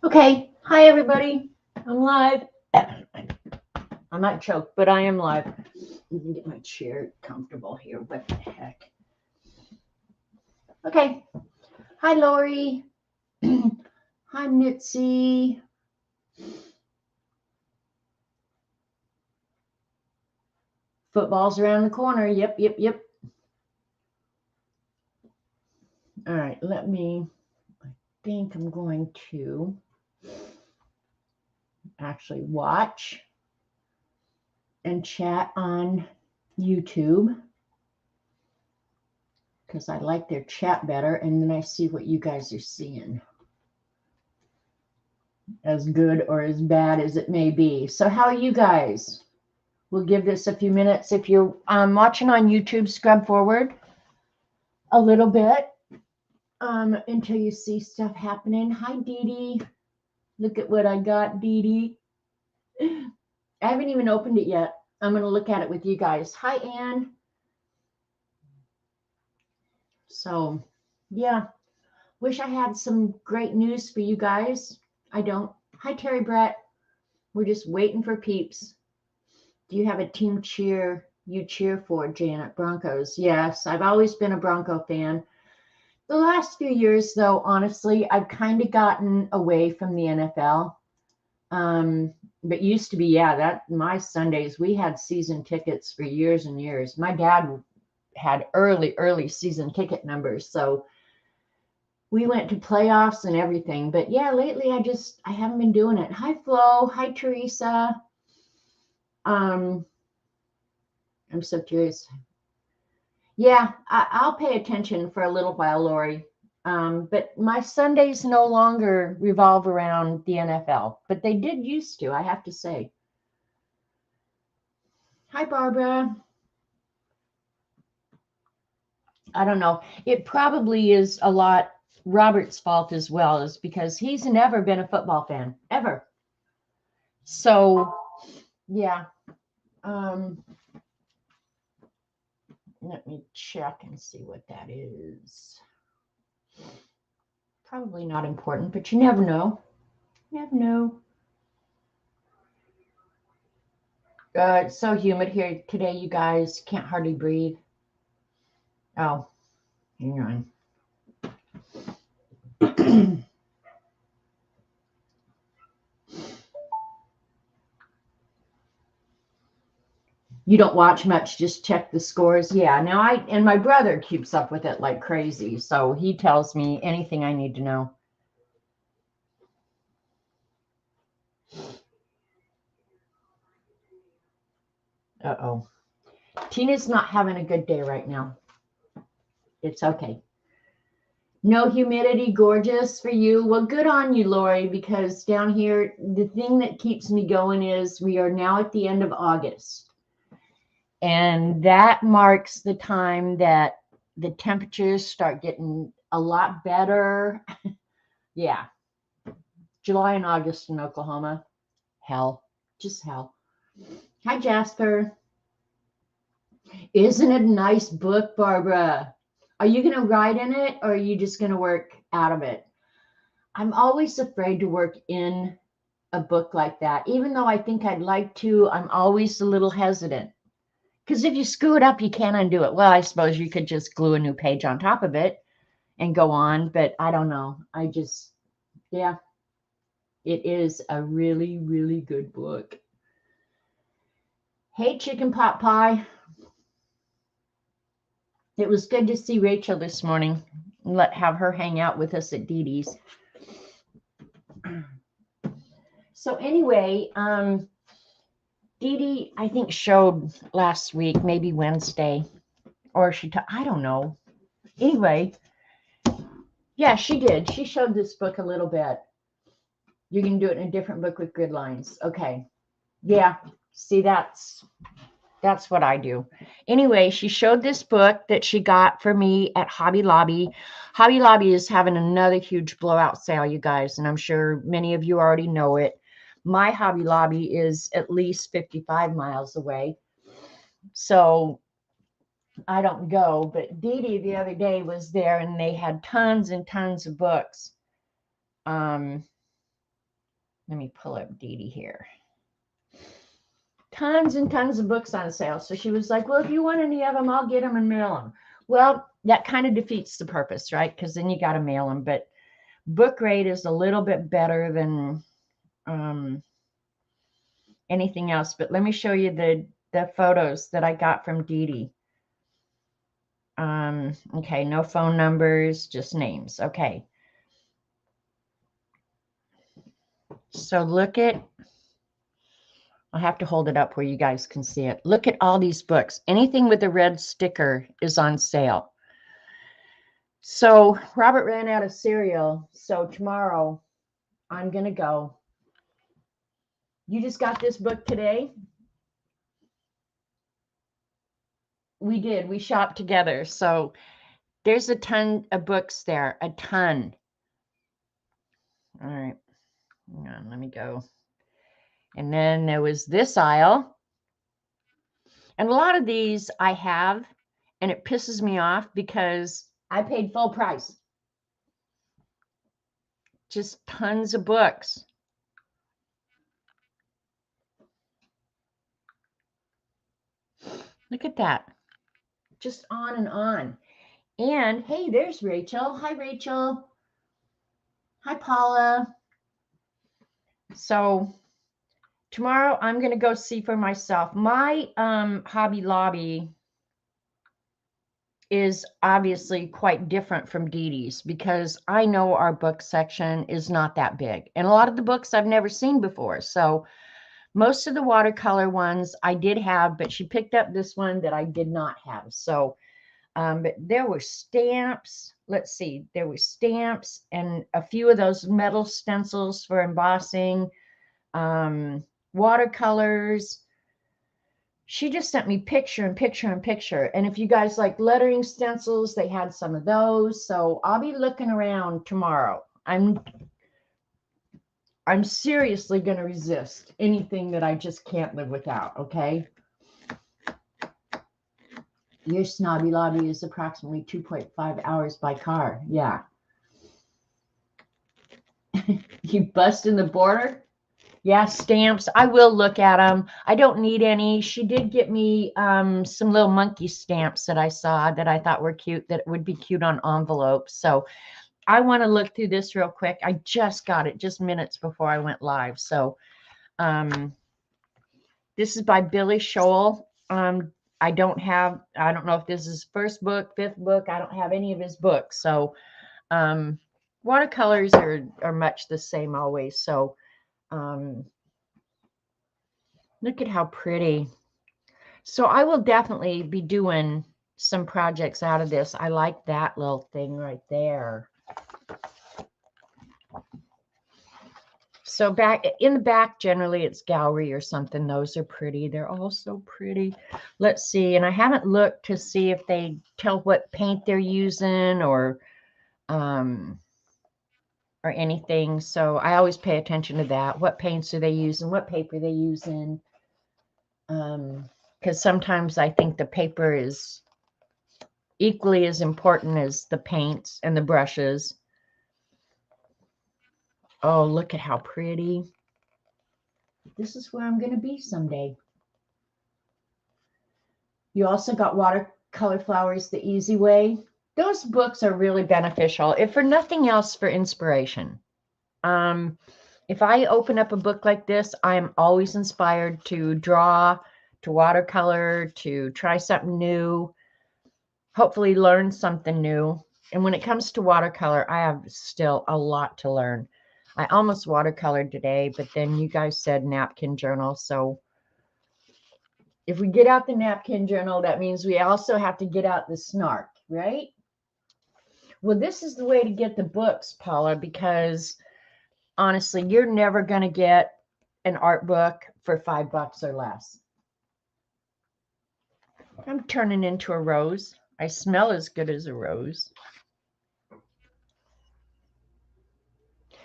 Okay, hi everybody. I'm live. I might choke, but I am live. Let me get my chair comfortable here. What the heck? Okay. Hi, Lori. Hi, Mitzi. Football's around the corner. Yep, yep, yep. All right, I think I'm going to actually watch and chat on YouTube because I like their chat better, and then I see what you guys are seeing, as good or as bad as it may be. So, how are you guys? We'll give this a few minutes. If you're watching on YouTube, scrub forward a little bit until you see stuff happening. Hi, Dee Dee. Look at what I got, Dee Dee. I haven't even opened it yet. I'm going to look at it with you guys. Hi, Ann. So, yeah, wish I had some great news for you guys. I don't. Hi, Terry Brett. We're just waiting for peeps. Do you have a team you cheer for, Janet? Broncos. Yes, I've always been a Bronco fan. The last few years, though, honestly, I've kind of gotten away from the NFL. But used to be, yeah, that my Sundays, we had season tickets for years and years. My dad had early season ticket numbers. So we went to playoffs and everything. But yeah, lately I haven't been doing it. Hi, Flo. Hi, Teresa. Um, I'm so curious. Yeah, I'll pay attention for a little while, Lori. But my Sundays no longer revolve around the NFL, but they did used to, I have to say. Hi, Barbara. I don't know. It probably is a lot Robert's fault as well, is because he's never been a football fan, ever. So, yeah. Um, Let me check and see what that is. Probably not important, but you never know. You never know. It's so humid here today, you guys. Can't hardly breathe. Oh, hang on. You don't watch much, just check the scores. Yeah, now and my brother keeps up with it like crazy, so he tells me anything I need to know. Uh-oh. Tina's not having a good day right now. It's okay. No humidity, gorgeous for you. Well, good on you, Lori, because down here, the thing that keeps me going is we are now at the end of August. And that marks the time that the temperatures start getting a lot better. Yeah, July and August in Oklahoma, hell, just hell. Hi, Jasper. Isn't it a nice book, Barbara? Are you going to write in it or are you just going to work out of it? I'm always afraid to work in a book like that. Even though I think I'd like to, I'm always a little hesitant. Because if you screw it up, you can't undo it. Well, I suppose you could just glue a new page on top of it and go on, but I don't know. Yeah, it is a really, really good book. Hey, Chicken Pot Pie. It was good to see Rachel this morning. Have her hang out with us at Dee Dee's. So anyway, Dee Dee, I think, showed last week, maybe Wednesday, or I don't know. Anyway, yeah, she did. She showed this book a little bit. You can do it in a different book with grid lines. Okay. Yeah. See, that's what I do. Anyway, she showed this book that she got for me at Hobby Lobby. Hobby Lobby is having another huge blowout sale, you guys, and I'm sure many of you already know it. My Hobby Lobby is at least 55 miles away. So I don't go, but Dee Dee the other day was there and they had tons and tons of books. Um, Let me pull up Dee Dee here. Tons and tons of books on sale. So she was like, well, if you want any of them, I'll get them and mail them. Well, that kind of defeats the purpose, right? Because then you got to mail them. But book rate is a little bit better than anything else. But let me show you the photos that I got from Dee Dee. Okay, no phone numbers, just names. Okay. So look at, I'll have to hold it up where you guys can see it. Look at all these books. Anything with a red sticker is on sale. So Robert ran out of cereal. So tomorrow I'm going to go. You just got this book today? We did. We shopped together. So there's a ton of books there. A ton. All right. Hang on. Let me go. And then there was this aisle. And a lot of these I have. And it pisses me off because I paid full price. Just tons of books. Look at that. Just on and on. And hey, there's Rachel. Hi, Rachel. Hi, Paula. So tomorrow I'm going to go see for myself. My Hobby Lobby is obviously quite different from Dee Dee's because I know our book section is not that big. And a lot of the books I've never seen before. So most of the watercolor ones I did have, but she picked up this one that I did not have. So, but there were stamps. Let's see, there were stamps and a few of those metal stencils for embossing, watercolors. She just sent me picture and picture and picture. And if you guys like lettering stencils, they had some of those. So I'll be looking around tomorrow. I'm seriously going to resist anything that I just can't live without, okay? Your Snobby Lobby is approximately 2.5 hours by car. Yeah. You busting the border? Yeah, stamps. I will look at them. I don't need any. She did get me some little monkey stamps that I saw that I thought were cute, that would be cute on envelopes. So I want to look through this real quick. I just got it just minutes before I went live. So this is by Billy Shoal. I don't know if this is first book, fifth book. I don't have any of his books. So watercolors are much the same always. So look at how pretty. So I will definitely be doing some projects out of this. I like that little thing right there. So back in the back, generally it's gallery or something. Those are pretty. They're all so pretty. Let's see. And I haven't looked to see if they tell what paint they're using or anything. So I always pay attention to that. What paints are they using? What paper they using? Because sometimes I think the paper is equally as important as the paints and the brushes. Oh, look at how pretty. This is where I'm going to be someday. You also got Watercolor Flowers the Easy Way. Those books are really beneficial, if for nothing else, for inspiration. If I open up a book like this, I'm always inspired to draw, to watercolor, to try something new, hopefully learn something new. And when it comes to watercolor, I have still a lot to learn. I almost watercolored today, but then you guys said napkin journal. So if we get out the napkin journal, that means we also have to get out the Snark, right? Well, this is the way to get the books, Paula, because honestly, you're never going to get an art book for $5 or less. I'm turning into a rose. I smell as good as a rose.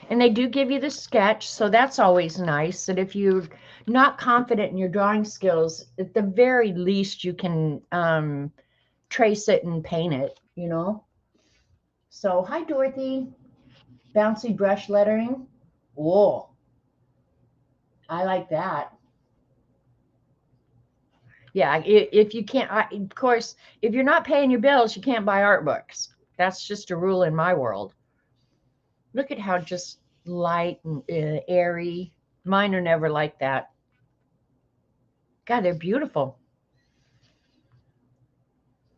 And they do give you the sketch, so that's always nice. That if you're not confident in your drawing skills, at the very least, you can trace it and paint it, you know. So, hi, Dorothy. Bouncy brush lettering. Whoa. I like that. Yeah, if you can't, of course, if you're not paying your bills, you can't buy art books. That's just a rule in my world. Look at how just light and airy. Mine are never like that. God, they're beautiful.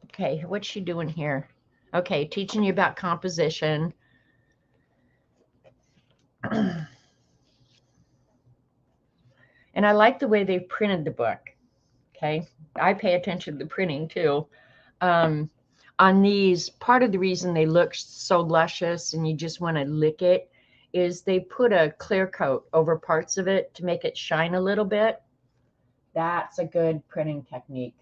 Okay, what's she doing here? Okay, teaching you about composition. And I like the way they've printed the book. Okay, I pay attention to the printing too. On these, part of the reason they look so luscious and you just want to lick it is they put a clear coat over parts of it to make it shine a little bit. That's a good printing technique.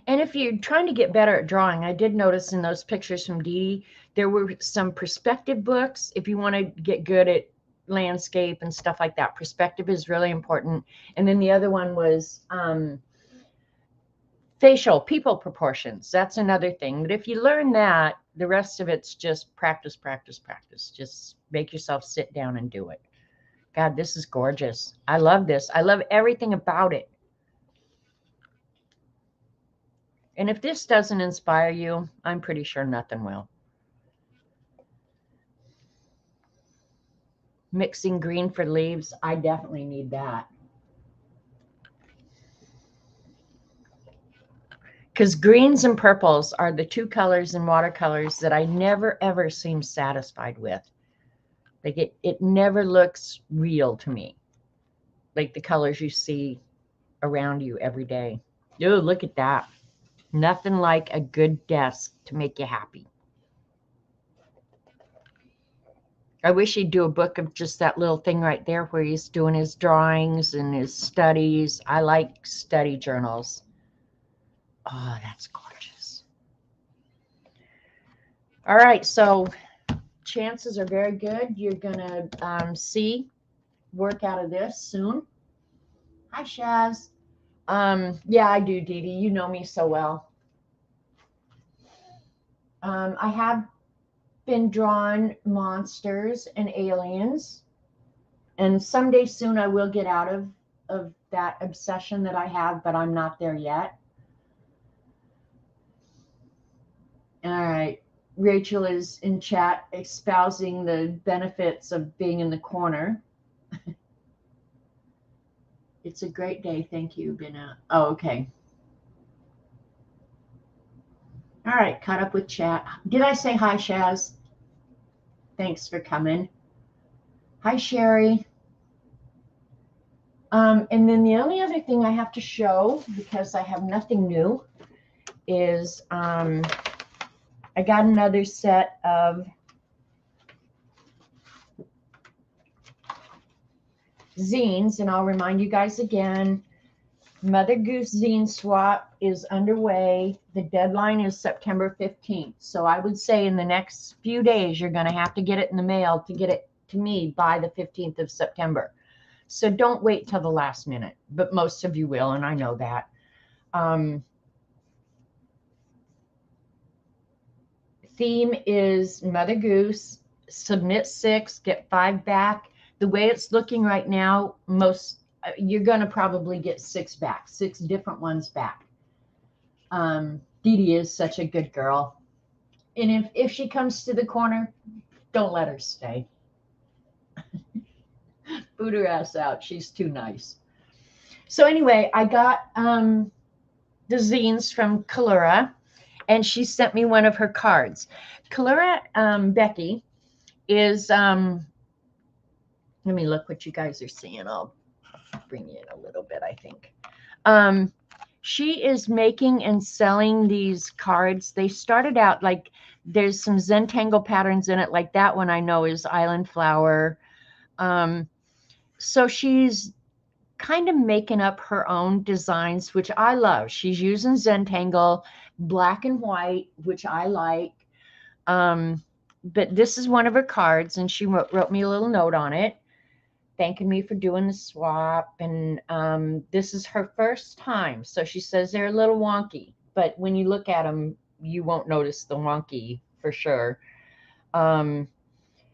And if you're trying to get better at drawing, I did notice in those pictures from Dee Dee, there were some perspective books. If you want to get good at landscape and stuff like that, perspective is really important. And then the other one was facial people proportions. That's another thing. But if you learn that, the rest of it's just practice, practice, practice. Just make yourself sit down and do it. God, this is gorgeous. I love this. I love everything about it. And if this doesn't inspire you, I'm pretty sure nothing will. Mixing green for leaves, I definitely need that. Because greens and purples are the two colors in watercolors that I never, ever seem satisfied with. Like it never looks real to me. Like the colors you see around you every day. Oh, look at that. Nothing like a good desk to make you happy. I wish he'd do a book of just that little thing right there where he's doing his drawings and his studies. I like study journals. Oh, that's gorgeous. All right, so chances are very good you're going to see work out of this soon. Hi, Shaz. Yeah, I do, Dee Dee. You know me so well. I have been drawn monsters and aliens, and someday soon I will get out of that obsession that I have, but I'm not there yet. All right. Rachel is in chat espousing the benefits of being in the corner. It's a great day. Thank you, Bina. Oh, okay. All right. Caught up with chat. Did I say hi, Shaz? Thanks for coming. Hi, Sherry. And then the only other thing I have to show, because I have nothing new, is I got another set of zines, and I'll remind you guys again, Mother Goose Zine Swap is underway. The deadline is September 15th. So I would say in the next few days, you're going to have to get it in the mail to get it to me by the 15th of September. So don't wait till the last minute, but most of you will, and I know that. Theme is Mother Goose, submit 6, get 5 back. The way it's looking right now, you're going to probably get 6 back, 6 different ones back. Dee Dee is such a good girl. And if she comes to the corner, don't let her stay. Boot her ass out. She's too nice. So anyway, I got the zines from Kalura, and she sent me one of her cards. Kalura, Becky, is, let me look what you guys are seeing. I'll bring you in a little bit, I think. She is making and selling these cards. They started out like there's some Zentangle patterns in it, like that one I know is Island Flower. So she's kind of making up her own designs, which I love. She's using Zentangle, black and white, which I like. But this is one of her cards, and she wrote me a little note on it, thanking me for doing the swap. And this is her first time. So she says they're a little wonky, but when you look at them, you won't notice the wonky for sure.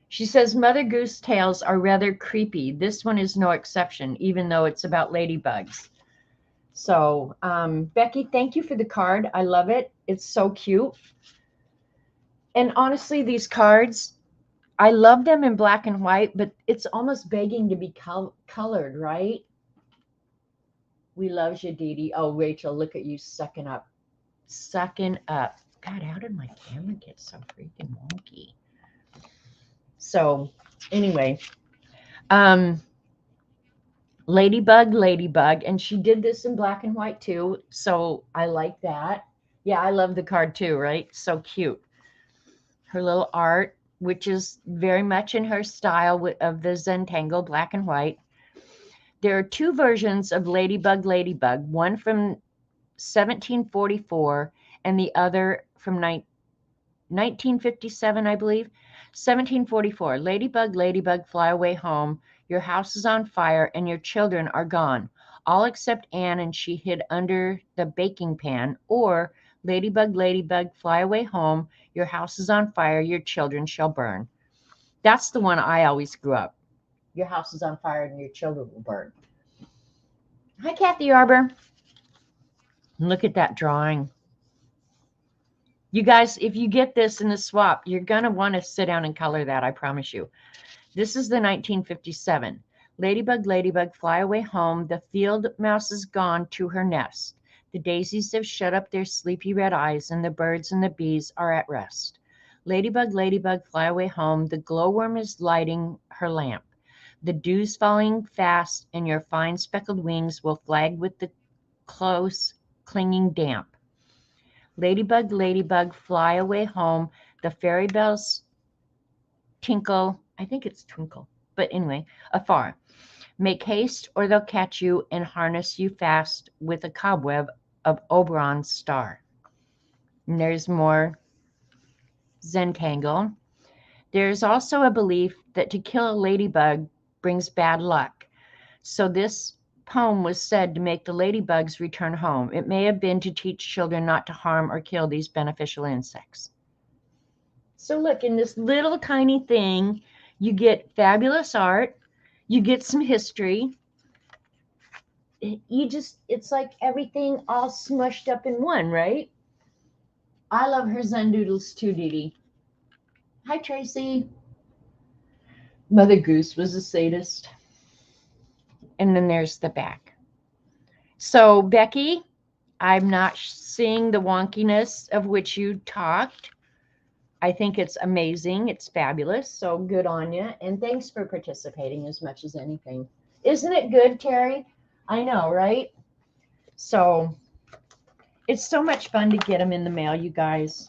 She says Mother Goose tales are rather creepy. This one is no exception, even though it's about ladybugs. So, Becky, thank you for the card. I love it. It's so cute. And honestly, these cards, I love them in black and white, but it's almost begging to be colored, right? We love you, Dee Dee. Oh, Rachel, look at you sucking up. Sucking up. God, how did my camera get so freaking wonky? So, anyway, Ladybug, Ladybug, and she did this in black and white too, so I like that. Yeah, I love the card too, right? So cute. Her little art, which is very much in her style of the Zentangle black and white. There are two versions of Ladybug, Ladybug, one from 1744 and the other from 1957, I believe. 1744. Ladybug, ladybug, fly away home. Your house is on fire and your children are gone. All except Anne, and she hid under the baking pan. Or ladybug, ladybug, fly away home. Your house is on fire. Your children shall burn. That's the one I always grew up. Your house is on fire and your children will burn. Hi, Kathy Arbor. Look at that drawing. You guys, if you get this in the swap, you're going to want to sit down and color that, I promise you. This is the 1957. Ladybug, ladybug, fly away home. The field mouse is gone to her nest. The daisies have shut up their sleepy red eyes, and the birds and the bees are at rest. Ladybug, ladybug, fly away home. The glowworm is lighting her lamp. The dew's falling fast, and your fine speckled wings will flag with the close clinging damp. Ladybug, ladybug, fly away home. The fairy bells tinkle. I think it's twinkle, but anyway, afar. Make haste, or they'll catch you and harness you fast with a cobweb of Oberon's star. And there's more Zentangle. There's also a belief that to kill a ladybug brings bad luck. So this poem was said to make the ladybugs return home. It may have been to teach children not to harm or kill these beneficial insects. So look, in this little tiny thing, you get fabulous art, you get some history. It's like everything all smushed up in one, right? I love her Zen Doodles too, Dee Dee. Hi, Tracy. Mother Goose was a sadist. And then there's the back. So, Becky, I'm not seeing the wonkiness of which you talked. I think it's amazing. It's fabulous. So good on you. And thanks for participating as much as anything. Isn't it good, Terry? I know, right? So it's so much fun to get them in the mail, you guys.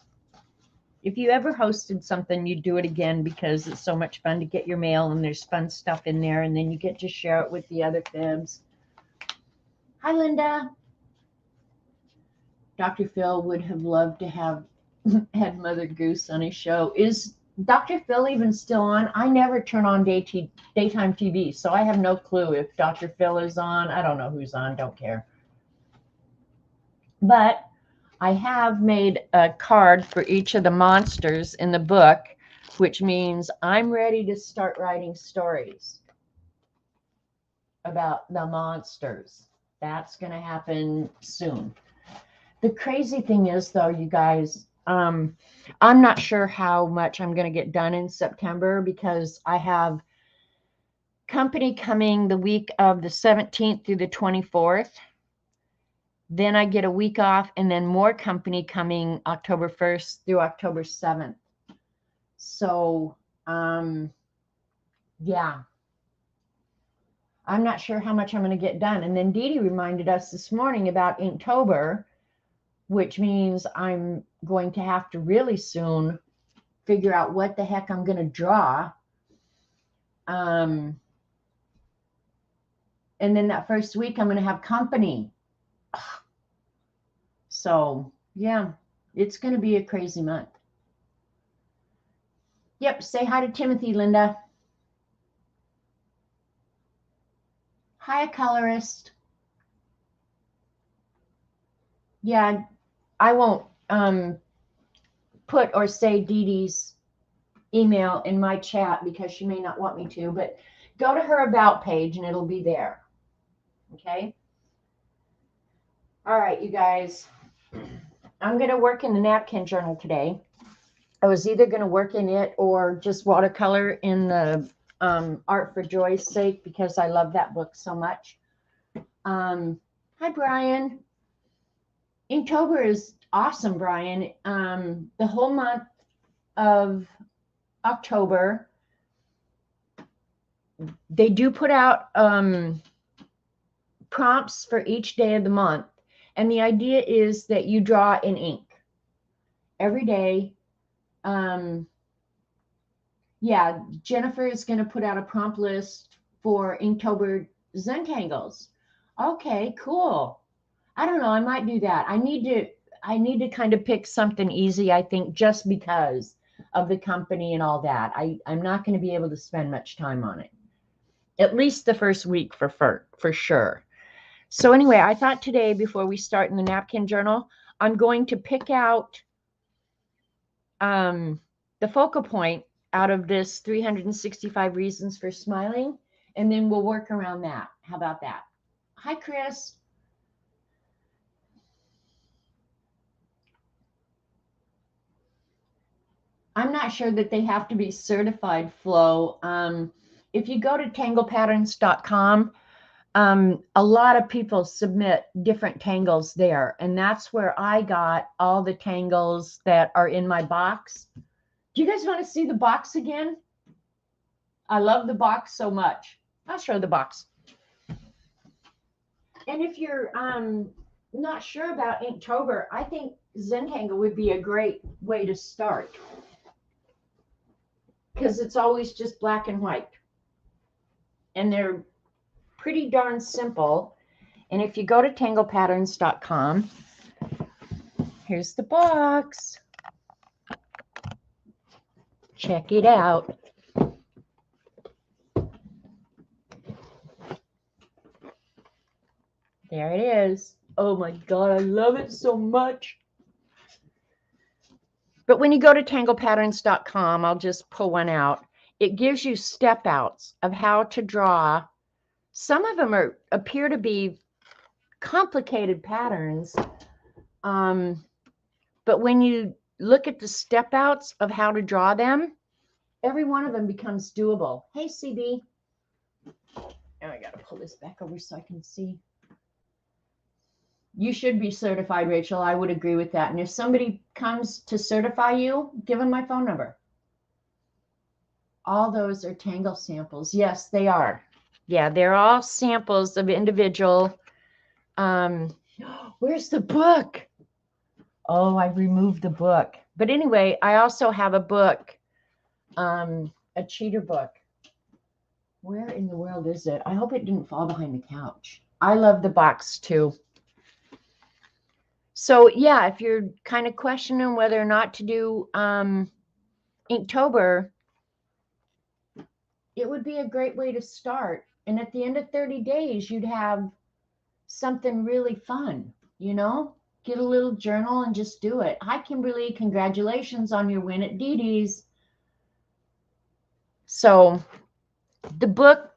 If you ever hosted something, you do it again because it's so much fun to get your mail and there's fun stuff in there. And then you get to share it with the other fibs. Hi, Linda. Dr. Phil would have loved to have had Mother Goose on his show. Is Dr. Phil even still on? I never turn on daytime TV, so I have no clue if Dr. Phil is on. I don't know who's on, don't care. But I have made a card for each of the monsters in the book, which means I'm ready to start writing stories about the monsters. That's going to happen soon. The crazy thing is, though, you guys, I'm not sure how much I'm going to get done in September because I have company coming the week of the 17th through the 24th. Then I get a week off and then more company coming October 1st through October 7th. So, yeah, I'm not sure how much I'm going to get done. And then Dee Dee reminded us this morning about Inktober, which means I'm going to have to really soon figure out what the heck I'm going to draw. And then that first week, I'm going to have company. So, yeah, it's going to be a crazy month. Yep, say hi to Timothy, Linda. Hi, a colorist. Yeah, I won't put or say Dee Dee's email in my chat because she may not want me to, but go to her about page and it'll be there. Okay. All right, you guys. I'm going to work in the napkin journal today. I was either going to work in it or just watercolor in the Art for Joy's sake because I love that book so much. Hi, Brian. Inktober is awesome, Brian. The whole month of October, they do put out prompts for each day of the month. And the idea is that you draw in ink every day. Yeah, Jennifer is going to put out a prompt list for Inktober Zentangles. Okay, cool. I don't know. I might do that. I need to kind of pick something easy, I think, just because of the company and all that. I'm not going to be able to spend much time on it. At least the first week for sure. So anyway, I thought today, before we start in the napkin journal, I'm going to pick out the focal point out of this 365 reasons for smiling, and then we'll work around that. How about that? Hi, Chris. I'm not sure that they have to be certified, Flo. If you go to tanglepatterns.com, a lot of people submit different tangles there, and that's where I got all the tangles that are in my box. Do you guys want to see the box again? I love the box so much. I'll show the box. And if you're not sure about Inktober, I think Zentangle would be a great way to start because it's always just black and white. And they're pretty darn simple. And if you go to tanglepatterns.com, here's the box. Check it out. There it is. Oh my God, I love it so much. But when you go to tanglepatterns.com, I'll just pull one out. It gives you step outs of how to draw. Some of them appear to be complicated patterns. But when you look at the step outs of how to draw them, every one of them becomes doable. Hey, CB. Now I got to pull this back over so I can see. You should be certified, Rachel. I would agree with that. And if somebody comes to certify you, give them my phone number. All those are Tangle samples. Yes, they are. Yeah, they're all samples of individual. Where's the book? Oh, I removed the book. But anyway, I also have a book, a cheater book. Where in the world is it? I hope it didn't fall behind the couch. I love the box too. So yeah, if you're kind of questioning whether or not to do Inktober, it would be a great way to start. And at the end of 30 days, you'd have something really fun, you know? Get a little journal and just do it. Hi, Kimberly. Congratulations on your win at Dee Dee's. So the book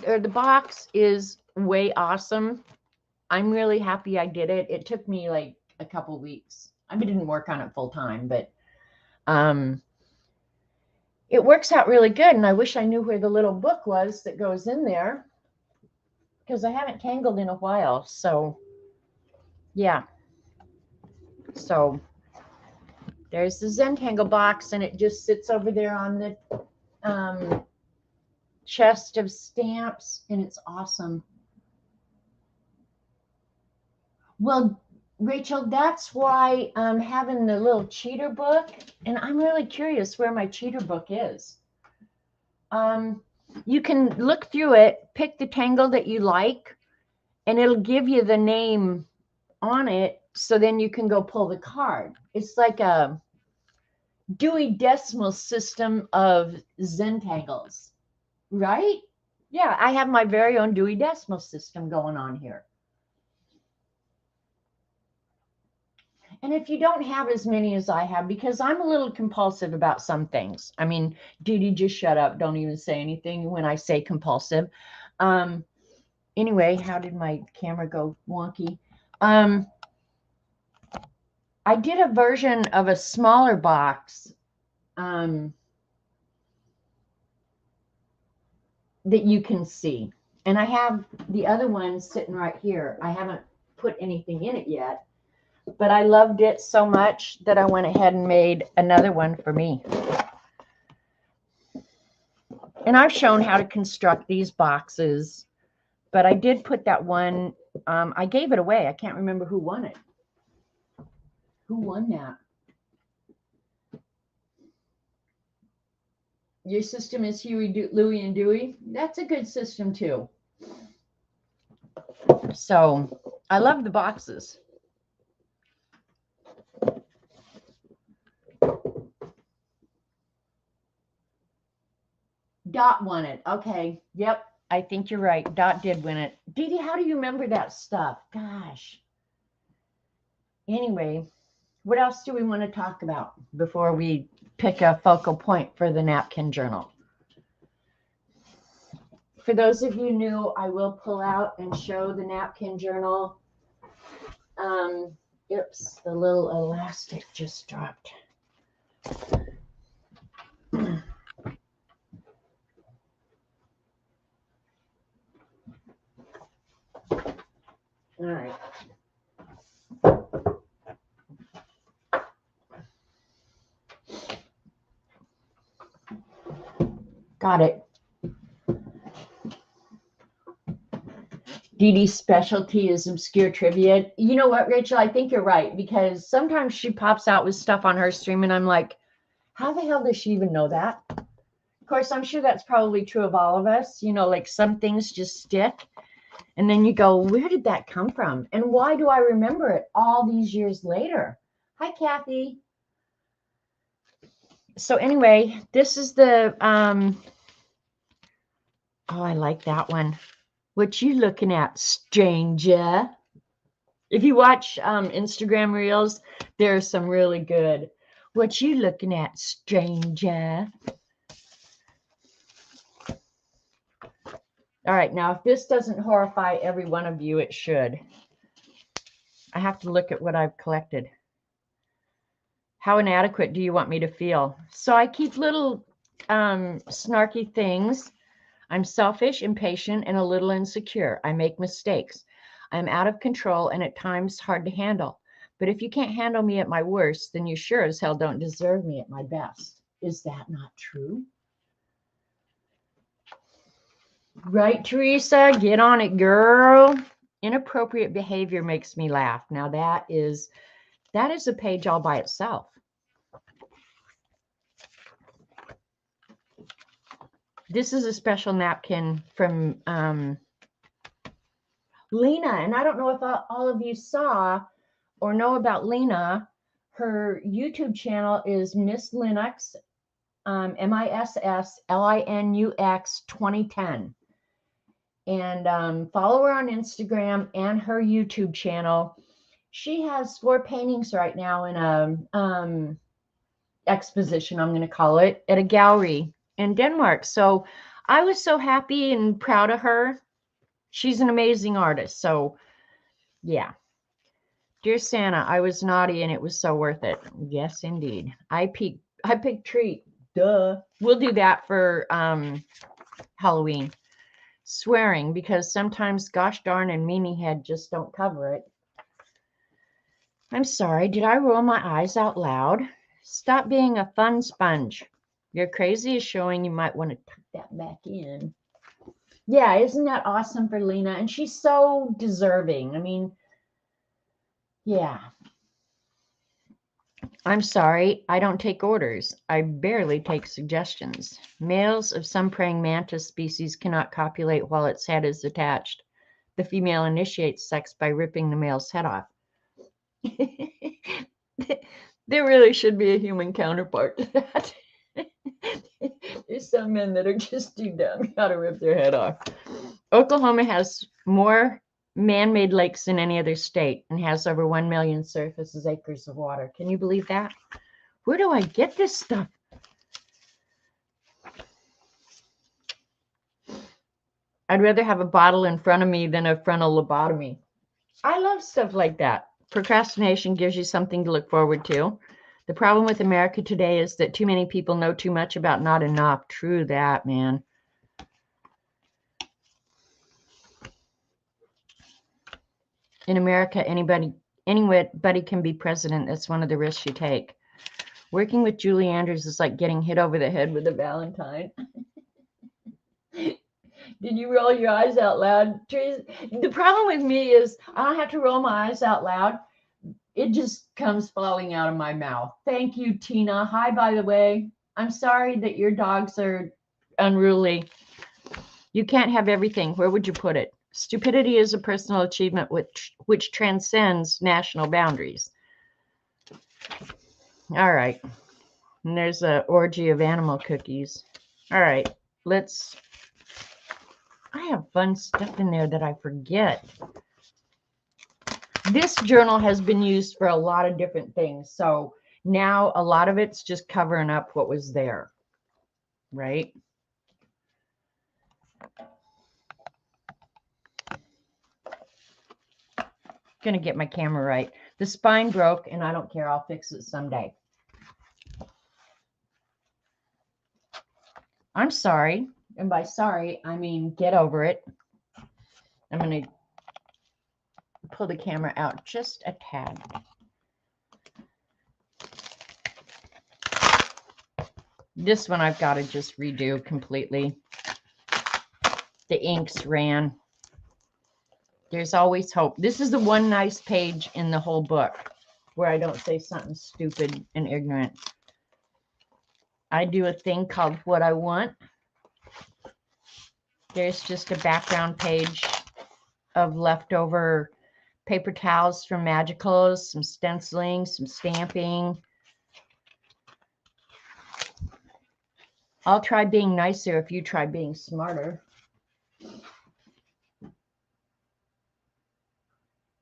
or the box is way awesome. I'm really happy I did it. It took me like a couple weeks. I didn't work on it full time, but it works out really good. And I wish I knew where the little book was that goes in there because I haven't tangled in a while. So yeah. So there's the Zentangle box, and it just sits over there on the chest of stamps, and it's awesome. Well, Rachel, that's why I'm having the little cheater book, and I'm really curious where my cheater book is. You can look through it, pick the tangle that you like, and it'll give you the name on it, so then you can go pull the card. It's like a Dewey Decimal System of Zentangles, right? Yeah, I have my very own Dewey Decimal System going on here. And And if you don't have as many as I have, because I'm a little compulsive about some things. I mean, Dee, just shut up. Don't even say anything when I say compulsive. Anyway, how did my camera go wonky? I did a version of a smaller box that you can see. And I have the other one sitting right here. I haven't put anything in it yet, but I loved it so much that I went ahead and made another one for me. And I've shown how to construct these boxes, but I did put that one, I gave it away. I can't remember who won it. Who won that? Your system is Huey, Louie, and Dewey. That's a good system too. So I love the boxes. Dot won it. Okay. Yep. I think you're right. Dot did win it. Dee, how do you remember that stuff? Gosh. Anyway, what else do we want to talk about before we pick a focal point for the napkin journal? For those of you new, I will pull out and show the napkin journal. Oops, the little elastic just dropped. All right. Got it. Dee Dee's specialty is obscure trivia. You know what, Rachel? I think you're right, because sometimes she pops out with stuff on her stream and I'm like, how the hell does she even know that? Of course, I'm sure that's probably true of all of us. You know, like some things just stick. And then you go, where did that come from? And why do I remember it all these years later? Hi, Kathy. So anyway, this is the, oh, I like that one. What you looking at, stranger? If you watch Instagram Reels, there's some really good. What you looking at, stranger? All right, now if this doesn't horrify every one of you, it should. I have to look at what I've collected. How inadequate do you want me to feel? So I keep little snarky things. I'm selfish, impatient, and a little insecure. I make mistakes. I'm out of control and at times hard to handle. But if you can't handle me at my worst, then you sure as hell don't deserve me at my best. Is that not true? Right, Teresa? Get on it, girl. Inappropriate behavior makes me laugh. Now that is a page all by itself. This is a special napkin from Lena, and I don't know if all of you saw or know about Lena. Her YouTube channel is Miss Linux, MISSLINUX 2010. And follow her on Instagram and her YouTube channel. She has 4 paintings right now in a exposition, I'm going to call it, at a gallery in Denmark. So I was so happy and proud of her. She's an amazing artist. So yeah. Dear Santa, I was naughty and it was so worth it. Yes, indeed. I picked treat. Duh. We'll do that for Halloween. Swearing, because sometimes gosh darn and meanie head just don't cover it. I'm sorry. Did I roll my eyes out loud? Stop being a fun sponge. Your crazy is showing. You might want to tuck that back in. Yeah, isn't that awesome for Lena? And she's so deserving. I mean, yeah. I'm sorry, I don't take orders. I barely take suggestions. Males of some praying mantis species cannot copulate while its head is attached. The female initiates sex by ripping the male's head off. There really should be a human counterpart to that. There's some men that are just too dumb how to rip their head off. Oklahoma has more man-made lakes in any other state and has over 1 million surfaces acres of water. Can you believe that? Where do I get this stuff? I'd rather have a bottle in front of me than a frontal lobotomy. I love stuff like that. Procrastination gives you something to look forward to. The problem with America today is that too many people know too much about not enough. True that, man. In America, anybody can be president. That's one of the risks you take. Working with Julie Andrews is like getting hit over the head with a Valentine. Did you roll your eyes out loud, Teresa? The problem with me is I don't have to roll my eyes out loud. It just comes falling out of my mouth. Thank you, Tina. Hi, by the way. I'm sorry that your dogs are unruly. You can't have everything. Where would you put it? Stupidity is a personal achievement which transcends national boundaries. All right. And there's an orgy of animal cookies. All right. I have fun stuff in there that I forget. This journal has been used for a lot of different things. So now a lot of it's just covering up what was there. Right? Gonna get my camera right. The spine broke and I don't care. I'll fix it someday. I'm sorry. And by sorry, I mean get over it. I'm going to pull the camera out just a tad. This one I've got to just redo completely. The inks ran. There's always hope. This is the one nice page in the whole book where I don't say something stupid and ignorant. I do a thing called What I Want. There's just a background page of leftover paper towels from Magicals, some stenciling, some stamping. I'll try being nicer if you try being smarter.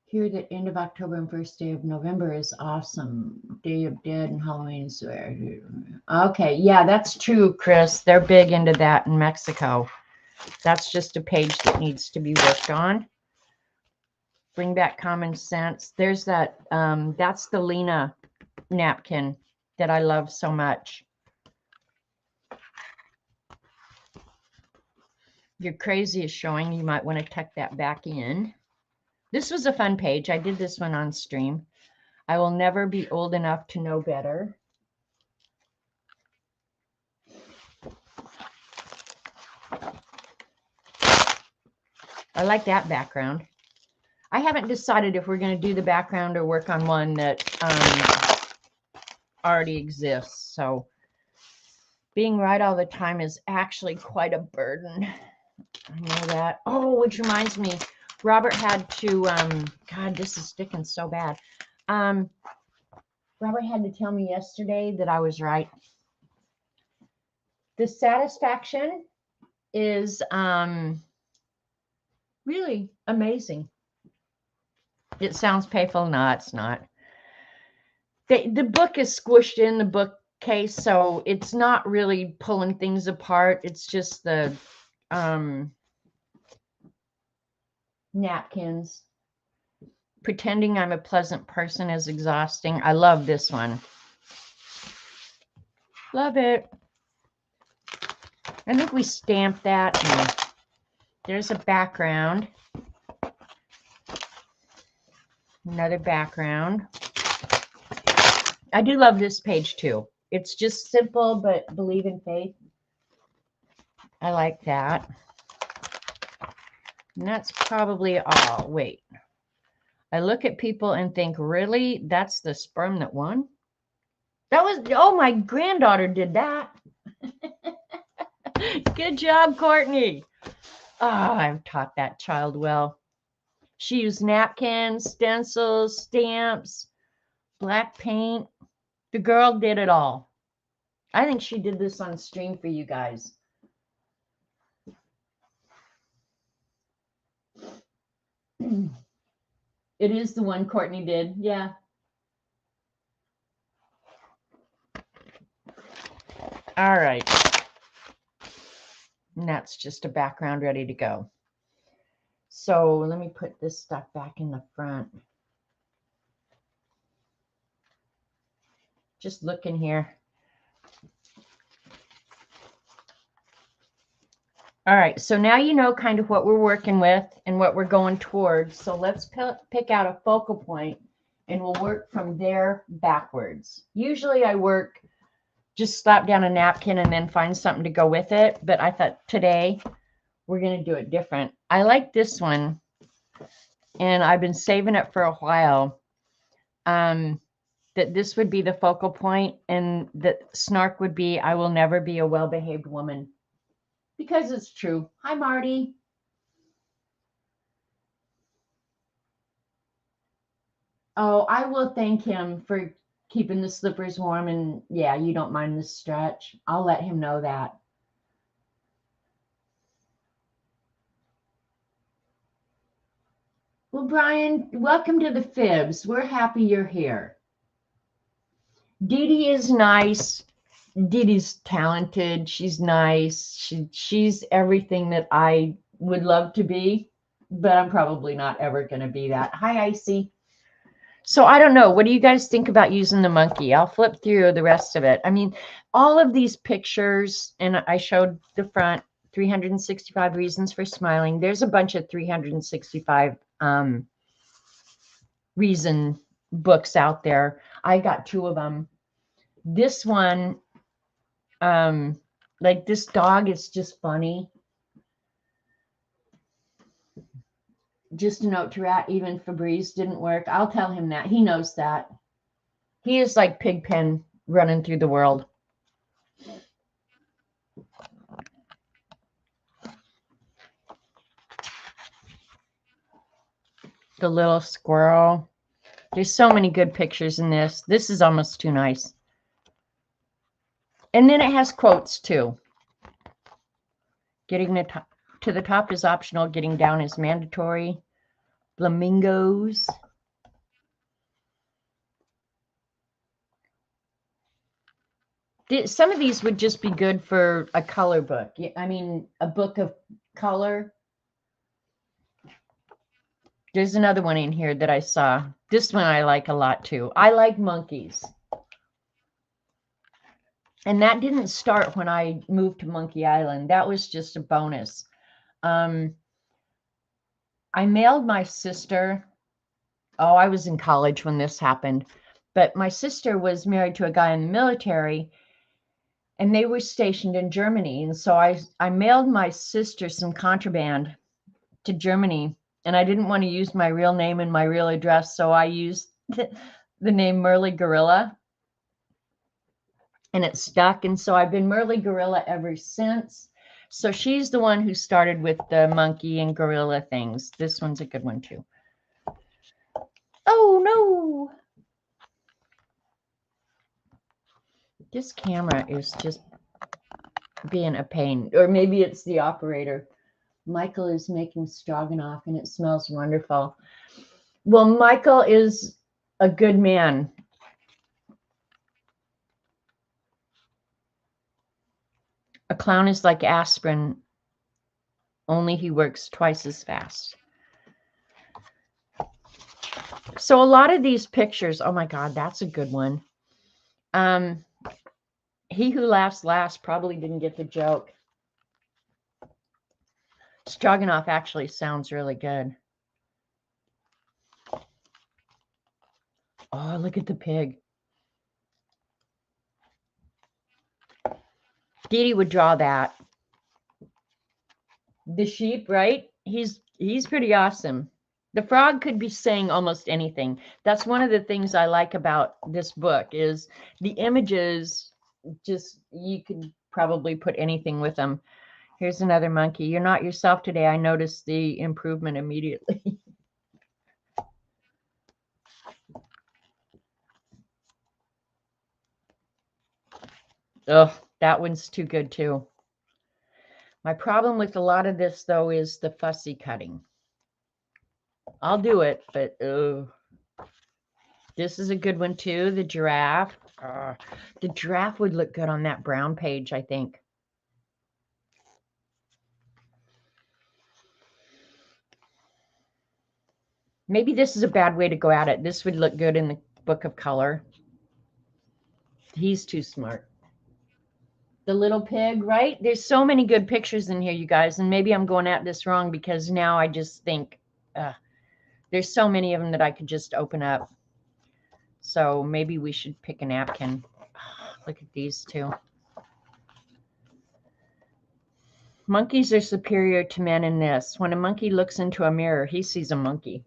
Here, the end of October and first day of November is awesome. Day of Dead and Halloween is there. Okay, yeah, that's true, Chris. They're big into that in Mexico. That's just a page that needs to be worked on. Bring back common sense. There's that. That's the Lena napkin that I love so much. Your crazy is showing. You might want to tuck that back in. This was a fun page. I did this one on stream. I will never be old enough to know better. I like that background. I haven't decided if we're going to do the background or work on one that already exists. So being right all the time is actually quite a burden. I know that. Oh, which reminds me, Robert had to, God, this is sticking so bad. Robert had to tell me yesterday that I was right. The satisfaction is really amazing. It sounds painful. No, it's not. The book is squished in the bookcase, so it's not really pulling things apart. It's just the napkins. Pretending I'm a pleasant person is exhausting. I love this one. Love it. I think we stamped that. And there's a background. Another background. I do love this page too. It's just simple, but believe in faith. I like that. And that's probably all. Wait. I look at people and think, really? That's the sperm that won? That was, oh, my granddaughter did that. Good job, Courtney. Oh, I've taught that child well. She used napkins, stencils, stamps, black paint. The girl did it all. I think she did this on stream for you guys. It is the one Courtney did. Yeah. All right. And that's just a background ready to go. So let me put this stuff back in the front. Just looking here. All right, so now you know kind of what we're working with and what we're going towards. So let's pick out a focal point and we'll work from there backwards. Usually I work, just slap down a napkin and then find something to go with it. But I thought today we're going to do it different. I like this one and I've been saving it for a while. That this would be the focal point and that Snark would be, I will never be a well-behaved woman. Because it's true. Hi, Marty. Oh, I will thank him for keeping the slippers warm. And yeah, you don't mind the stretch. I'll let him know that. Well, Brian, welcome to the Fibs. We're happy you're here. Dee Dee is nice. Dee Dee's talented. She's nice. She's everything that I would love to be, but I'm probably not ever going to be that. Hi, Icy. So I don't know. What do you guys think about using the monkey? I'll flip through the rest of it. I mean, all of these pictures, and I showed the front, 365 reasons for smiling. There's a bunch of 365 reason books out there. I got 2 of them. This one, like this dog is just funny. Just a note to Rat, even Febreze didn't work. I'll tell him that. He knows that. He is like Pigpen running through the world. The little squirrel. There's so many good pictures in this. This is almost too nice. And then it has quotes too. Getting to the top is optional. Getting down is mandatory. Flamingos. Some of these would just be good for a color book. I mean, a book of color. There's another one in here that I saw. This one I like a lot too. I like monkeys. And that didn't start when I moved to Monkey Island. That was just a bonus. I mailed my sister. Oh, I was in college when this happened. But my sister was married to a guy in the military, and they were stationed in Germany. And so I mailed my sister some contraband to Germany, and I didn't want to use my real name and my real address, so I used the name Merle Gorilla, and it stuck. And so I've been Merle Gorilla ever since. So she's the one who started with the monkey and gorilla things. This one's a good one too. Oh no! This camera is just being a pain, or maybe it's the operator. Michael is making stroganoff and it smells wonderful. Well, Michael is a good man. A clown is like aspirin, only he works twice as fast. So a lot of these pictures, oh my God, that's a good one. He who laughs last probably didn't get the joke. Stroganoff actually sounds really good. Oh, look at the pig. Dee Dee would draw that. The sheep, right? He's pretty awesome. The frog could be saying almost anything. That's one of the things I like about this book is the images. Just you could probably put anything with them. Here's another monkey. You're not yourself today. I noticed the improvement immediately. Oh, that one's too good too. My problem with a lot of this though is the fussy cutting. I'll do it, but this is a good one too. The giraffe. The giraffe would look good on that brown page, I think. Maybe this is a bad way to go at it. This would look good in the book of color. He's too smart. The little pig, right? There's so many good pictures in here, you guys. And maybe I'm going at this wrong because now I just think there's so many of them that I could just open up. So maybe we should pick a napkin. Look at these two. Monkeys are superior to men in this. When a monkey looks into a mirror, he sees a monkey.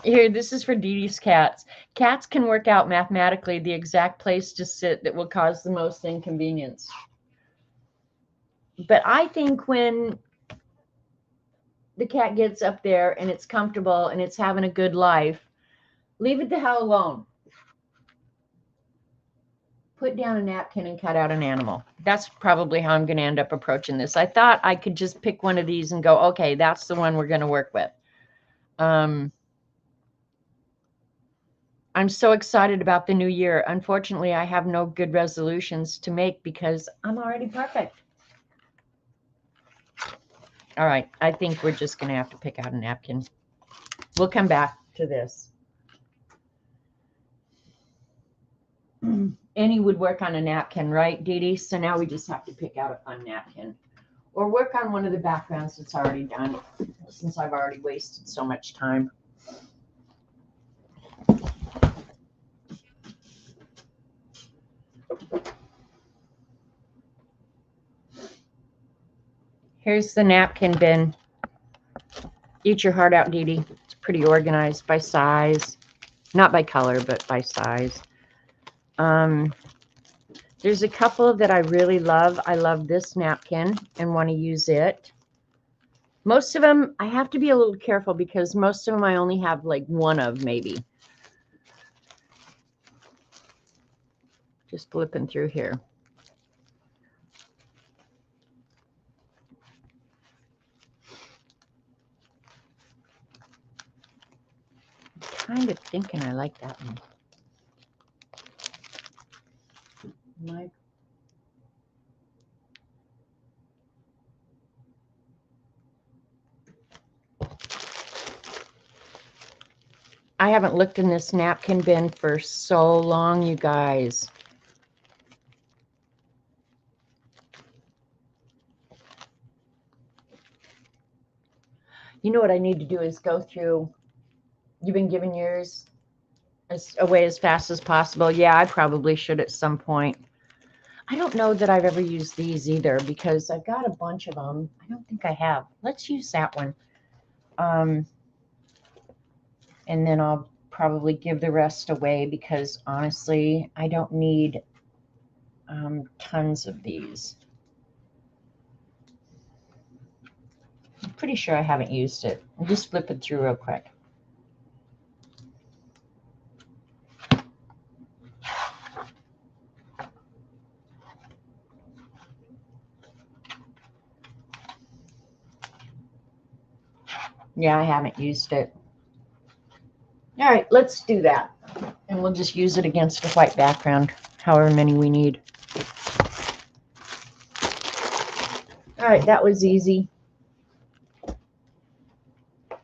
Here, this is for Dee Dee's cats. Cats can work out mathematically the exact place to sit that will cause the most inconvenience. But I think when the cat gets up there and it's comfortable and it's having a good life, leave it the hell alone. Put down a napkin and cut out an animal. That's probably how I'm going to end up approaching this. I thought I could just pick one of these and go, okay, that's the one we're going to work with. I'm so excited about the new year. Unfortunately, I have no good resolutions to make because I'm already perfect. All right, I think we're just going to have to pick out a napkin. We'll come back to this. Any would work on a napkin, right, Dee Dee? So now we just have to pick out a fun napkin. Or work on one of the backgrounds that's already done, since I've already wasted so much time. Here's the napkin bin. Eat your heart out, Dee Dee. It's pretty organized by size. Not by color, but by size. There's a couple that I really love. I love this napkin and want to use it. Most of them, I have to be a little careful because most of them I only have like one of maybe. Just flipping through here. Kind of thinking I like that one. I haven't looked in this napkin bin for so long, you guys. You know what I need to do is go through. You've been giving yours away as fast as possible. Yeah, I probably should at some point. I don't know that I've ever used these either because I've got a bunch of them. I don't think I have. Let's use that one. And then I'll probably give the rest away because honestly, I don't need tons of these. I'm pretty sure I haven't used it. I'll just flip it through real quick. Yeah, I haven't used it. All right, let's do that. And we'll just use it against a white background, however many we need. All right, that was easy.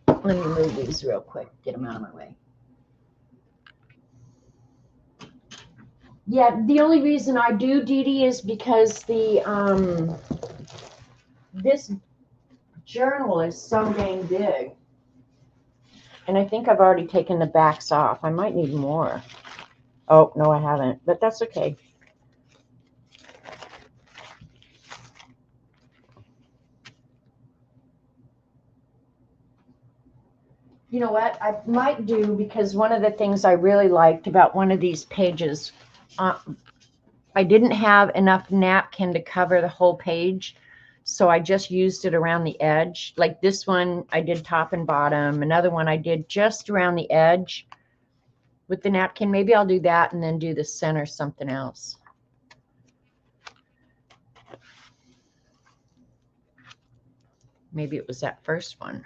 Let me move these real quick, get them out of my way. Yeah, the only reason I do, Dee Dee, is because the this journal is so dang big. And I think I've already taken the backs off. I might need more. Oh, no, I haven't, but that's okay. You know what? I might do, because one of the things I really liked about one of these pages, I didn't have enough napkin to cover the whole page, so I just used it around the edge. Like this one, I did top and bottom. Another one I did just around the edge, with the napkin. Maybe I'll do that and then do the center something else. Maybe it was that first one.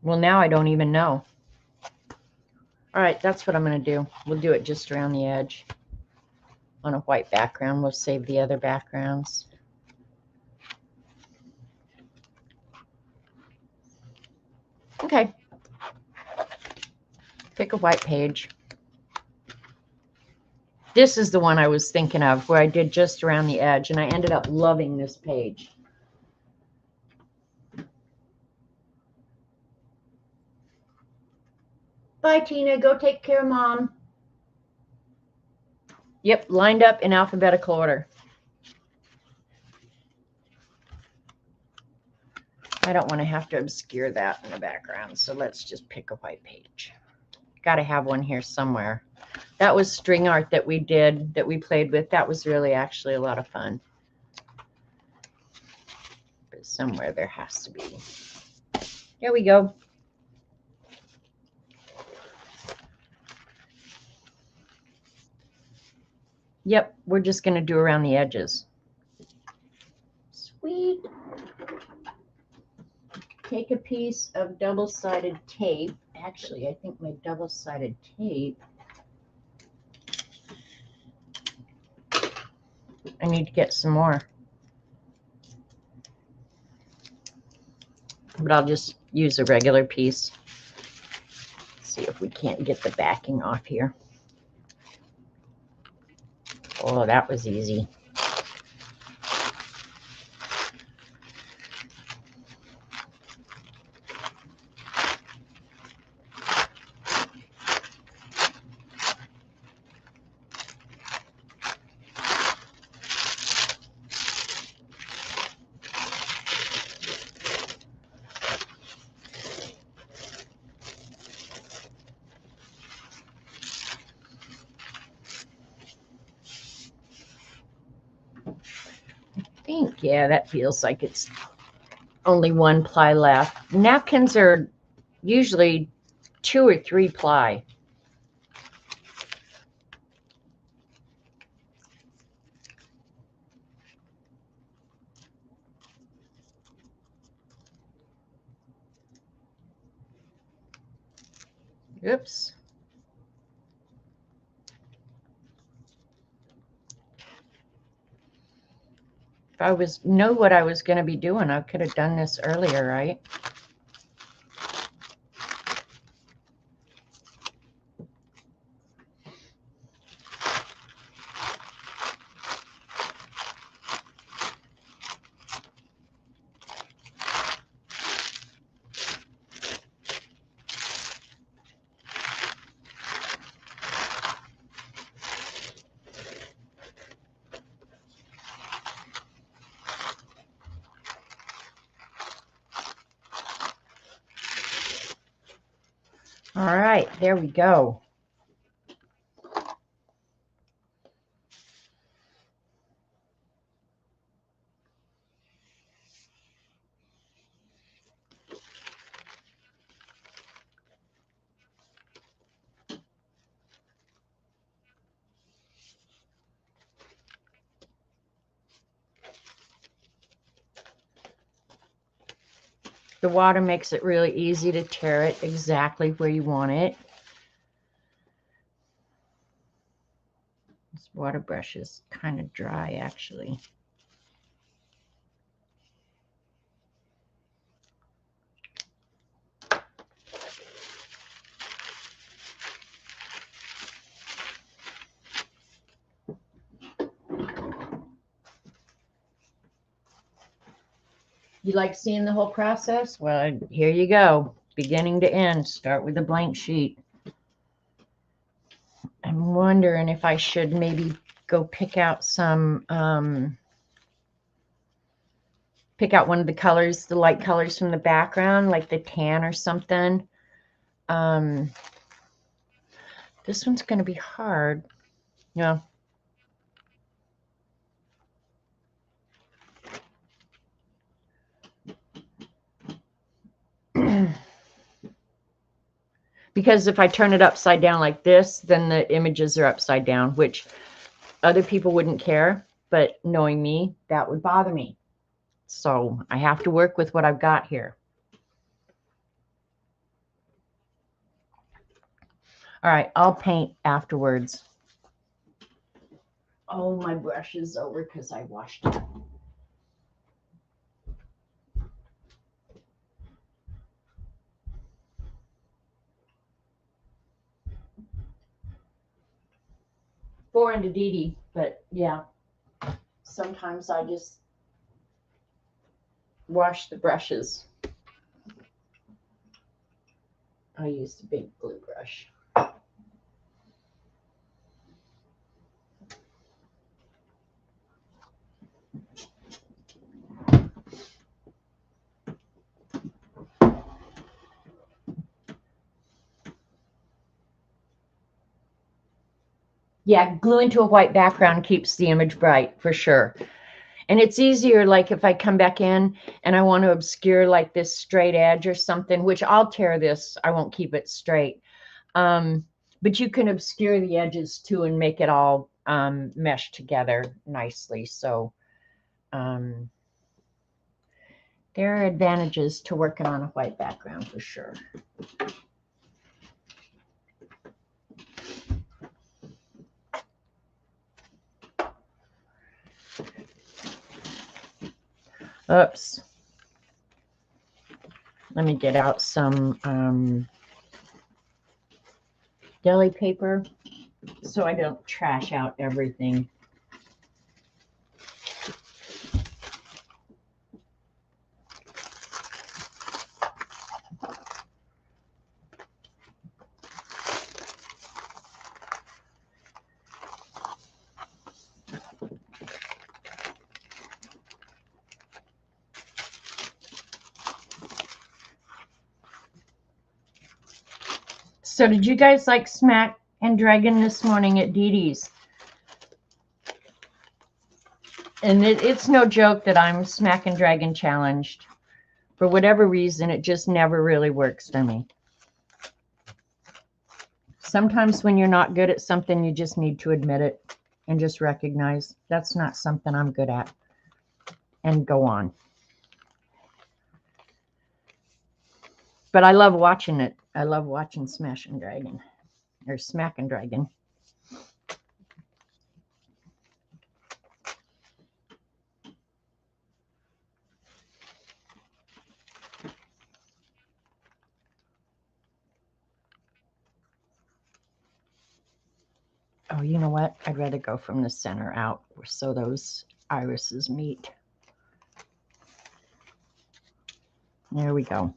Well, now I don't even know. All right, that's what I'm going to do. We'll do it just around the edge on a white background. We'll save the other backgrounds. Okay. Pick a white page. This is the one I was thinking of where I did just around the edge, and I ended up loving this page. Bye, Tina. Go take care of Mom. Yep, lined up in alphabetical order. I don't want to have to obscure that in the background, so let's just pick a white page. Got to have one here somewhere. That was string art that we did, that we played with. That was really actually a lot of fun. But somewhere there has to be. There we go. Yep, we're just going to do around the edges. Sweet. Take a piece of double-sided tape. Actually, I think my double-sided tape, I need to get some more. But I'll just use a regular piece. See if we can't get the backing off here. Oh, that was easy. Yeah, that feels like it's only one ply left. Napkins are usually 2 or 3 ply. Oops. If I knew what I was going to be doing, I could have done this earlier, right? All right, there we go. The water makes it really easy to tear it exactly where you want it. This water brush is kind of dry, actually. You like seeing the whole process? Well, here you go. Beginning to end. Start with a blank sheet. I'm wondering if I should maybe go pick out some, pick out one of the colors, the light colors from the background, like the tan or something. This one's going to be hard. Yeah. Because if I turn it upside down like this, then the images are upside down, which other people wouldn't care, but knowing me, that would bother me. So I have to work with what I've got here. All right, I'll paint afterwards. Oh, my brush is over because I washed it. Foreign to Dee Dee, but yeah, sometimes I just wash the brushes. I used a big glue brush. Yeah, glue into a white background keeps the image bright for sure. And it's easier, like if I come back in and I want to obscure like this straight edge or something, which I'll tear this, I won't keep it straight. But you can obscure the edges too and make it all mesh together nicely. So there are advantages to working on a white background for sure. Oops. Let me get out some deli paper so I don't trash out everything. So did you guys like Smack and Dragon this morning at Dee Dee's? And it's no joke that I'm Smack and Dragon challenged. For whatever reason, it just never really works for me. Sometimes when you're not good at something, you just need to admit it and just recognize that's not something I'm good at and go on. But I love watching it. I love watching Smash and Dragon or Smack and Dragon. Oh, you know what? I'd rather go from the center out so those irises meet. There we go.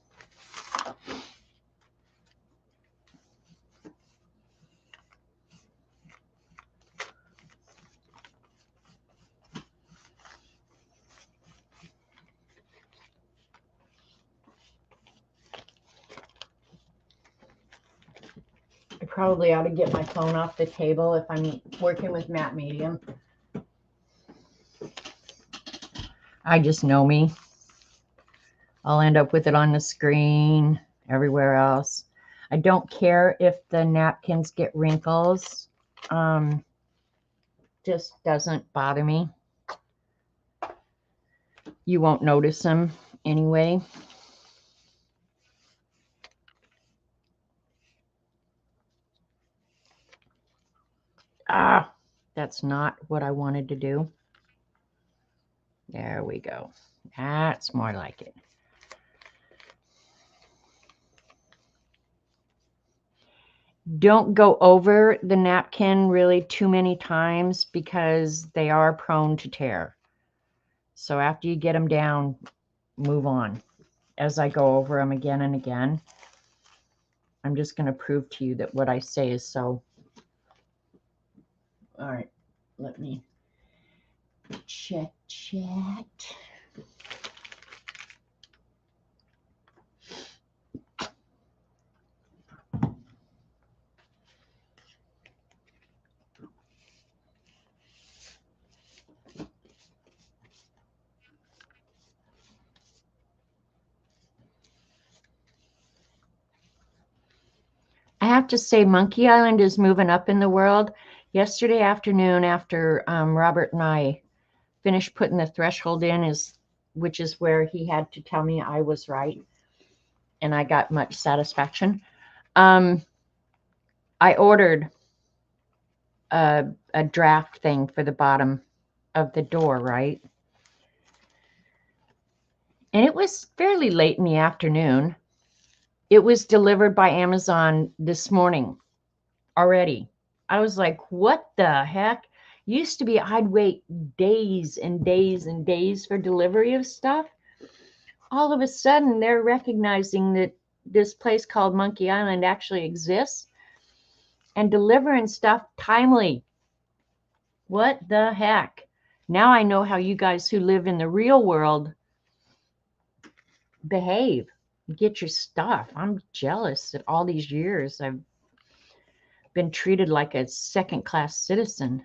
I probably ought to get my phone off the table if I'm working with matte medium. I just know me. I'll end up with it on the screen, everywhere else. I don't care if the napkins get wrinkles. Just doesn't bother me. You won't notice them anyway. Ah, that's not what I wanted to do. There we go. That's more like it. Don't go over the napkin really too many times because they are prone to tear. So after you get them down, move on. As I go over them again and again, I'm just going to prove to you that what I say is so. All right, let me check. have to say, Monkey Island is moving up in the world. Yesterday afternoon, after Robert and I finished putting the threshold in, which is where he had to tell me I was right, and I got much satisfaction. I ordered a draft thing for the bottom of the door, right? And it was fairly late in the afternoon. It was delivered by Amazon this morning already. I was like, what the heck? Used to be I'd wait days and days and days for delivery of stuff. All of a sudden, they're recognizing that this place called Monkey Island actually exists and delivering stuff timely. What the heck? Now I know how you guys who live in the real world behave. Get your stuff. I'm jealous that all these years I've been treated like a second-class citizen.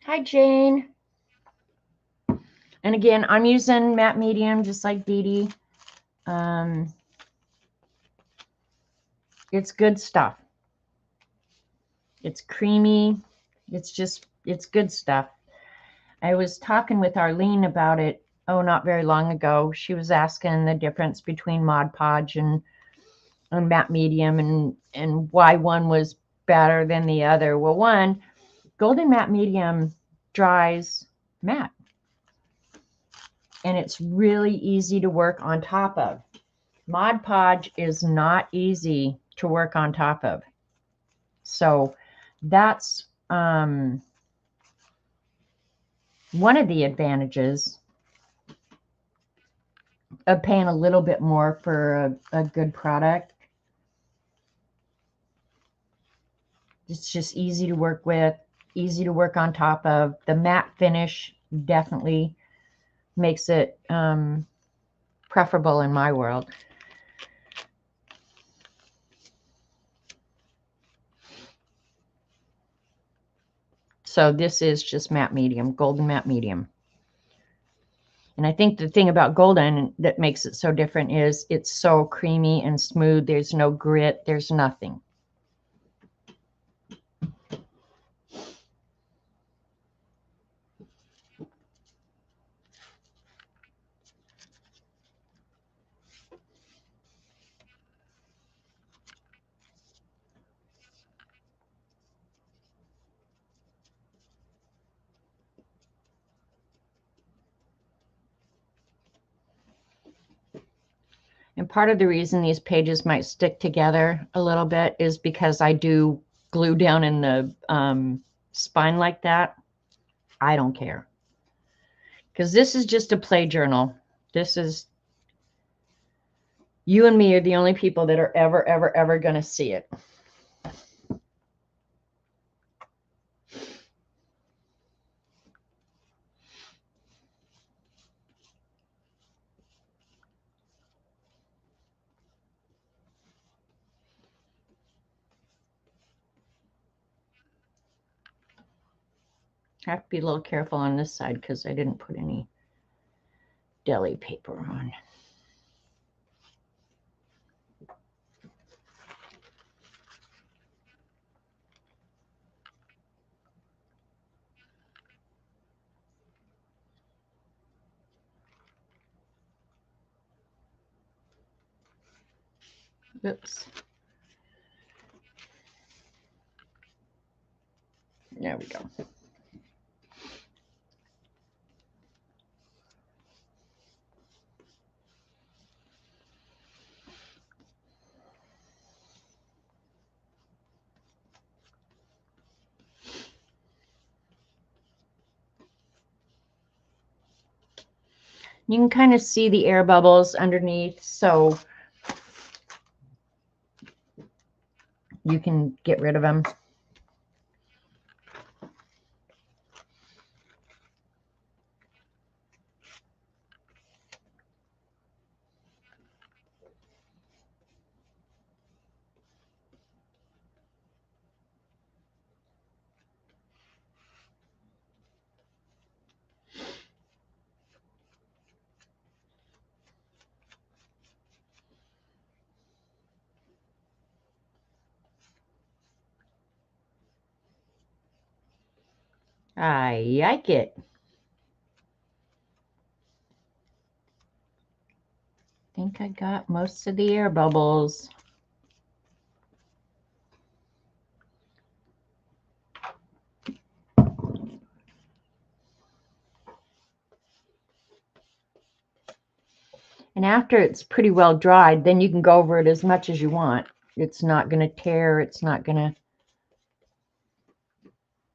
Hi, Jane. And again, I'm using matte medium just like Dee Dee. It's good stuff. It's creamy. It's good stuff. I was talking with Arlene about it, not very long ago. She was asking the difference between Mod Podge and matte medium and why one was better than the other. Well, one, golden matte medium dries matte, and it's really easy to work on top of. Mod Podge is not easy to work on top of. So that's one of the advantages of paying a little bit more for a good product. It's just easy to work with, easy to work on top of. The matte finish definitely makes it preferable in my world. So this is just matte medium, golden matte medium. And I think the thing about golden that makes it so different is it's so creamy and smooth. There's no grit. There's nothing. And part of the reason these pages might stick together a little bit is because I do glue down in the spine like that. I don't care. Because this is just a play journal. This is, you and me are the only people that are ever going to see it. I have to be a little careful on this side because I didn't put any deli paper on. Oops. There we go. You can kind of see the air bubbles underneath, so you can get rid of them. I like it. I think I got most of the air bubbles. And after it's pretty well dried, then you can go over it as much as you want. It's not going to tear. It's not going to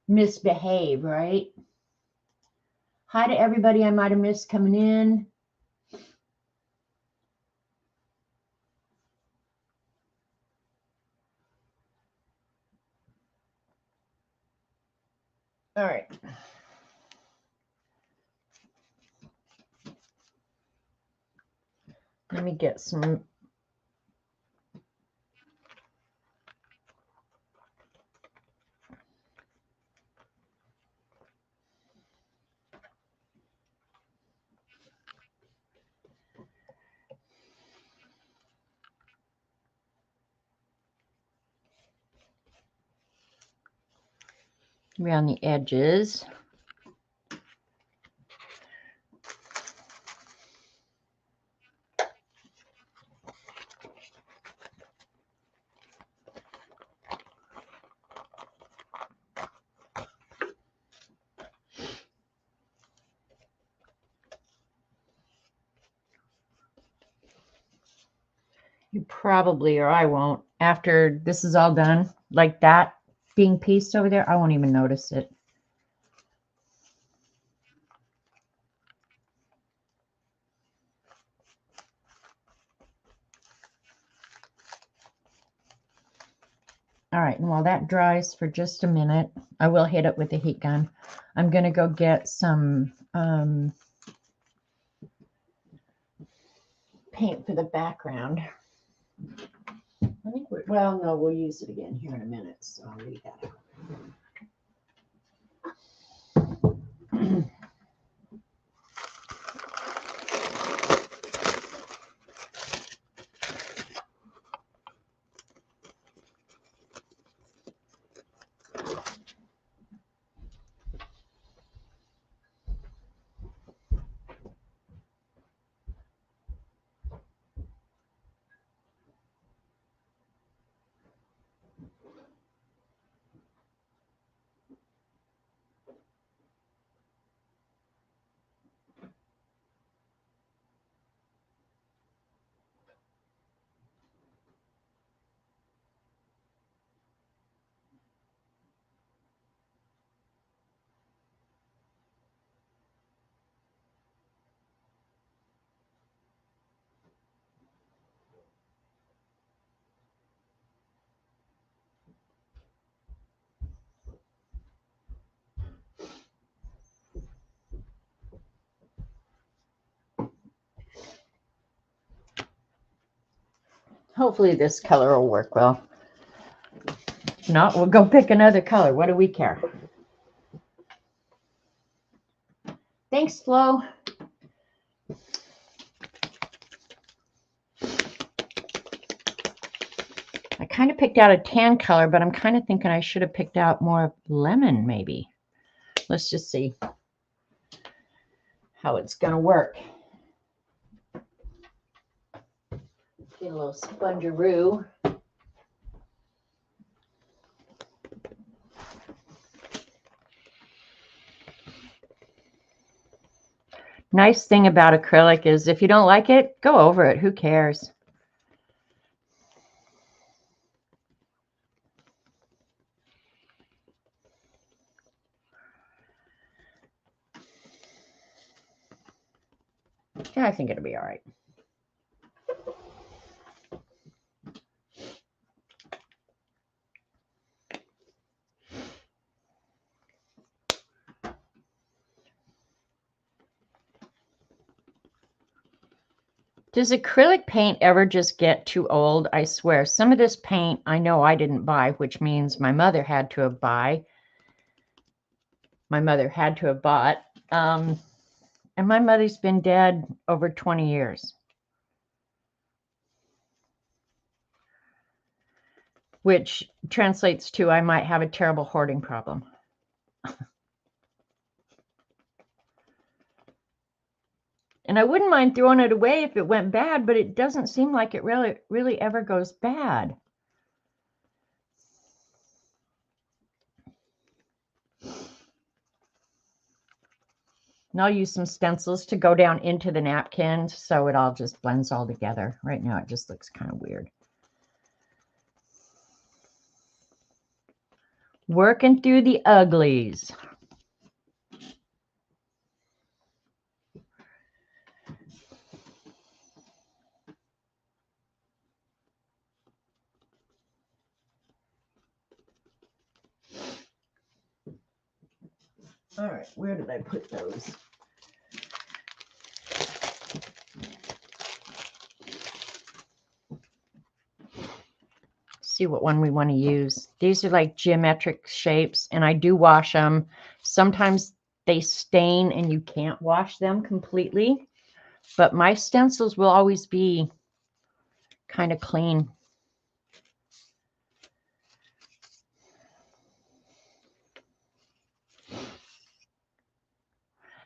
misbehave, right? Hi to everybody I might have missed coming in. All right. Let me get some around the edges. You probably, or I won't, after this is all done, like that being pieced over there, I won't even notice it. All right, and while that dries for just a minute, I will hit it with a heat gun. I'm going to go get some paint for the background. I think well, no, we'll use it again here in a minute, so I'll leave that out. Hopefully this color will work well. If not, we'll go pick another color. What do we care? Thanks, Flo. I kind of picked out a tan color, but I'm kind of thinking I should have picked out more lemon, maybe. Let's just see how it's going to work. Get a little spongeroo. Nice thing about acrylic is if you don't like it, go over it. Who cares? Yeah, I think it'll be all right. Does acrylic paint ever just get too old? I swear, some of this paint I know I didn't buy, which means my mother had to have bought. And my mother's been dead over 20 years. Which translates to I might have a terrible hoarding problem. And I wouldn't mind throwing it away if it went bad, but it doesn't seem like it really ever goes bad. And I'll use some stencils to go down into the napkin so it all just blends all together. Right now it just looks kind of weird. Working through the uglies. All right, where did I put those? See what one we want to use. These are like geometric shapes, and I do wash them. Sometimes they stain and you can't wash them completely, but my stencils will always be kind of clean.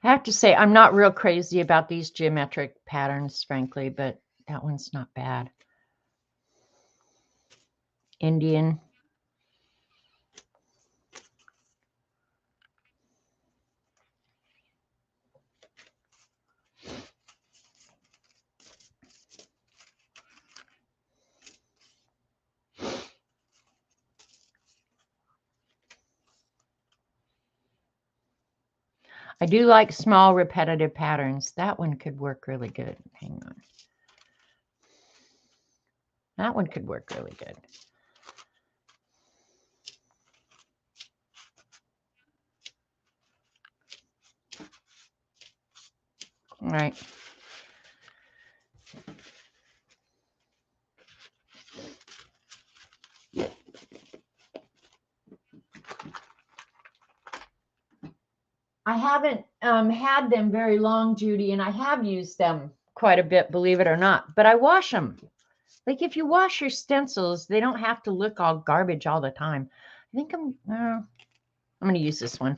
I have to say, I'm not real crazy about these geometric patterns, frankly, but that one's not bad. Indian. I do like small repetitive patterns. That one could work really good. Hang on. That one could work really good. All right. I haven't had them very long, Judy, and I have used them quite a bit, believe it or not, but I wash them. Like if you wash your stencils, they don't have to look all garbage all the time. I think I'm going to use this one.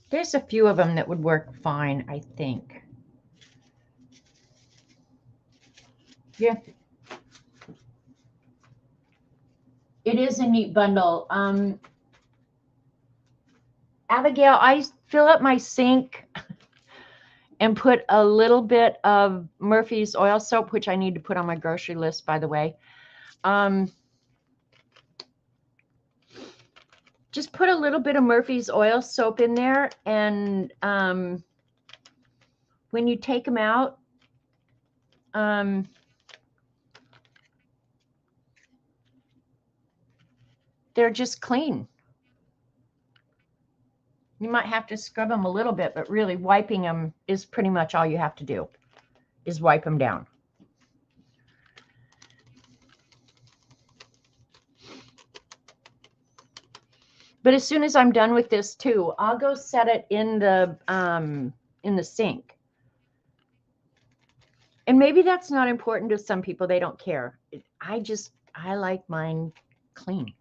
There's a few of them that would work fine, I think. Yeah. It is a neat bundle. Abigail, I fill up my sink and put a little bit of Murphy's oil soap, which I need to put on my grocery list, by the way. Just put a little bit of Murphy's oil soap in there, and when you take them out, they're just clean. You might have to scrub them a little bit, but really wiping them is pretty much all you have to do, is wipe them down. But as soon as I'm done with this too, I'll go set it in the sink. And maybe that's not important to some people. They don't care. I like mine clean.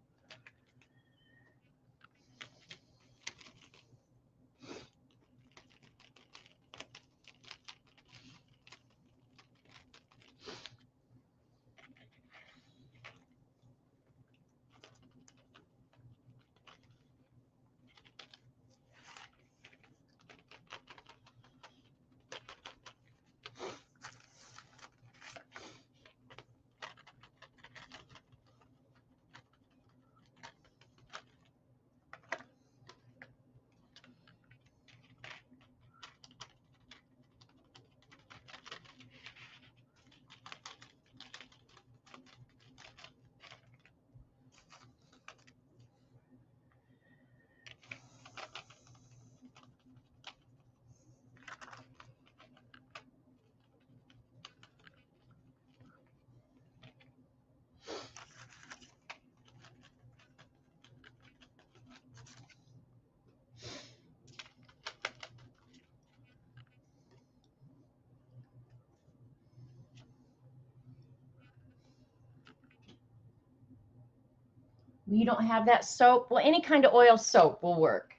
You don't have that soap? Well, any kind of oil soap will work.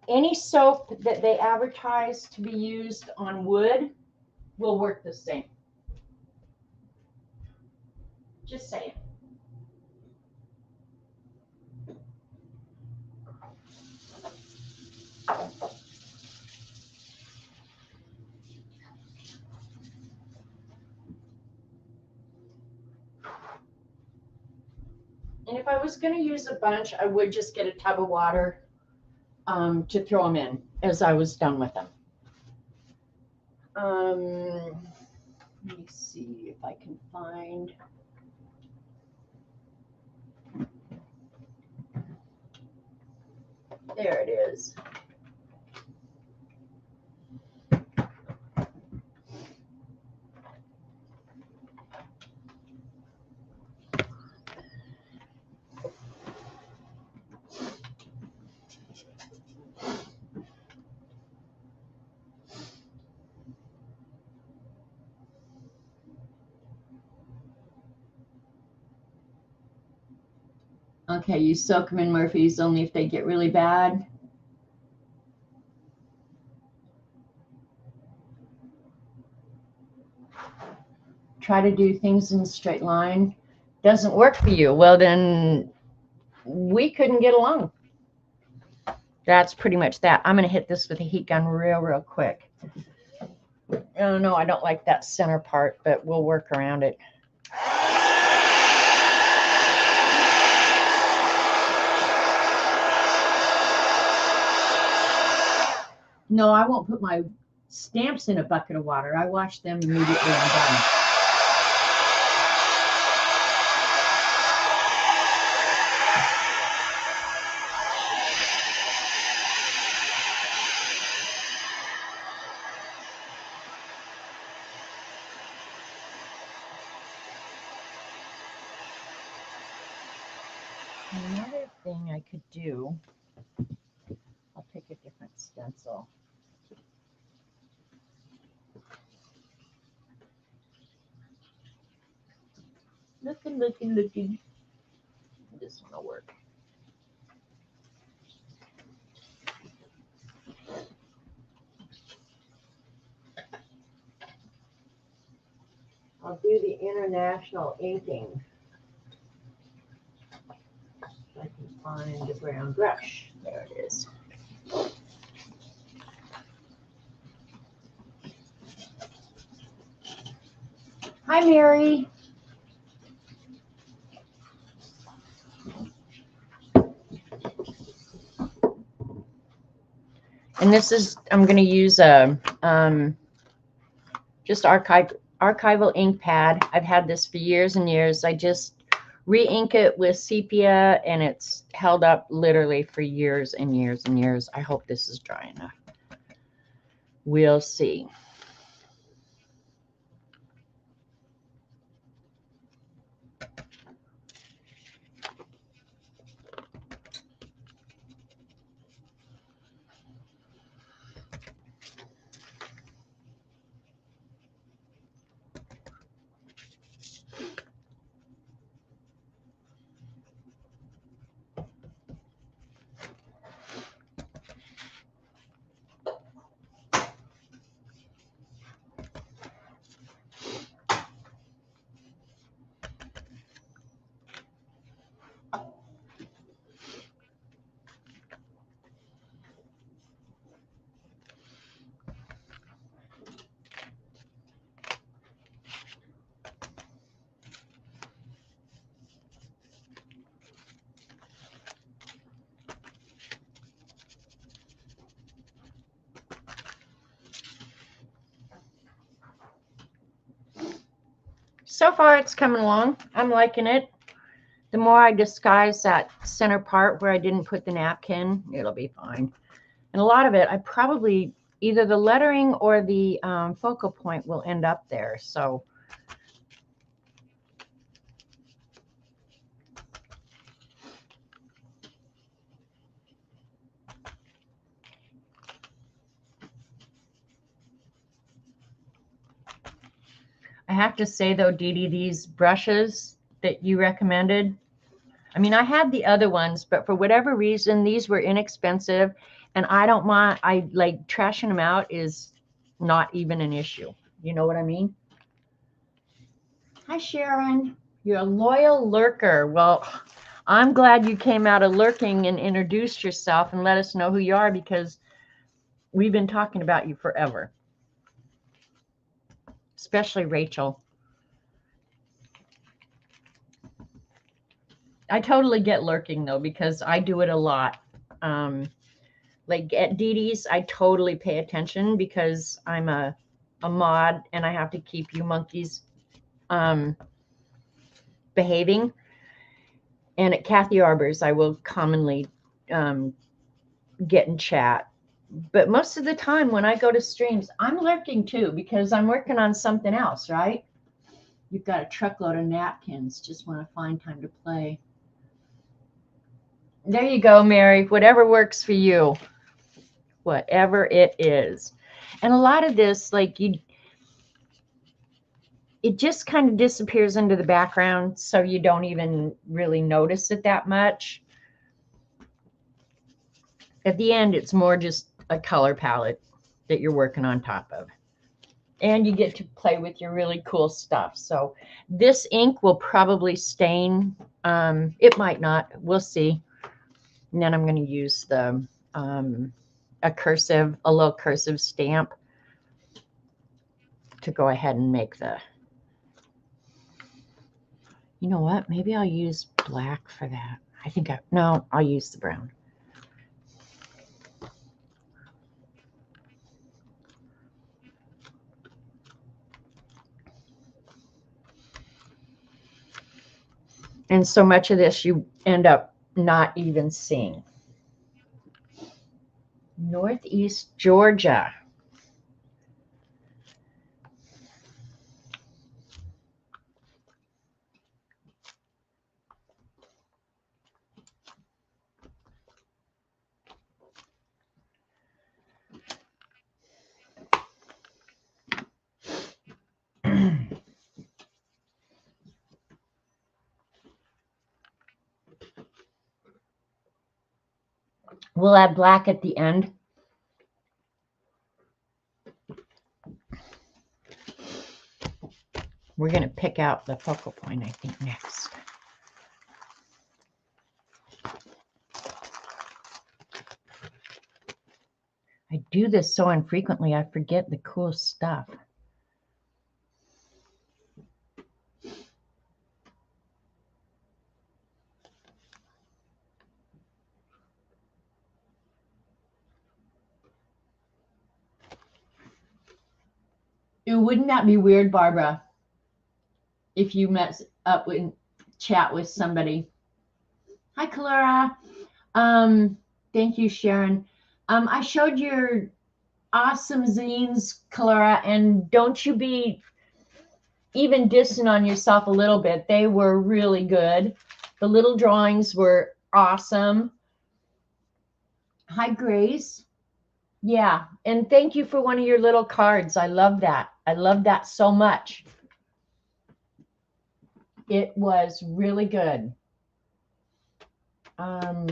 any soap that they advertise to be used on wood will work the same. Just saying. And if I was going to use a bunch, I would just get a tub of water to throw them in as I was done with them. Let me see if I can find. There it is. Okay, you soak them in Murphy's only if they get really bad. Try to do things in a straight line. Doesn't work for you. Well, then we couldn't get along. That's pretty much that. I'm going to hit this with a heat gun real quick. Oh, no, I don't like that center part, but we'll work around it. No, I won't put my stamps in a bucket of water. I wash them immediately I'm done. Another thing I could do, I'll pick a different stencil. Looking. This one will work. I'll do the international inking. If I can find a brown brush. There it is. Hi, Mary. And this is, I'm going to use a just archival ink pad. I've had this for years and years. I just re-ink it with sepia, and it's held up literally for years and years and years. I hope this is dry enough. We'll see. So far, it's coming along. I'm liking it. The more I disguise that center part where I didn't put the napkin, it'll be fine. And a lot of it, I probably, either the lettering or the focal point will end up there. So I have to say, though, Dee Dee, these brushes that you recommended, I mean, I had the other ones, but for whatever reason, these were inexpensive And I don't mind, I like trashing them out is not even an issue. You know what I mean? Hi, Sharon. You're a loyal lurker. Well, I'm glad you came out of lurking and introduced yourself and let us know who you are, because we've been talking about you forever. Especially Rachel. I totally get lurking though, because I do it a lot. Like at Dee Dee's, I totally pay attention because I'm a mod and I have to keep you monkeys behaving. And at Kathy Arbor's, I will commonly get in chat. But most of the time when I go to streams, I'm lurking too, because I'm working on something else, right? You've got a truckload of napkins. Just want to find time to play. There you go, Mary. Whatever works for you. Whatever it is. And a lot of this, like it just kind of disappears into the background, so you don't even really notice it that much. At the end, it's more just a color palette that you're working on top of. And you get to play with your really cool stuff. So this ink will probably stain. It might not. We'll see. And then I'm going to use the a little cursive stamp to go ahead and make the, you know what? Maybe I'll use black for that. No, I'll use the brown. And so much of this you end up not even seeing. Northeast Georgia. We'll add black at the end. We're going to pick out the focal point, I think, next. I do this so infrequently, I forget the cool stuff. Wouldn't that be weird, Barbara, if you met up and chat with somebody? Hi, Clara. Thank you, Sharon. I showed your awesome zines, Clara, and don't you be even dissing on yourself a little bit. They were really good. The little drawings were awesome. Hi, Grace. Yeah, and thank you for one of your little cards. I love that. I love that so much. It was really good. Now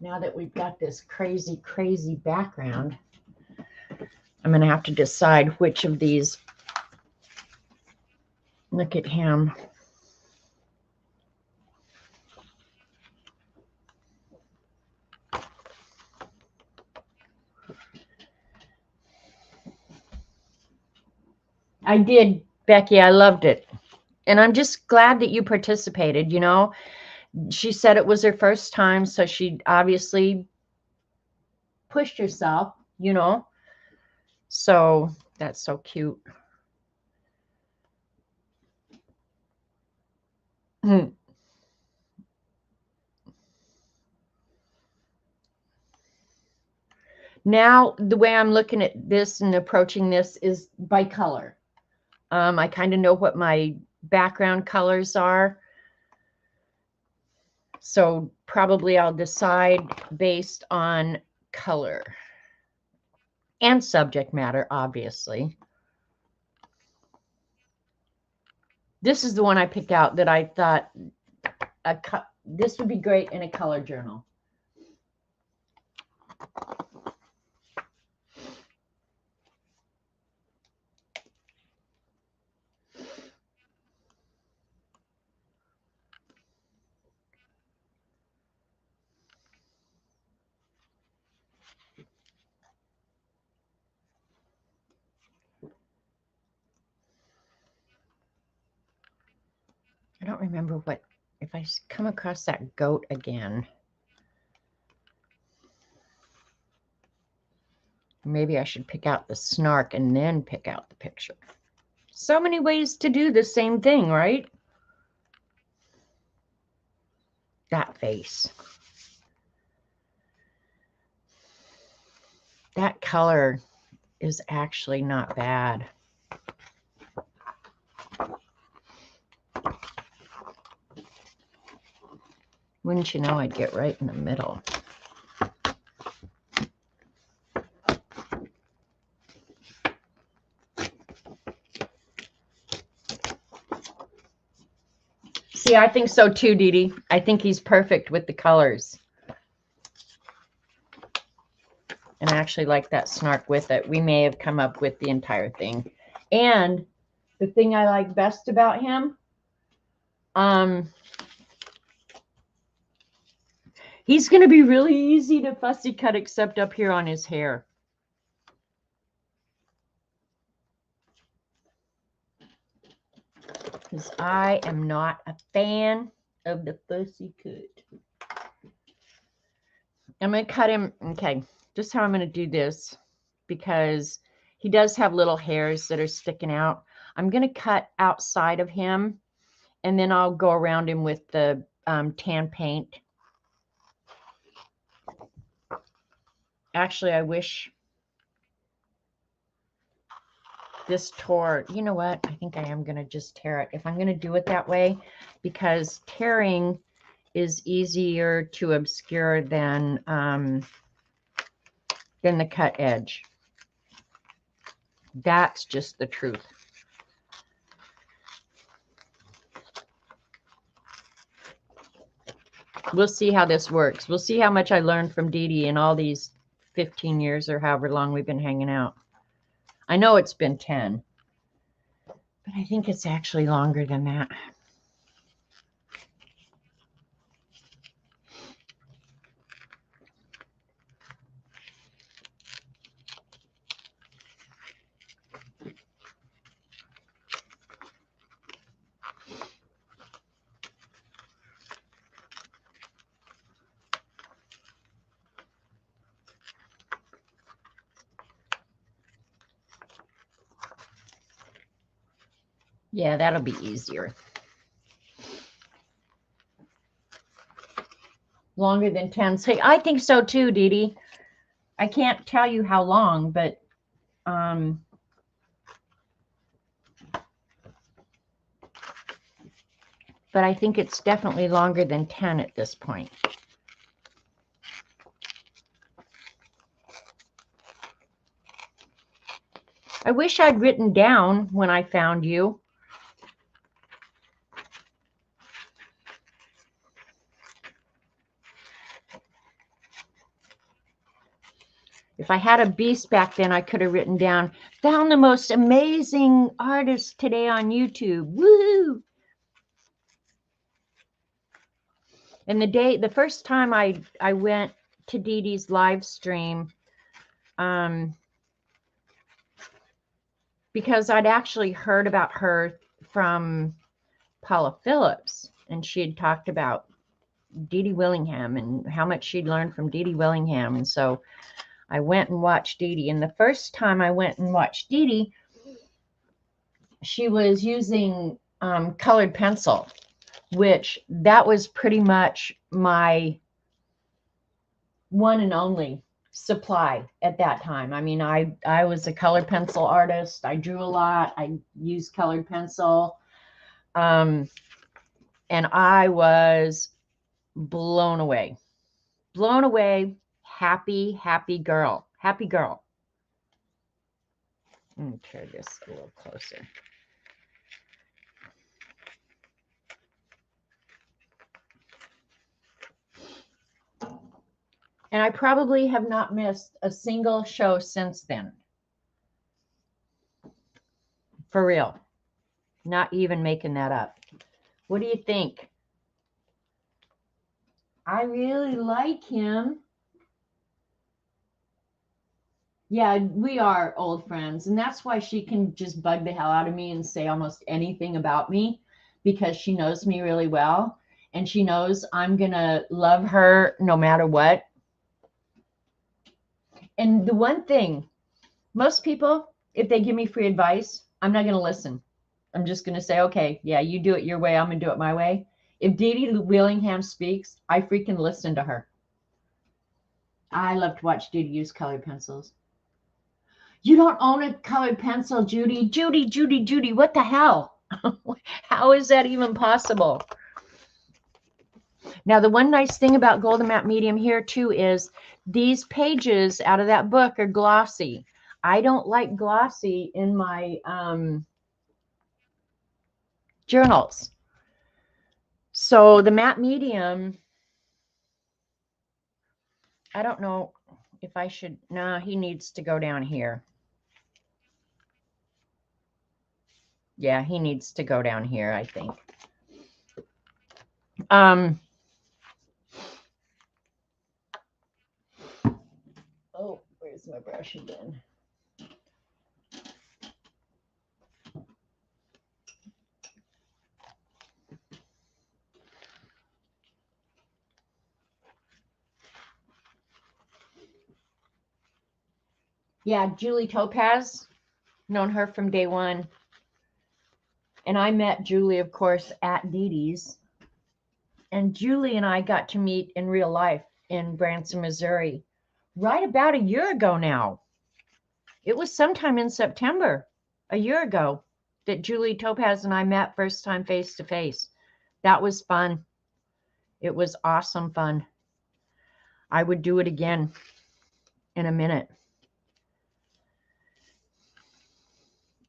that we've got this crazy, crazy background, I'm going to have to decide which of these. Look at him. I did, Becky. I loved it. And I'm just glad that you participated. You know, she said it was her first time, so she obviously pushed herself, you know. So that's so cute. Now, the way I'm looking at this and approaching this is by color. I kind of know what my background colors are. So probably I'll decide based on color and subject matter, obviously. This is the one I picked out that I thought This would be great in a color journal. I don't remember what, if I come across that goat again, maybe I should pick out the snark and then pick out the picture. So many ways to do the same thing, right? That face. That color is actually not bad. Wouldn't you know, I'd get right in the middle. See, I think so too, Dee Dee. I think he's perfect with the colors. And I actually like that snark with it. We may have come up with the entire thing. And the thing I like best about him, he's going to be really easy to fussy cut except up here on his hair. Because I am not a fan of the fussy cut. I'm going to cut him. Okay, just how I'm going to do this, because he does have little hairs that are sticking out. I'm going to cut outside of him, and then I'll go around him with the tan paint. Actually, I wish this tore. You know what? I think I am going to just tear it if I'm going to do it that way, because tearing is easier to obscure than the cut edge. That's just the truth. We'll see how this works. We'll see how much I learned from Dee Dee in all these 15 years or however long we've been hanging out. I know it's been 10, but I think it's actually longer than that. Yeah, that'll be easier. Longer than 10. Say, I think so too, Dee Dee. I can't tell you how long, but I think it's definitely longer than 10 at this point. I wish I'd written down when I found you. If I had a beast back then, I could have written down, found the most amazing artist today on YouTube. Woo! And the first time I went to Dee Dee's live stream, because I'd actually heard about her from Paula Phillips, and she had talked about Dee Dee Willingham and how much she'd learned from Dee Dee Willingham. And so I went and watched Dee Dee. And the first time I went and watched Dee Dee, she was using colored pencil, which that was pretty much my one and only supply at that time. I mean, I was a colored pencil artist. I drew a lot. I used colored pencil. And I was blown away. Blown away. Happy, happy girl. Happy girl. Let me turn this a little closer. And I probably have not missed a single show since then. For real. Not even making that up. What do you think? I really like him. Yeah, we are old friends. And that's why she can just bug the hell out of me and say almost anything about me, because she knows me really well. And she knows I'm going to love her no matter what. And the one thing, most people, if they give me free advice, I'm not going to listen. I'm just going to say, okay, yeah, you do it your way. I'm going to do it my way. If Dee Dee Willingham speaks, I freaking listen to her. I love to watch Dee Dee use colored pencils. You don't own a colored pencil, Judy. Judy, what the hell? How is that even possible? Now, the one nice thing about Golden Matte Medium here, too, is these pages out of that book are glossy. I don't like glossy in my journals. So the matte medium, I don't know if I should. Nah, he needs to go down here. Yeah, he needs to go down here, I think. Oh, where's my brush again? Yeah, Julie Topaz, known her from day one. And I met Julie, of course, at Dee Dee's. And Julie and I got to meet in real life in Branson, Missouri, right about a year ago now. It was sometime in September, a year ago, that Julie Topaz and I met first time face to face. That was fun. It was awesome fun. I would do it again in a minute.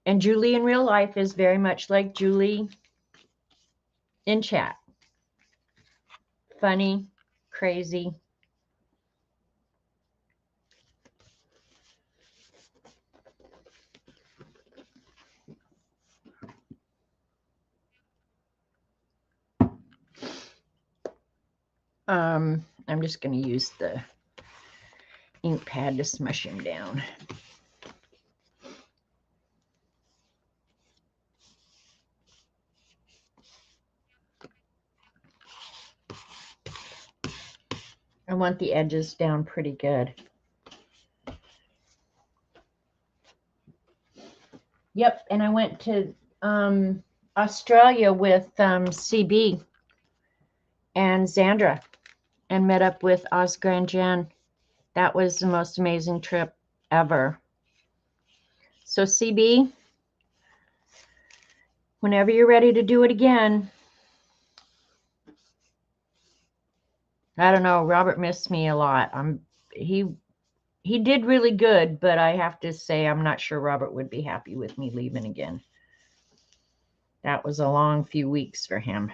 And Julie in real life is very much like Julie in chat. Funny, crazy. I'm just going to use the ink pad to smush him down. I want the edges down pretty good. Yep, and I went to Australia with CB and Xandra and met up with Oscar and Jen. That was the most amazing trip ever. So CB, whenever you're ready to do it again. I don't know, Robert missed me a lot. He did really good, but I have to say I'm not sure Robert would be happy with me leaving again. That was a long few weeks for him.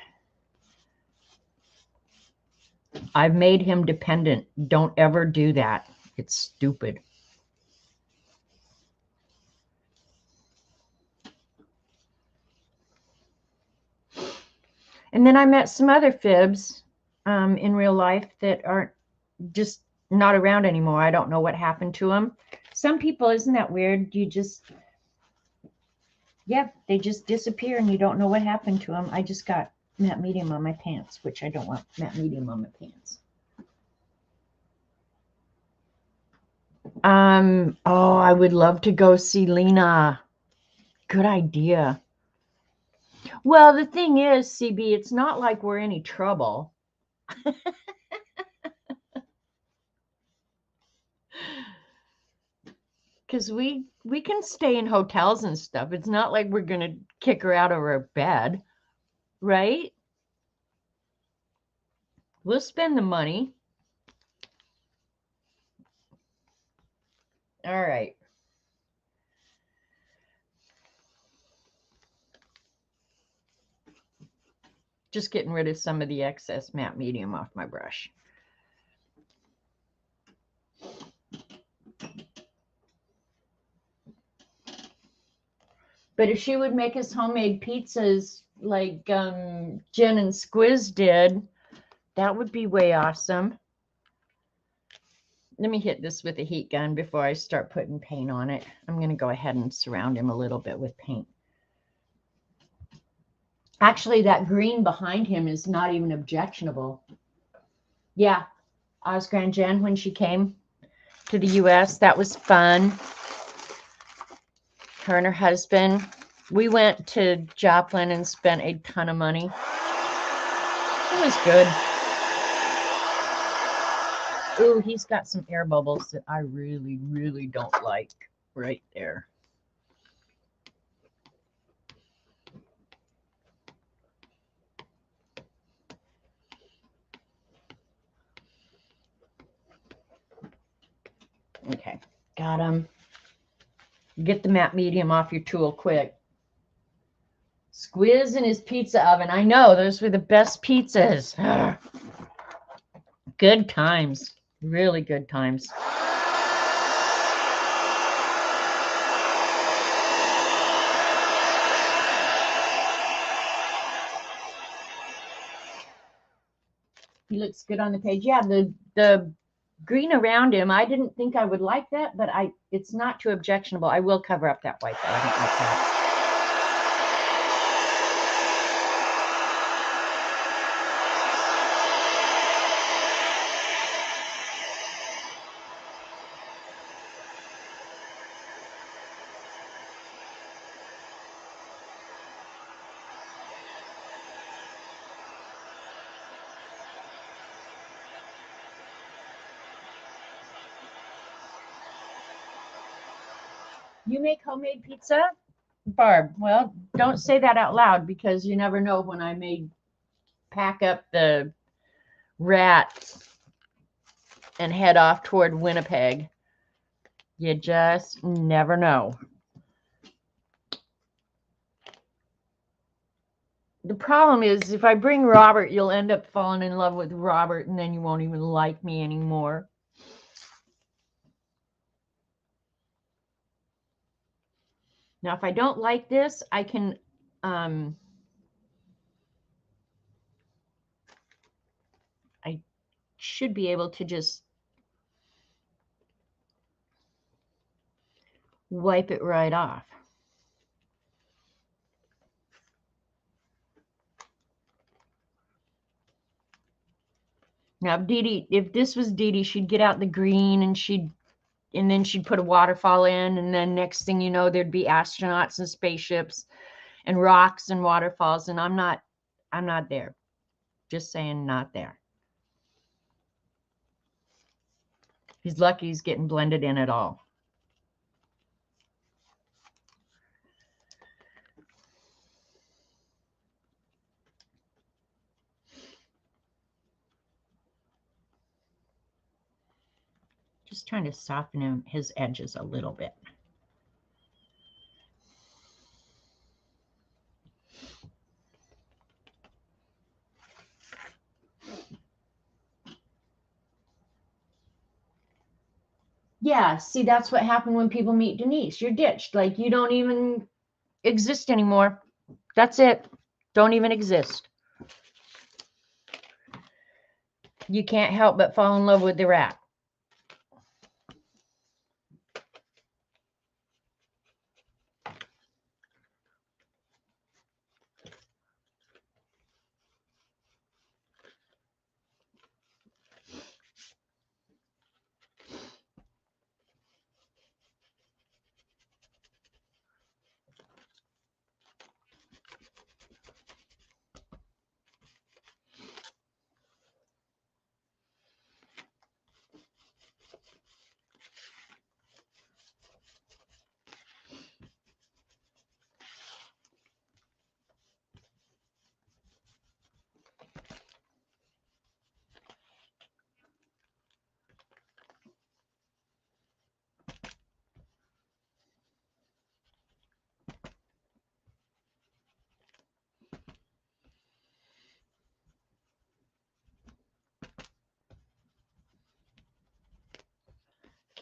I've made him dependent. Don't ever do that. It's stupid. And then I met some other fibs in real life that aren't just not around anymore. I don't know what happened to them. Some people, isn't that weird? You just, yeah, they just disappear and you don't know what happened to them. I just got matte medium on my pants, which I don't want matte medium on my pants. Oh, I would love to go see Lena. Good idea. Well, the thing is, CB, it's not like we're any trouble. Because we can stay in hotels and stuff. It's not like we're going to kick her out of her bed, right? We'll spend the money. All right. Just getting rid of some of the excess matte medium off my brush. But if she would make us homemade pizzas like Jen and Squiz did, that would be way awesome. Let me hit this with a heat gun before I start putting paint on it. I'm going to go ahead and surround him a little bit with paint. Actually, that green behind him is not even objectionable. Yeah, Oscar and Jen, when she came to the U.S., that was fun. Her and her husband. We went to Joplin and spent a ton of money. It was good. Ooh, he's got some air bubbles that I really, really don't like right there. Okay, got him. Get the matte medium off your tool quick. Squiz in his pizza oven. I know, those were the best pizzas. Good times. Really good times. He looks good on the page. Yeah, the green around him, I didn't think I would like that, but it's not too objectionable. I will cover up that white though. I don't like that. You make homemade pizza, Barb? Well, don't say that out loud because you never know when I may pack up the rat and head off toward Winnipeg. You just never know. The problem is if I bring Robert, you'll end up falling in love with Robert and then you won't even like me anymore. Now, if I don't like this, I can I should be able to just wipe it right off. Now, if this was Dee Dee, she'd get out the green and then she'd put a waterfall in, and then next thing you know, there'd be astronauts and spaceships and rocks and waterfalls, and I'm not there. Just saying, not there. He's lucky he's getting blended in at all. Just trying to soften his edges a little bit. Yeah, see, that's what happened when people meet Denise. You're ditched. Like, you don't even exist anymore. That's it. Don't even exist. You can't help but fall in love with the rat.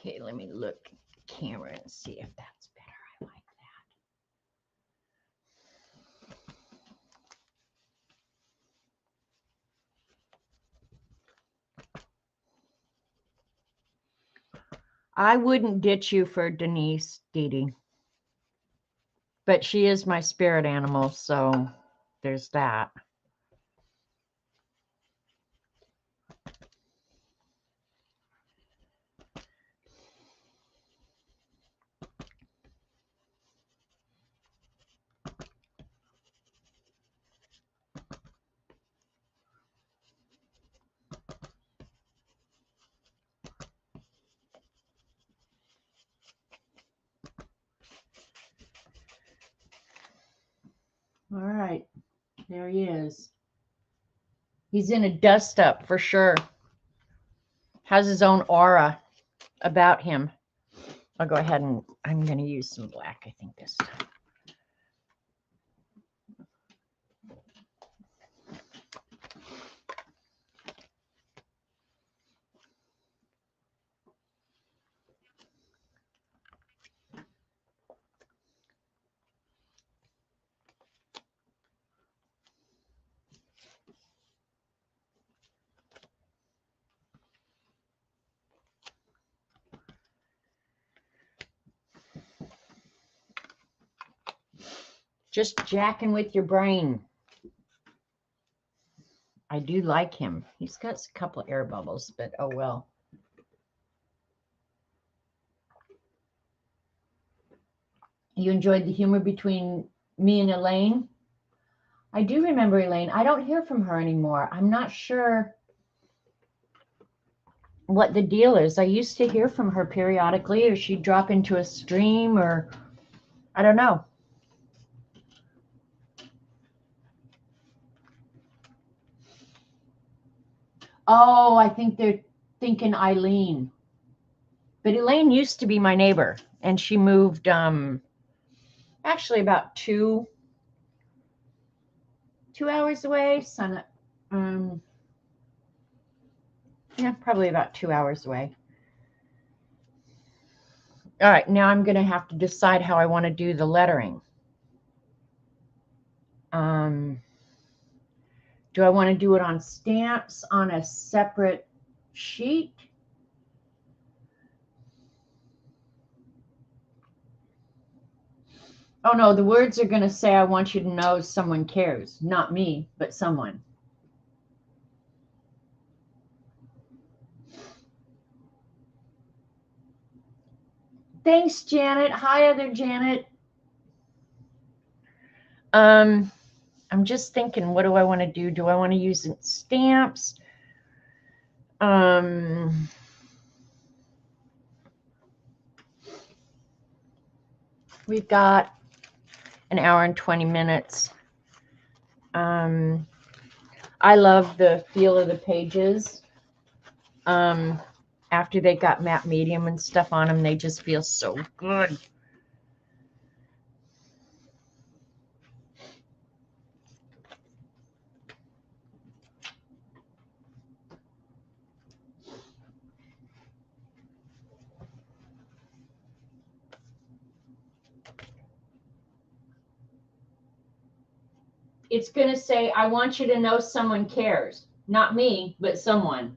Okay, let me look camera and see if that's better. I like I wouldn't ditch you for Denise, Dee Dee. But she is my spirit animal, so there's that. All right, there he is. He's in a dust up for sure. Has his own aura about him. I'll go ahead and I'm going to use some black, I think, this time. Just jacking with your brain. I do like him. He's got a couple of air bubbles, but oh well. You enjoyed the humor between me and Elaine? I do remember Elaine. I don't hear from her anymore. I'm not sure what the deal is. I used to hear from her periodically, or she'd drop into a stream, or I don't know. Oh, I think they're thinking Eileen. But Elaine used to be my neighbor, and she moved actually about two hours away. Yeah, probably about 2 hours away. All right, now I'm going to have to decide how I want to do the lettering. Do I want to do it on stamps on a separate sheet? Oh no, the words are going to say, I want you to know someone cares. Not me, but someone. Thanks, Janet. Hi, other Janet. I'm just thinking, what do I want to do? Do I want to use stamps? We've got an hour and 20 minutes. I love the feel of the pages. After they got matte medium and stuff on them, they just feel so good. It's going to say, I want you to know someone cares. Not me, but someone.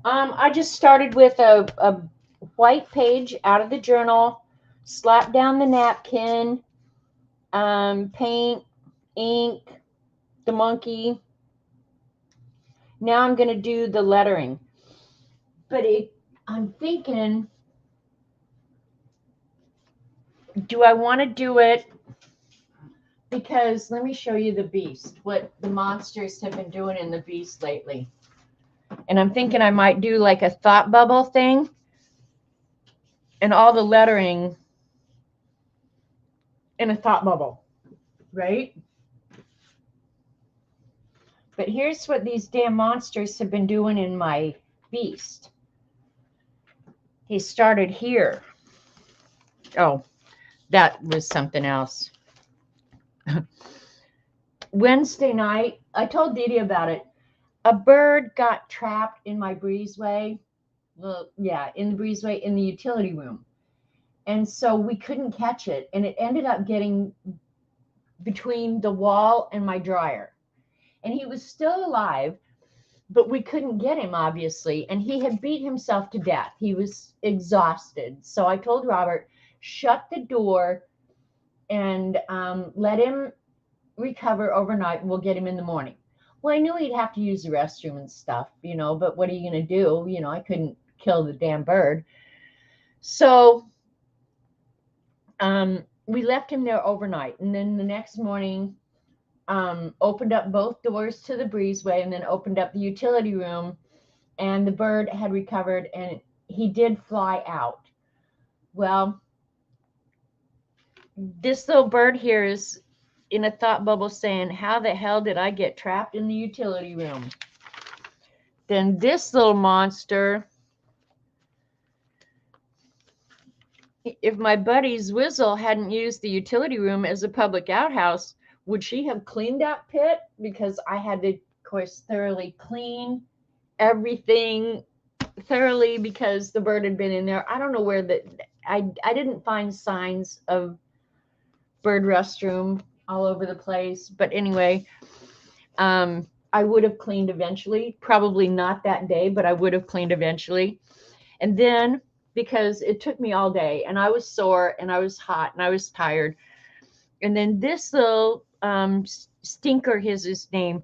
I just started with a white page out of the journal, slapped down the napkin, paint, ink, the monkey. Now I'm going to do the lettering. But I'm thinking, do I want to do it? Because let me show you the beast, what the monsters have been doing in the beast lately. And I'm thinking I might do like a thought bubble thing and all the lettering in a thought bubble, right? But here's what these damn monsters have been doing in my beast. He started here. Oh, that was something else. Wednesday night, I told Dee Dee about it. A bird got trapped in my breezeway. Well, yeah, in the breezeway in the utility room. And so we couldn't catch it. And it ended up getting between the wall and my dryer. And he was still alive, but we couldn't get him, obviously, and he had beat himself to death. He was exhausted. So I told Robert, shut the door and let him recover overnight, and we'll get him in the morning. Well, I knew he'd have to use the restroom and stuff, but what are you going to do? I couldn't kill the damn bird. So we left him there overnight, and then the next morning opened up both doors to the breezeway and then opened up the utility room, and the bird had recovered and he did fly out. Well, this little bird here is in a thought bubble saying, how the hell did I get trapped in the utility room? Then this little monster, if my buddy Zwizzle hadn't used the utility room as a public outhouse, would she have cleaned that pit? Because I had to, of course, thoroughly clean everything thoroughly because the bird had been in there. I don't know where I didn't find signs of bird restroom all over the place. But anyway, I would have cleaned eventually. Probably not that day, but I would have cleaned eventually. And then, because it took me all day and I was sore and I was hot and I was tired. And then this little stinker, his name,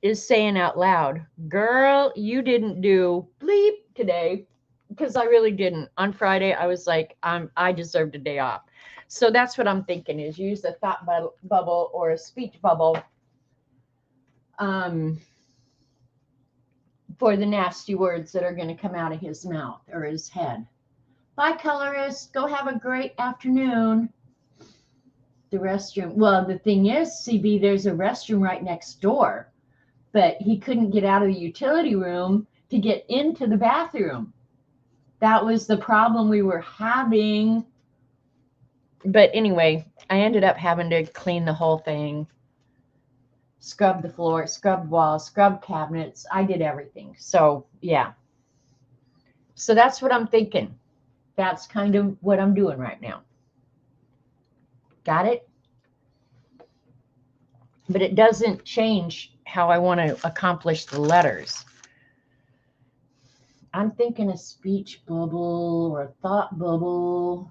is saying out loud, girl, you didn't do bleep today, because I really didn't. On Friday, I was like, I deserved a day off. So that's what I'm thinking, is use a thought bubble or a speech bubble for the nasty words that are going to come out of his mouth or his head. Bye, colorist. Go have a great afternoon. The restroom. Well, the thing is, CB, there's a restroom right next door, but he couldn't get out of the utility room to get into the bathroom. That was the problem we were having. But anyway, I ended up having to clean the whole thing, scrub the floor, scrub walls, scrub cabinets. I did everything. So, yeah. So that's what I'm thinking. That's kind of what I'm doing right now. Got it? But it doesn't change how I want to accomplish the letters. I'm thinking a speech bubble or a thought bubble.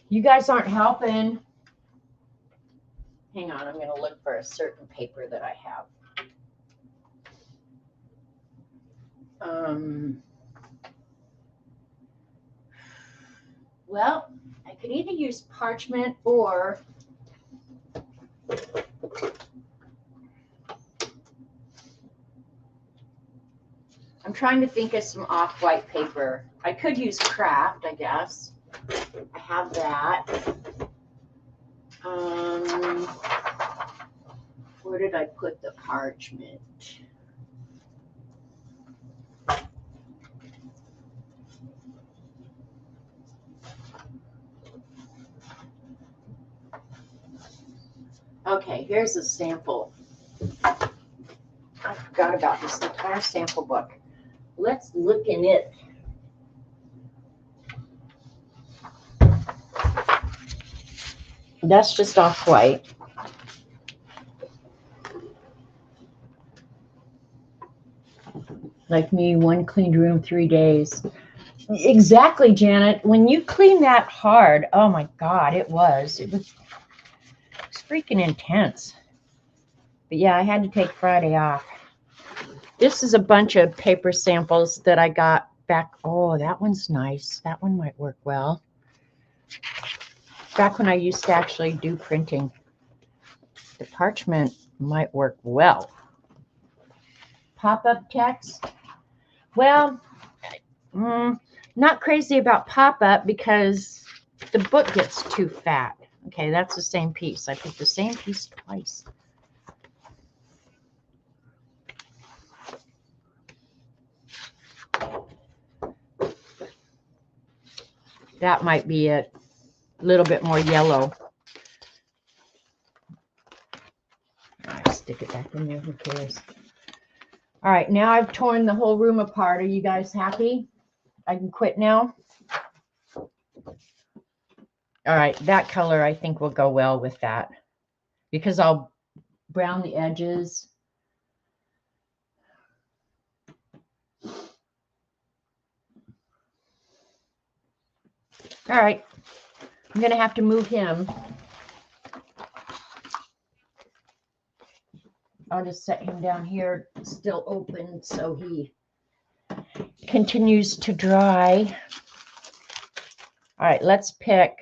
You guys aren't helping. Hang on, I'm going to look for a certain paper that I have. Well, I could either use parchment or I'm trying to think of some off-white paper. I could use craft, I guess. I have that. Where did I put the parchment? Okay, here's a sample. I forgot about this entire sample book. Let's look in it. That's just off-white. Like me, one cleaned room 3 days. Exactly, Janet. When you clean that hard, oh my God, it was freaking intense. But yeah, I had to take Friday off. This is a bunch of paper samples that I got back. Oh, that one's nice. That one might work well. Back when I used to actually do printing. The parchment might work well. Pop-up text. Well, not crazy about pop-up because the book gets too fat. Okay, that's the same piece. I picked the same piece twice. That might be it. A little bit more yellow. I'll stick it back in there. Who cares? All right, now I've torn the whole room apart. Are you guys happy? I can quit now? All right, that color I think will go well with that because I'll brown the edges. All right, I'm going to have to move him. I'll just set him down here, still open, so he continues to dry. All right, let's pick.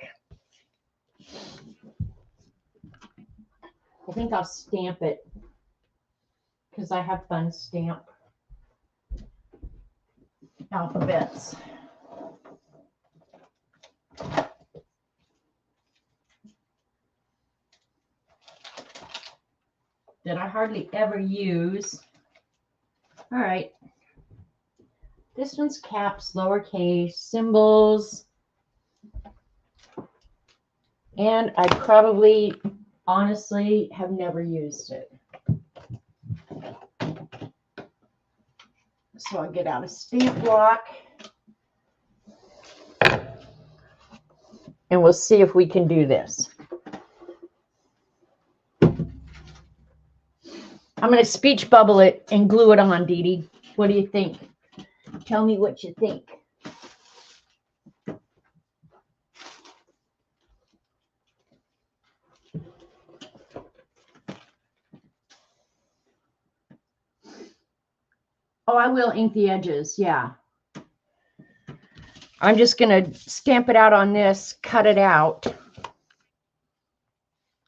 I think I'll stamp it because I have fun stamp alphabets. That I hardly ever use. All right. This one's caps, lowercase, symbols. And I probably, honestly, have never used it. So I'll get out a stamp block. And we'll see if we can do this. I'm going to speech bubble it and glue it on, Dee Dee. What do you think? Tell me what you think. Oh, I will ink the edges, yeah. I'm just going to stamp it out on this, cut it out.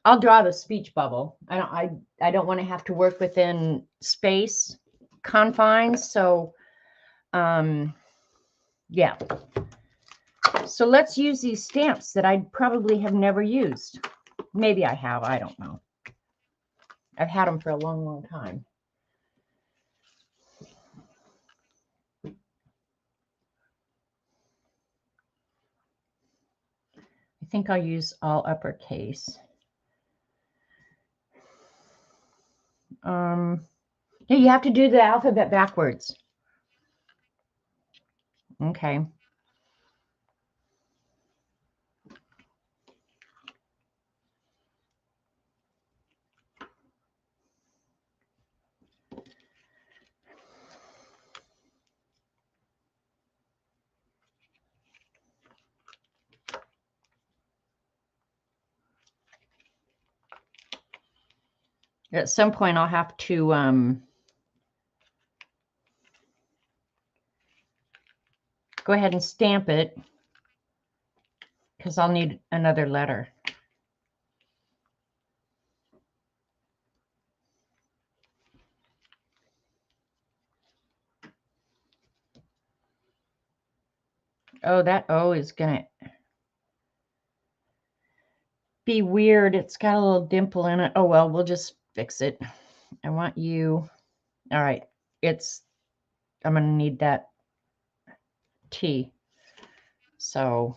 I'll draw the speech bubble. I don't want to have to work within space confines, so yeah. So let's use these stamps that I probably have never used. Maybe I have, I don't know. I've had them for a long, long time. I think I'll use all uppercase. Yeah, you have to do the alphabet backwards. Okay. At some point, I'll have to go ahead and stamp it because I'll need another letter. Oh, that O is going to be weird. It's got a little dimple in it. Oh, well, we'll just fix it. I want you. All right. I'm going to need that T. So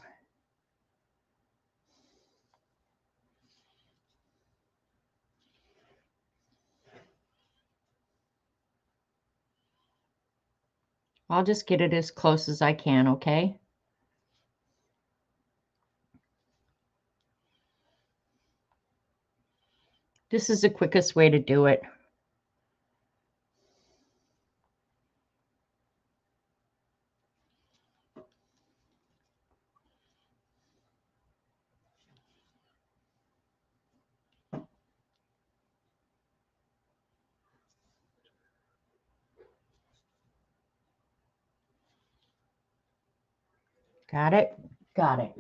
I'll just get it as close as I can, okay? This is the quickest way to do it. Got it? Got it.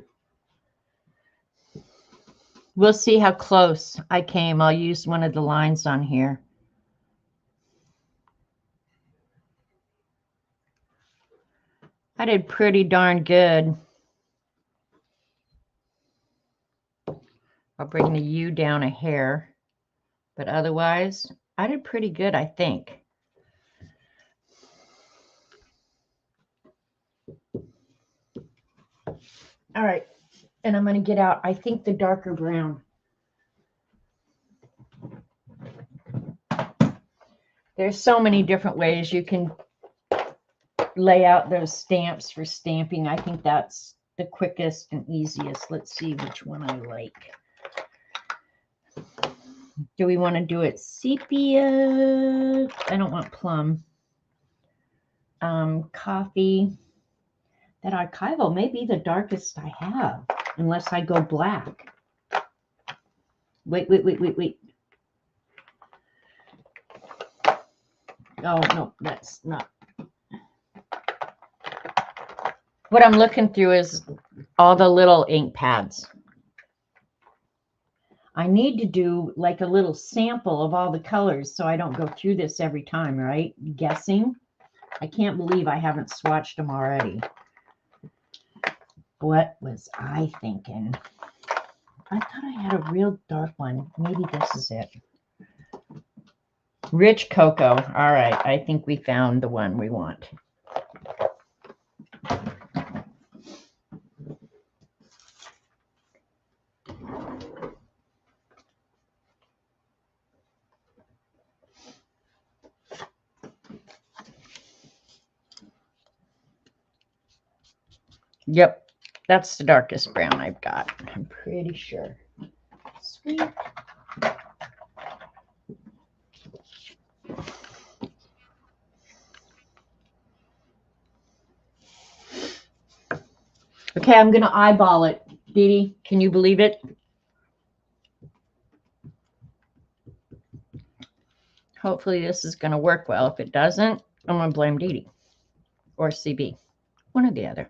We'll see how close I came. I'll use one of the lines on here. I did pretty darn good. I'll bring the U down a hair, but otherwise, I did pretty good, I think. All right, and I'm going to get out, I think, the darker brown. There's so many different ways you can lay out those stamps for stamping. I think that's the quickest and easiest. Let's see which one I like. Do we want to do it sepia? I don't want plum. Coffee. That archival may be the darkest I have, unless I go black. Wait. Oh, no, that's not. What I'm looking through is all the little ink pads. I need to do like a little sample of all the colors so I don't go through this every time, right? Guessing. I can't believe I haven't swatched them already. What was I thinking? I thought I had a real dark one. Maybe this is it. Rich cocoa. All right. I think we found the one we want. Yep. That's the darkest brown I've got. I'm pretty sure. Sweet. Okay, I'm going to eyeball it. Dee Dee, can you believe it? Hopefully this is going to work well. If it doesn't, I'm going to blame Dee Dee or CB. One or the other.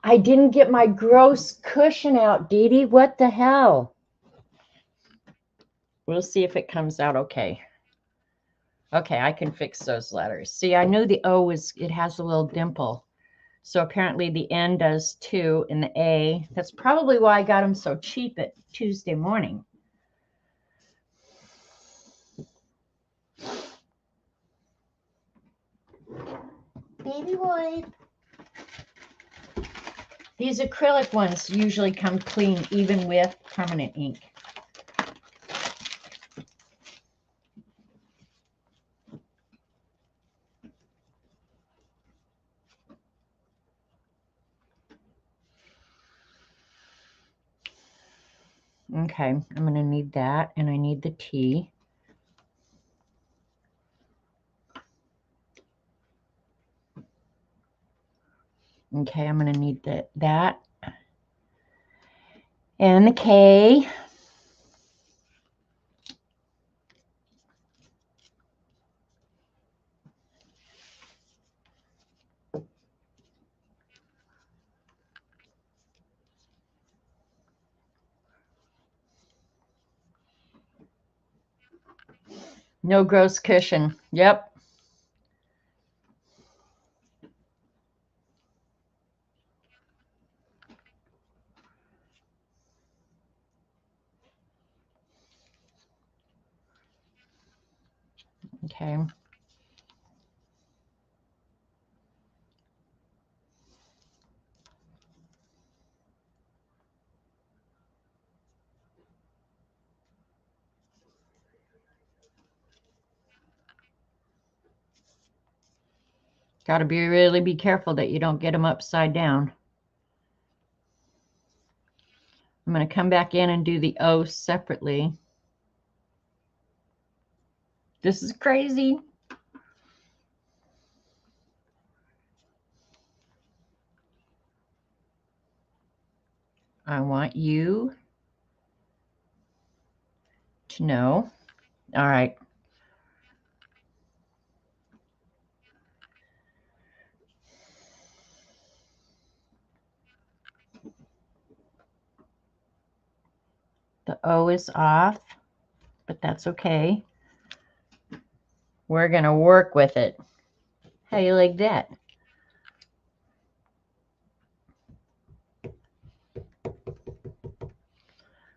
I didn't get my gross cushion out, Dee Dee. What the hell? We'll see if it comes out okay. Okay, I can fix those letters. See, I knew the O it has a little dimple. So apparently the N does too, and the A. That's probably why I got them so cheap at Tuesday morning. Baby boy. These acrylic ones usually come clean even with permanent ink. Okay, I'm going to need that, and I need the T. Okay, I'm going to need that and the K. No gross cushion. Yep. Okay. Got to really be careful that you don't get them upside down. I'm going to come back in and do the O separately. This is crazy. I want you to know. All right. The O is off, but that's okay. We're going to work with it. How you like that?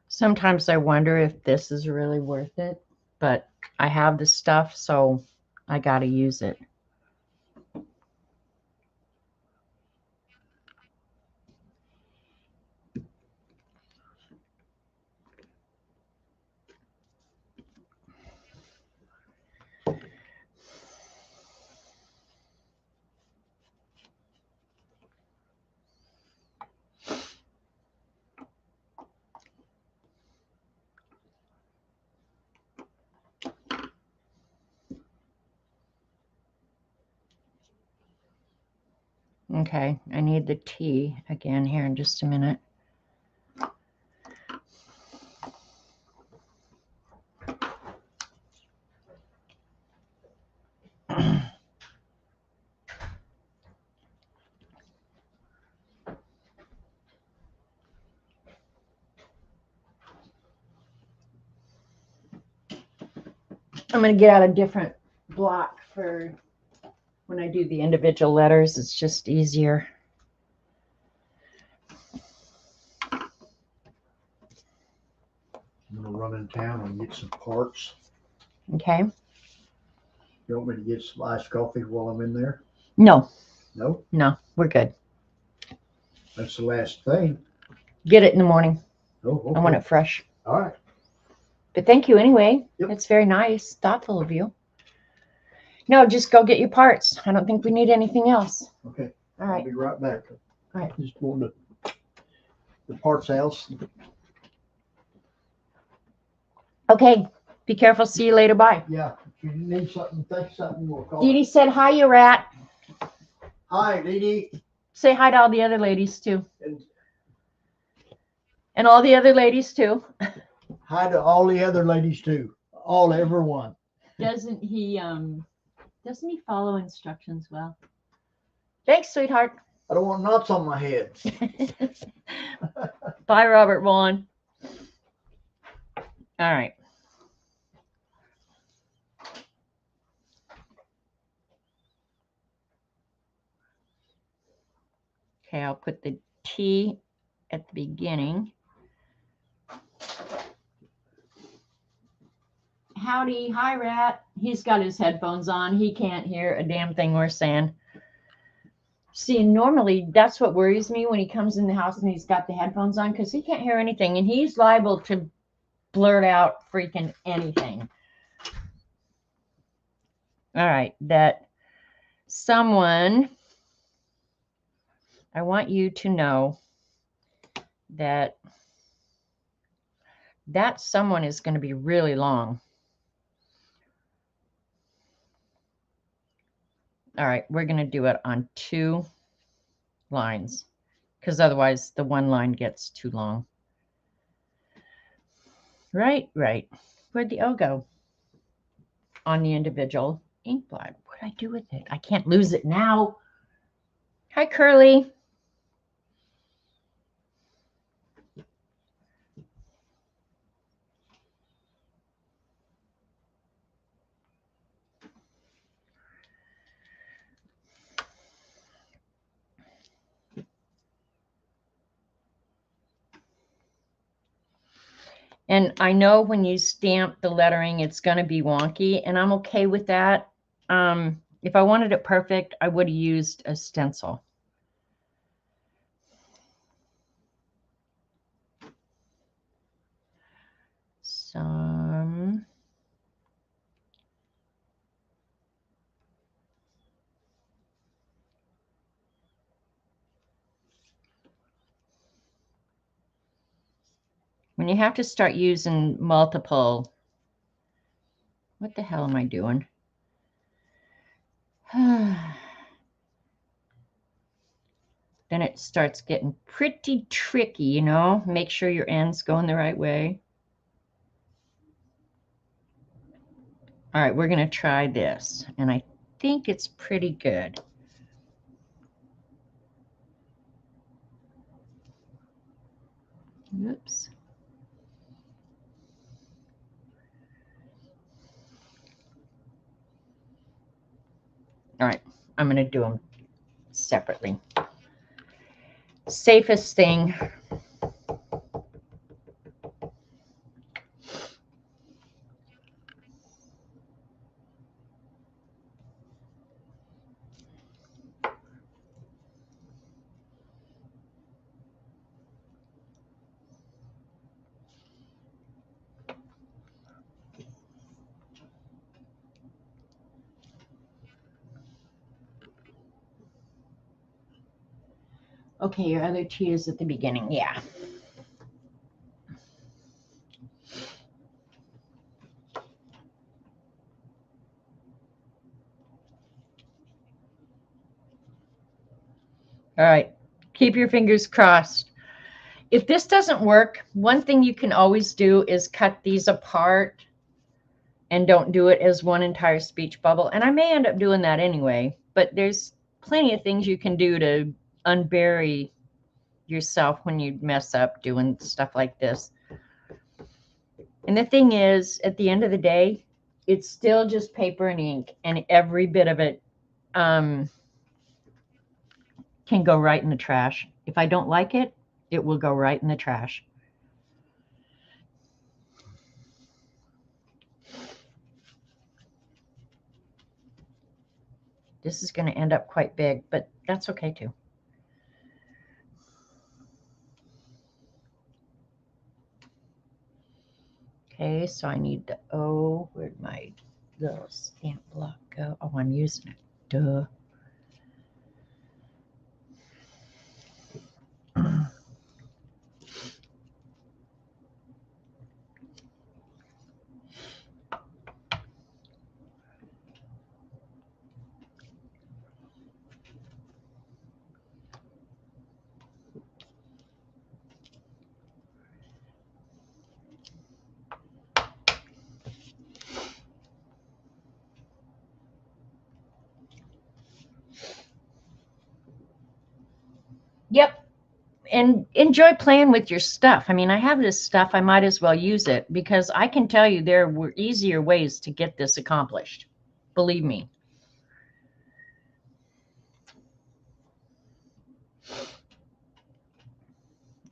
Sometimes I wonder if this is really worth it, but I have the stuff, so I got to use it. Okay, I need the T again here in just a minute. I'm going to get out a different block for when I do the individual letters. It's just easier. I'm going to run in town and get some parts. Okay. You want me to get some iced coffee while I'm in there? No. No? No, we're good. That's the last thing. Get it in the morning. Oh, okay. I want it fresh. All right. But thank you anyway. Yep. It's very nice, thoughtful of you. No, just go get your parts. I don't think we need anything else. Okay. All right. I'll be right back. All right. Just want the parts house. Okay. Be careful. See you later. Bye. Yeah. If you need something, think something, we'll call. Dee Dee said, hi, you rat. Hi, Dee Dee. Say hi to all the other ladies, too. And And all the other ladies, too. hi to all the other ladies, too. Everyone. Doesn't he follow instructions well? Thanks, sweetheart. I don't want knots on my head. Bye, Robert Vaughn. All right. Okay, I'll put the T at the beginning. Howdy, hi, Rat. He's got his headphones on. He can't hear a damn thing we're saying. See, normally that's what worries me when he comes in the house and he's got the headphones on, because he can't hear anything and he's liable to blurt out freaking anything. All right, that someone, I want you to know that that someone is going to be really long. All right, we're going to do it on 2 lines, because otherwise the one line gets too long. Right. Where'd the O go? On the individual ink blot. What did I do with it? I can't lose it now. Hi, Curly. And I know when you stamp the lettering, it's going to be wonky, and I'm okay with that. If I wanted it perfect, I would have used a stencil. Some. When you have to start using multiple, what the hell am I doing? Then it starts getting pretty tricky, you know? Make sure your end's going the right way. All right, we're going to try this, and I think it's pretty good. Oops. All right, I'm going to do them separately. Safest thing. Okay, your other T is at the beginning. Yeah. All right. Keep your fingers crossed. If this doesn't work, one thing you can always do is cut these apart and don't do it as one entire speech bubble. And I may end up doing that anyway, but there's plenty of things you can do to unbury yourself when you mess up doing stuff like this. And the thing is, at the end of the day, it's still just paper and ink, and every bit of it can go right in the trash. If I don't like it, it will go right in the trash. This is going to end up quite big, but that's okay too. Okay, so I need the O. Where'd my little stamp block go? Oh, I'm using it. Duh. Yep. And enjoy playing with your stuff. I mean, I have this stuff. I might as well use it because I can tell you there were easier ways to get this accomplished. Believe me.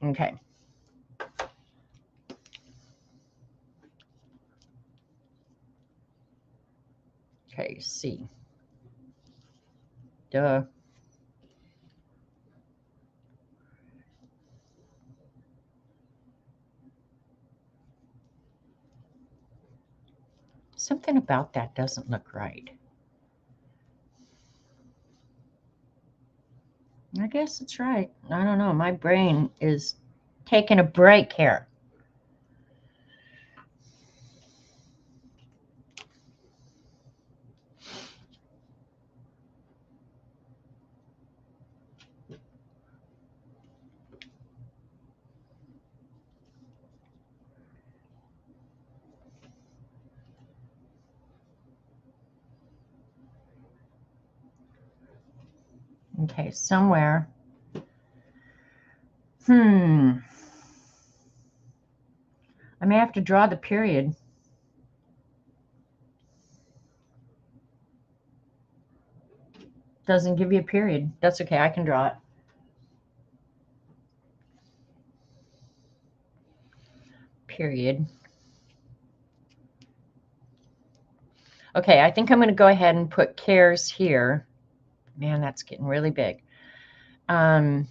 Okay. Okay, C. Duh. Something about that doesn't look right. I guess it's right. I don't know. My brain is taking a break here. Okay, somewhere. I may have to draw the period. Doesn't give you a period. That's okay. I can draw it. Period. Okay, I think I'm going to go ahead and put cares here. Man, that's getting really big. All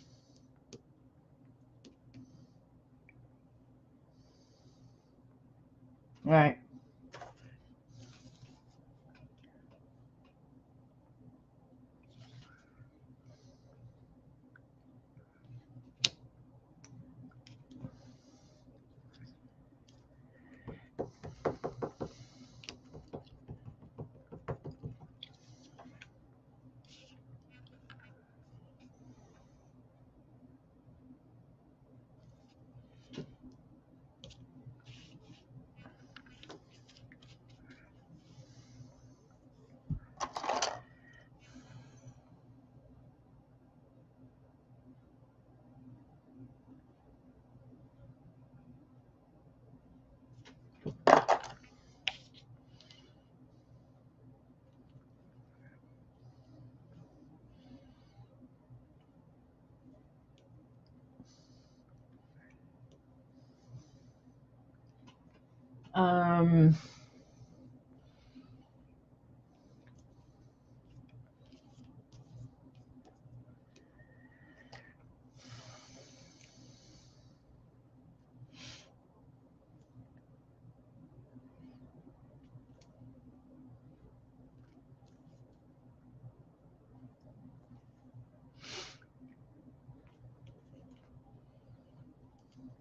right.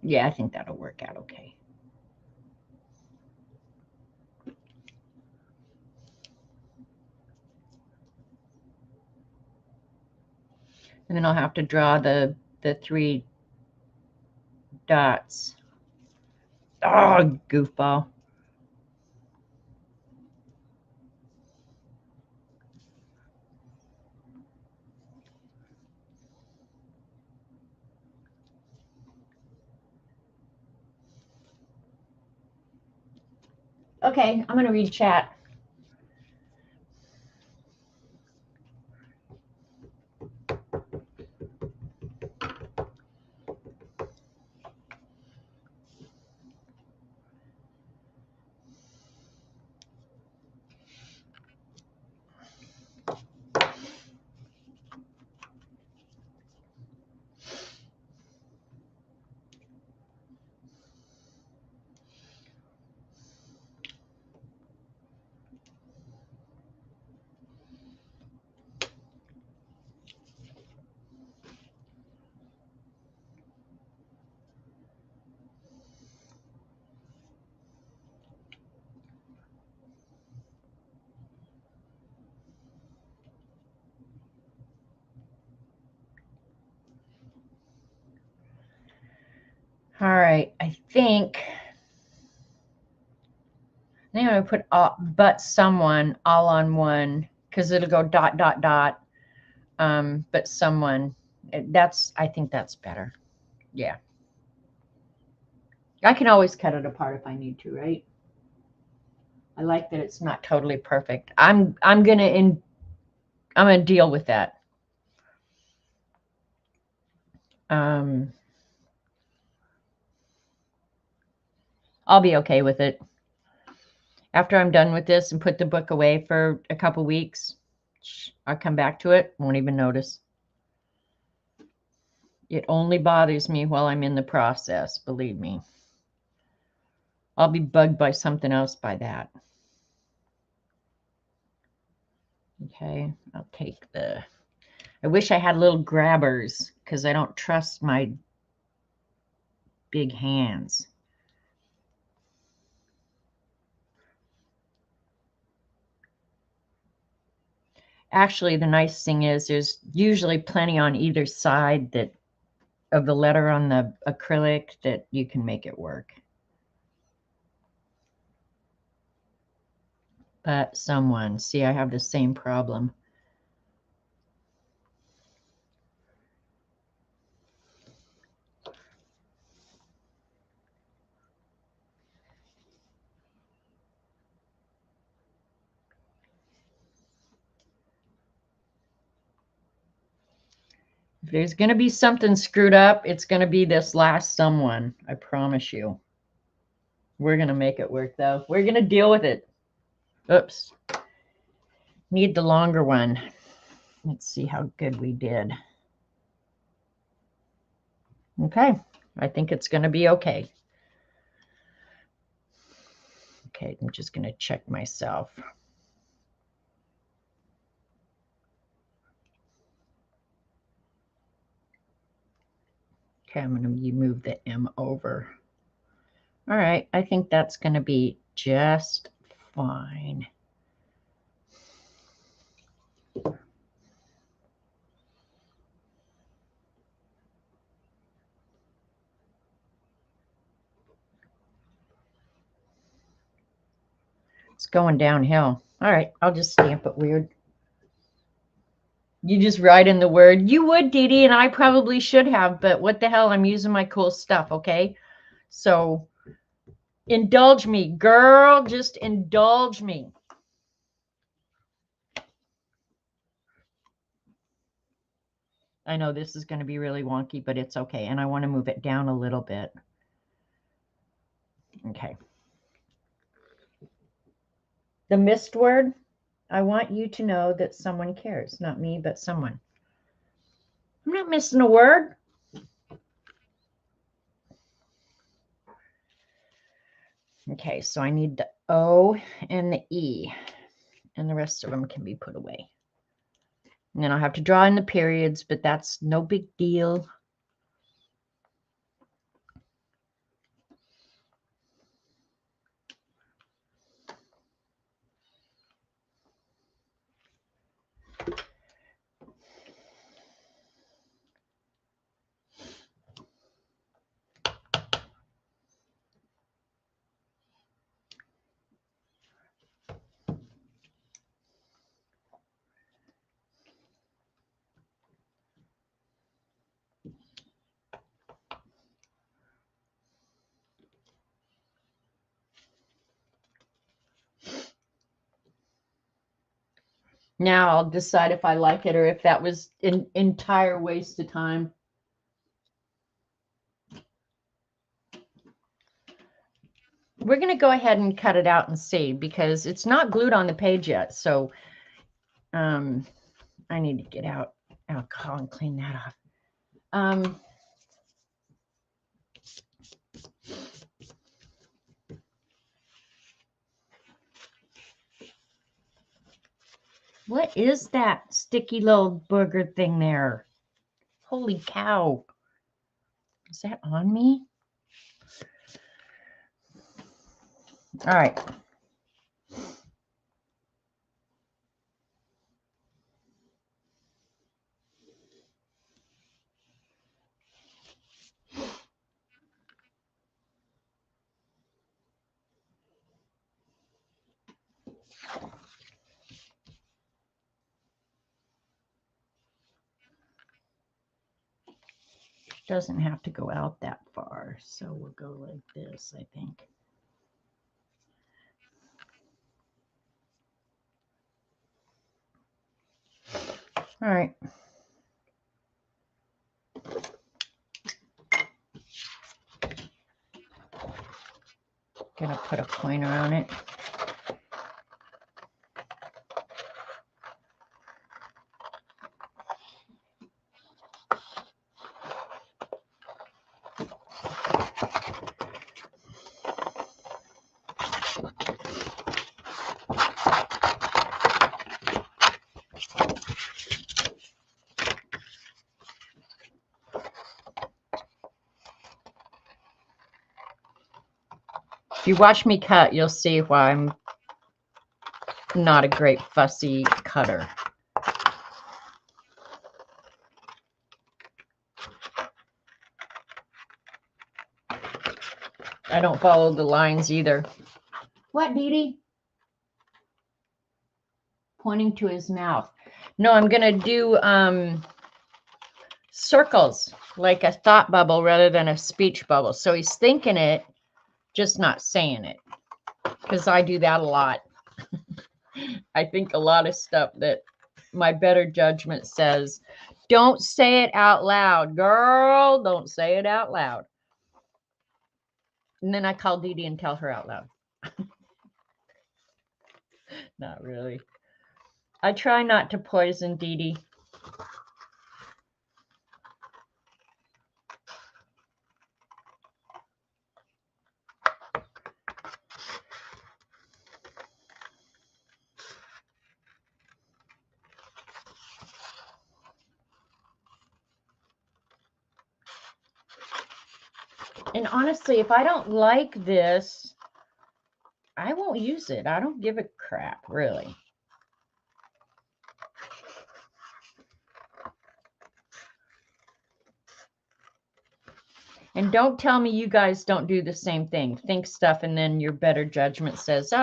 Yeah, I think that'll work out okay. And then I'll have to draw the 3 dots. Oh, goofball. Okay, I'm going to read chat. All right, I think I'm going to put but someone all on one because it'll go dot, dot, dot. But someone, I think that's better. Yeah. I can always cut it apart if I need to, right? I like that it's not totally perfect. I'm gonna deal with that. I'll be okay with it. After I'm done with this and put the book away for a couple weeks, I'll come back to it. Won't even notice. It only bothers me while I'm in the process, believe me. I'll be bugged by something else by that. Okay, I'll take I wish I had little grabbers because I don't trust my big hands. Actually, the nice thing is there's usually plenty on either side of the letter on the acrylic that you can make it work. But see, I have the same problem. If there's going to be something screwed up, it's going to be this last someone. I promise you. We're going to make it work, though. We're going to deal with it. Oops. Need the longer one. Let's see how good we did. Okay. I think it's going to be okay. Okay, I'm just going to check myself. Okay, I'm going to move the M over. All right, I think that's going to be just fine. It's going downhill. All right, I'll just stamp it weird. You just write in the word. You would, Dee Dee, and I probably should have, but what the hell? I'm using my cool stuff, okay? So indulge me, girl. Just indulge me. I know this is going to be really wonky, but it's okay. And I want to move it down a little bit. Okay. The missed word, I want you to know that someone cares. Not me, but someone. I'm not missing a word. Okay, so I need the O and the E, and the rest of them can be put away. And then I'll have to draw in the periods, but that's no big deal. Now I'll decide if I like it or if that was an entire waste of time. We're going to go ahead and cut it out and see because it's not glued on the page yet. So I need to get out alcohol and clean that off. What is that sticky little booger thing there? Holy cow. Is that on me? All right. Doesn't have to go out that far, so we'll go like this, I think. All right. Gonna put a pointer on it. If you watch me cut, you'll see why I'm not a great fussy cutter. I don't follow the lines either. What, Dee Dee? Pointing to his mouth. No, I'm going to do circles, like a thought bubble rather than a speech bubble. So he's thinking it, just not saying it. Because I do that a lot. I think a lot of stuff that my better judgment says, don't say it out loud, girl. Don't say it out loud. And then I call Dee Dee and tell her out loud. Not really. I try not to poison Dee Dee. And honestly, if I don't like this, I won't use it. I don't give a crap, really. And don't tell me you guys don't do the same thing. Think stuff and then your better judgment says,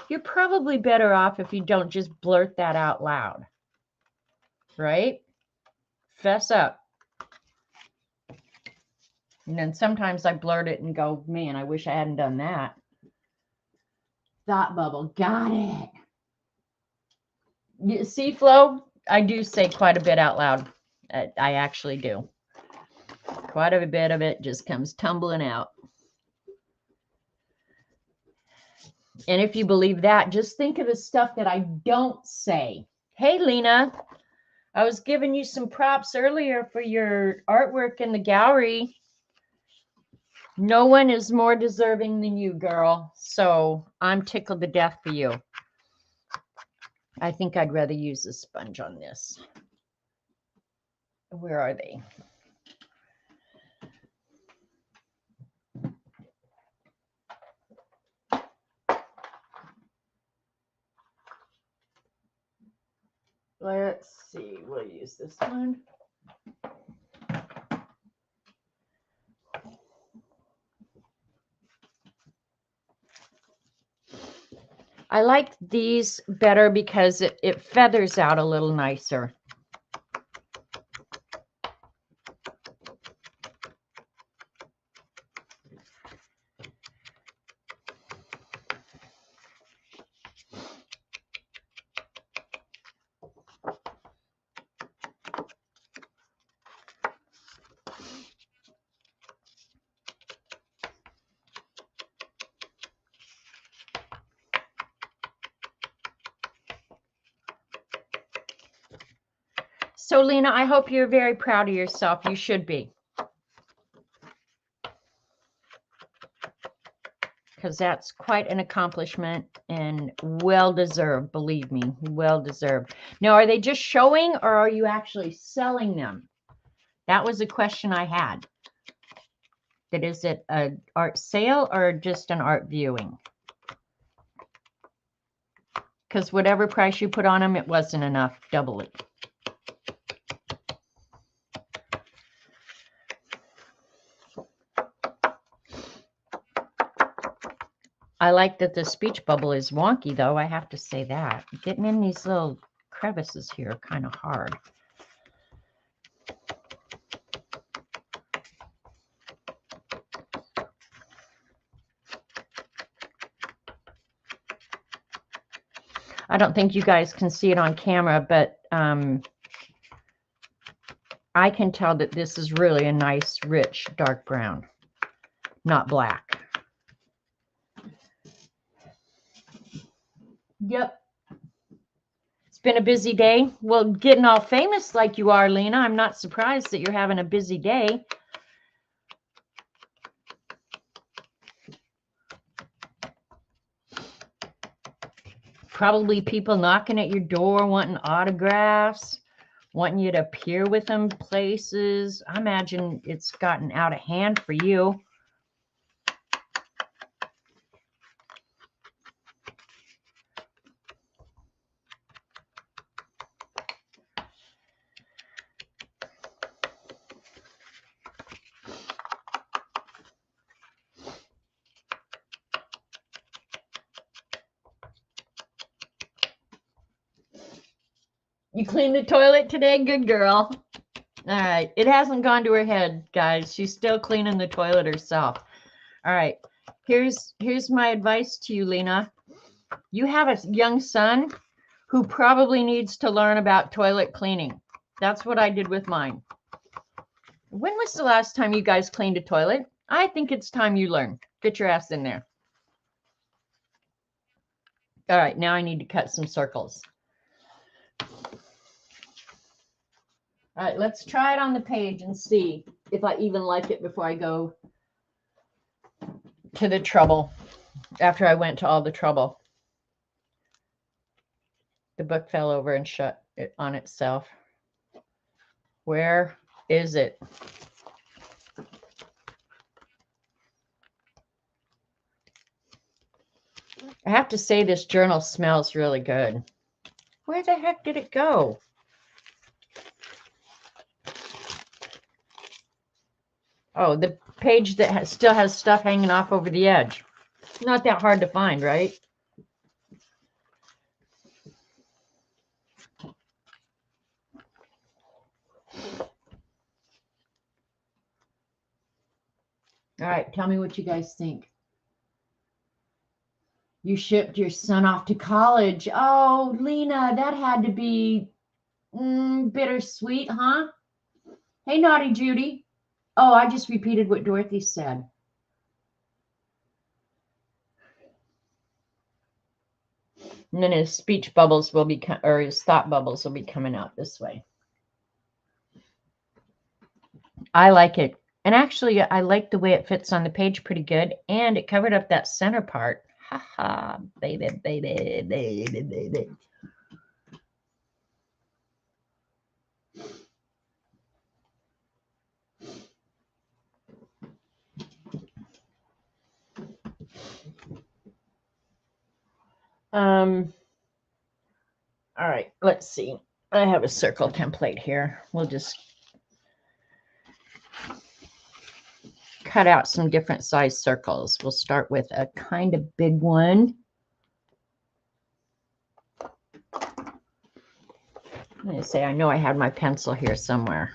you're probably better off if you don't just blurt that out loud. Right? Fess up. And then sometimes I blurt it and go, man, I wish I hadn't done that. Thought bubble. Got it. You see, Flo? I do say quite a bit out loud. I actually do. Quite a bit of it just comes tumbling out. And if you believe that, just think of the stuff that I don't say. Hey, Lena, I was giving you some props earlier for your artwork in the gallery. No one is more deserving than you, girl. So I'm tickled to death for you. I think I'd rather use a sponge on this. Where are they? Let's see. We'll use this one. I like these better because it feathers out a little nicer. So, Lena, I hope you're very proud of yourself. You should be. Because that's quite an accomplishment and well-deserved, believe me, well-deserved. Now, are they just showing or are you actually selling them? That was a question I had. That is it an art sale or just an art viewing? Because whatever price you put on them, it wasn't enough. Double it. I like that the speech bubble is wonky, though. I have to say that. Getting in these little crevices here are kind of hard. I don't think you guys can see it on camera, but I can tell that this is really a nice, rich, dark brown, not black. Yep. It's been a busy day. Well, getting all famous like you are, Lena, I'm not surprised that you're having a busy day. Probably people knocking at your door, wanting autographs, wanting you to appear with them places. I imagine it's gotten out of hand for you. You cleaned the toilet today? Good girl. All right. It hasn't gone to her head, guys. She's still cleaning the toilet herself. All right. Here's my advice to you, Lena. You have a young son who probably needs to learn about toilet cleaning. That's what I did with mine. When was the last time you guys cleaned a toilet? I think it's time you learn. Get your ass in there. All right. Now I need to cut some circles. All right, let's try it on the page and see if I even like it before I go to the trouble, after I went to all the trouble. The book fell over and shut it on itself. Where is it? I have to say this journal smells really good. Where the heck did it go? Oh, the page that still has stuff hanging off over the edge. Not that hard to find, right? All right, tell me what you guys think. You shipped your son off to college. Oh, Lena, that had to be bittersweet, huh? Hey, Naughty Judy. Oh, I just repeated what Dorothy said. And then his speech bubbles will be, or his thought bubbles will be coming out this way. I like it. And actually, I like the way it fits on the page pretty good. And it covered up that center part. Ha ha, baby, baby, baby, baby. All right, let's see. I have a circle template here. We'll just cut out some different size circles. We'll start with a kind of big one. Let me say, I know I had my pencil here somewhere.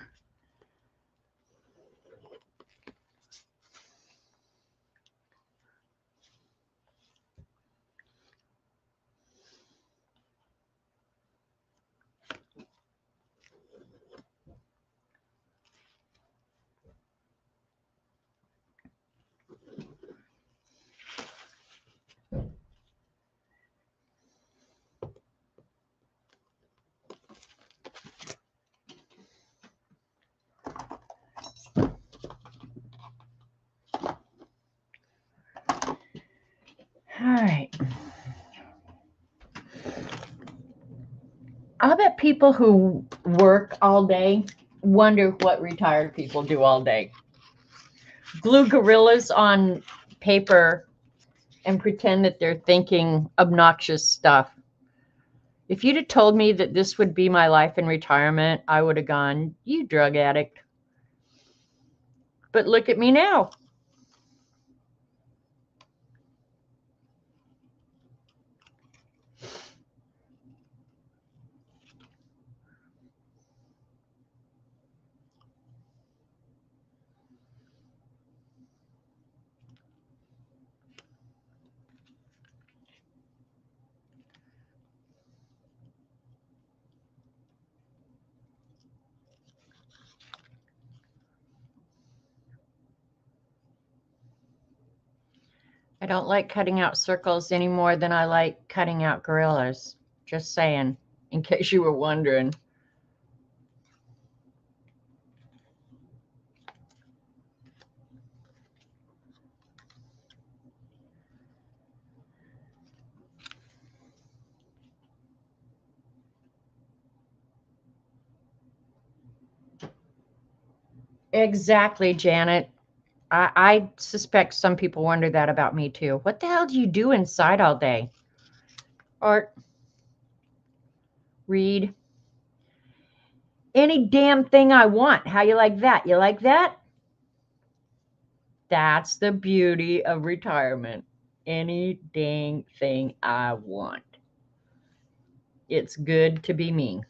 people who work all day wonder what retired people do all day. Glue gorillas on paper and pretend that they're thinking obnoxious stuff. If you'd have told me that this would be my life in retirement, I would have gone, you drug addict. But look at me now. I don't like cutting out circles any more than I like cutting out gorillas. Just saying, in case you were wondering. Exactly, Janet. I suspect some people wonder that about me too. What the hell do you do inside all day? Or read any damn thing I want. How you like that? You like that? That's the beauty of retirement. Any dang thing I want. It's good to be me.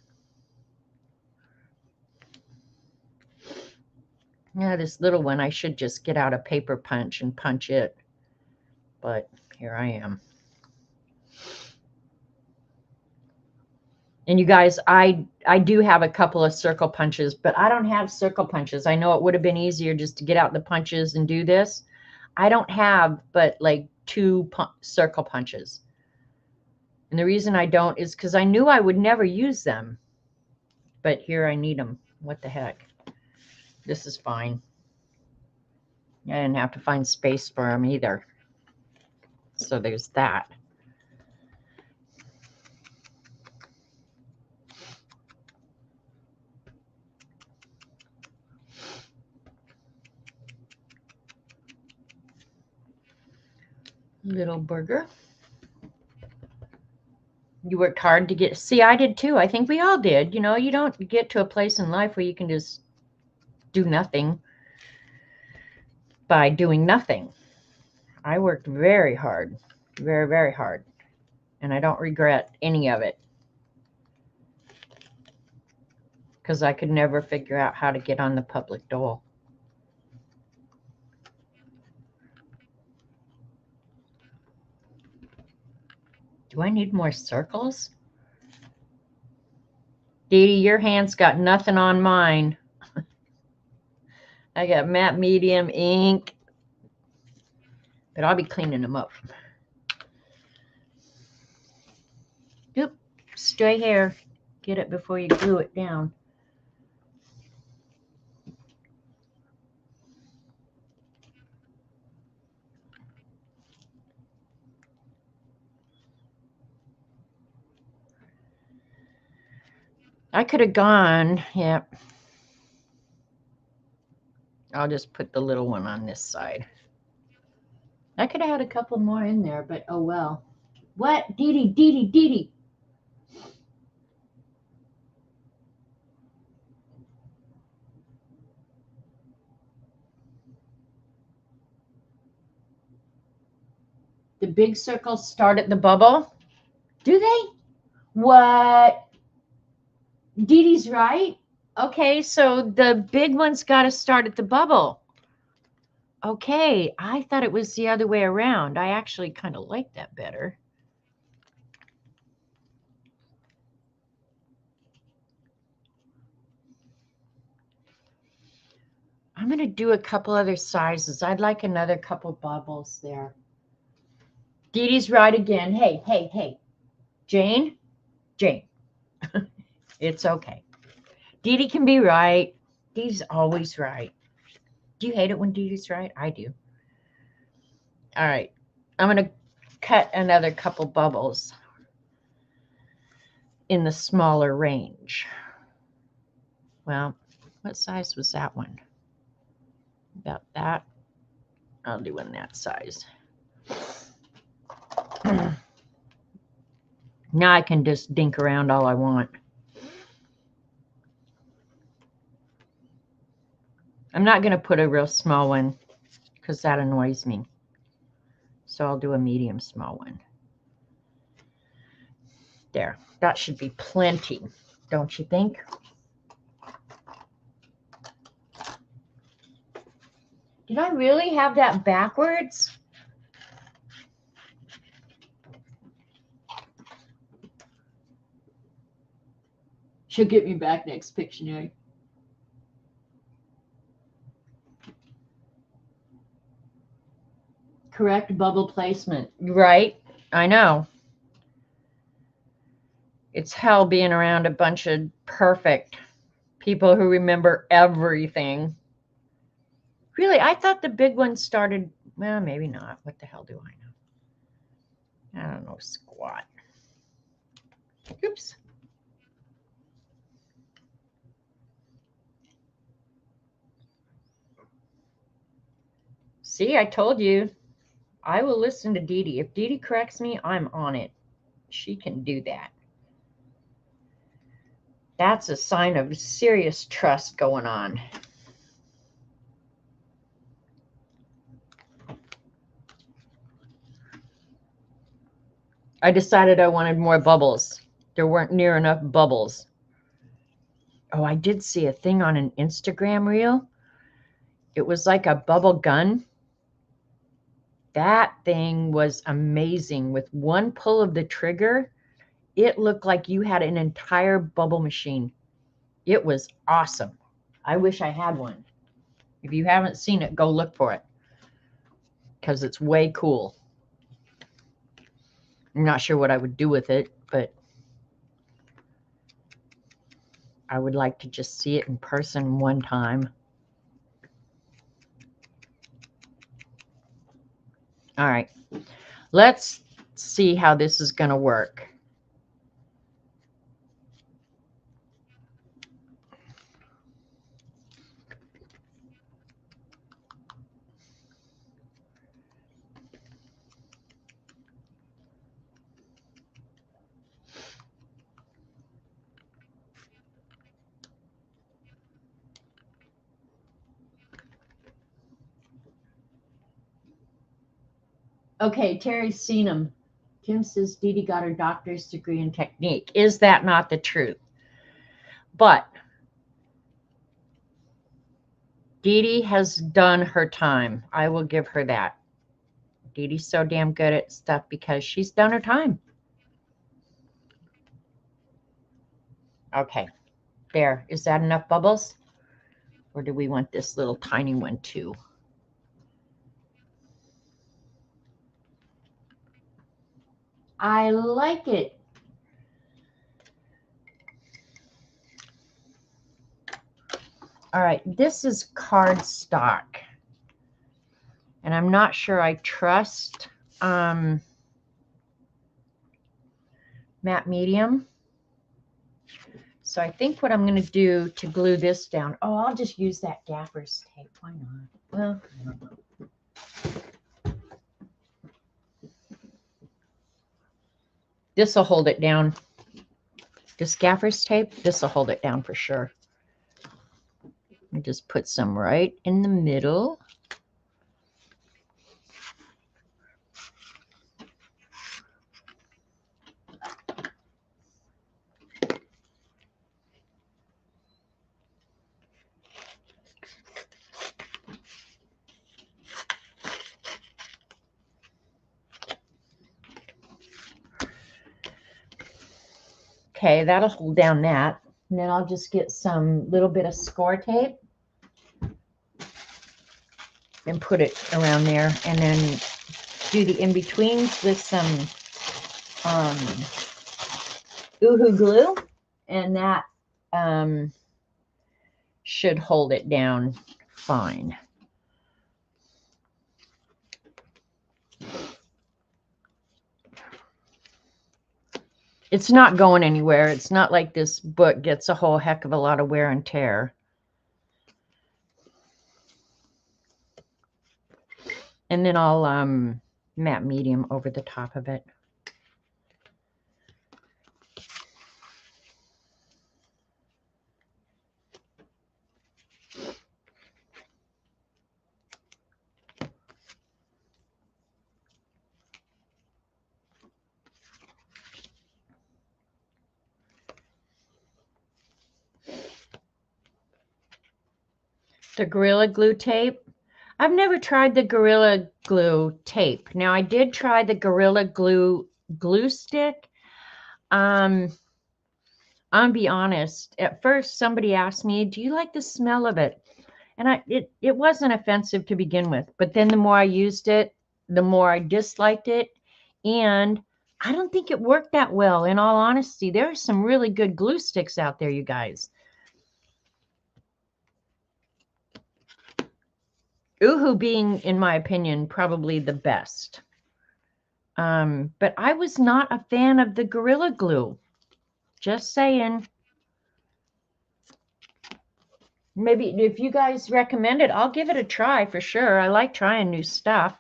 Yeah, this little one, I should just get out a paper punch and punch it. But here I am. And you guys, I do have a couple of circle punches, but I don't have circle punches. I know it would have been easier just to get out the punches and do this. I don't have but like two circle punches. And the reason I don't is because I knew I would never use them. But here I need them. What the heck? This is fine. I didn't have to find space for them either. So there's that. Little burger. You worked hard to get, see, I did too. I think we all did. You know, you don't get to a place in life where you can just do nothing by doing nothing. I worked very hard, very, very hard. And I don't regret any of it. Because I could never figure out how to get on the public dole. Do I need more circles? Dee Dee, your hand's got nothing on mine. I got matte medium ink. But I'll be cleaning them up. Oop, stray hair. Get it before you glue it down. I could have gone, yeah. I'll just put the little one on this side. I could have had a couple more in there, but oh well. What? Dee Dee, Dee Dee, Dee Dee. The big circles start at the bubble? Do they? What? Dee Dee's right. Okay, so the big one's got to start at the bubble. Okay, I thought it was the other way around. I actually kind of like that better. I'm going to do a couple other sizes. I'd like another couple bubbles there. Dee Dee's right again. Hey, hey, hey. Jane? Jane. It's okay. Dee Dee can be right. Dee Dee's always right. Do you hate it when Dee Dee's right? I do. All right. I'm going to cut another couple bubbles in the smaller range. Well, what size was that one? About that. I'll do in that size. Now I can just dink around all I want. I'm not going to put a real small one because that annoys me. So I'll do a medium small one. There. That should be plenty, don't you think? Did I really have that backwards? She'll get me back next Pictionary. Correct bubble placement. Right. I know. It's hell being around a bunch of perfect people who remember everything. Really, I thought the big one started, well, maybe not. What the hell do I know? I don't know squat. Oops. See, I told you. I will listen to Dee Dee. If Dee Dee corrects me, I'm on it. She can do that. That's a sign of serious trust going on. I decided I wanted more bubbles. There weren't near enough bubbles. Oh, I did see a thing on an Instagram reel. It was like a bubble gun. That thing was amazing. With one pull of the trigger, it looked like you had an entire bubble machine. It was awesome. I wish I had one. If you haven't seen it, go look for it because it's way cool. I'm not sure what I would do with it, but I would like to just see it in person one time. All right, let's see how this is going to work. Okay, Terry's seen them. Kim says Dee Dee got her doctor's degree in technique. Is that not the truth? But Dee Dee has done her time. I will give her that. Dee Dee's so damn good at stuff because she's done her time. Okay, there. Is that enough bubbles? Or do we want this little tiny one too? I like it. All right, this is cardstock. And I'm not sure I trust matte medium. So I think what I'm going to do to glue this down, oh, I'll just use that gaffer's tape. Why not? Well, I don't know. This will hold it down. This gaffer's tape, this will hold it down for sure. I just put some right in the middle. Okay, that'll hold down that. And then I'll just get some little bit of score tape and put it around there. And then do the in-betweens with some Oohoo glue. And that should hold it down fine. It's not going anywhere. It's not like this book gets a whole heck of a lot of wear and tear. And then I'll matte medium over the top of it. The Gorilla Glue tape. I've never tried the Gorilla Glue tape. Now, I did try the Gorilla Glue glue stick. I'll be honest. At first, somebody asked me, "Do you like the smell of it?" And it wasn't offensive to begin with. But then the more I used it, the more I disliked it. And I don't think it worked that well, in all honesty. There are some really good glue sticks out there, you guys. Uhu being, in my opinion, probably the best. But I was not a fan of the Gorilla Glue. Just saying. Maybe if you guys recommend it, I'll give it a try for sure. I like trying new stuff.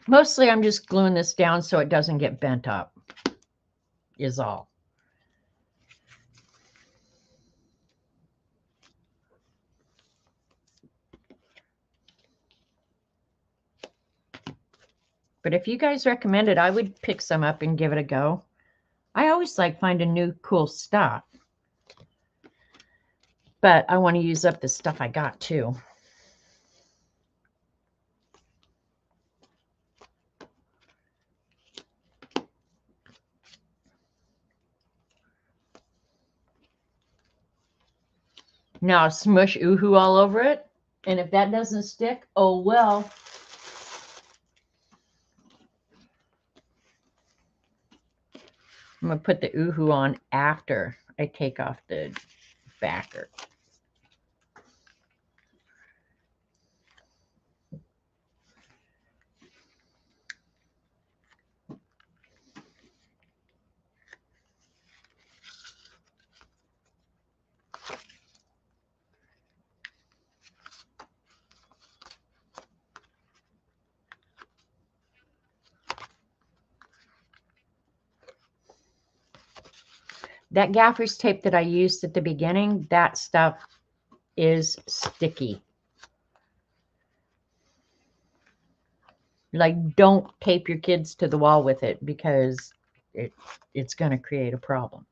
Mostly I'm just gluing this down so it doesn't get bent up, is all. But if you guys recommend it, I would pick some up and give it a go. I always like finding new cool stuff. But I want to use up the stuff I got too. Now smush Uhu all over it. And if that doesn't stick, oh well. I'm going to put the Uhu on after I take off the backer. That gaffer's tape that I used at the beginning, that stuff is sticky. Like, don't tape your kids to the wall with it because it's going to create a problem.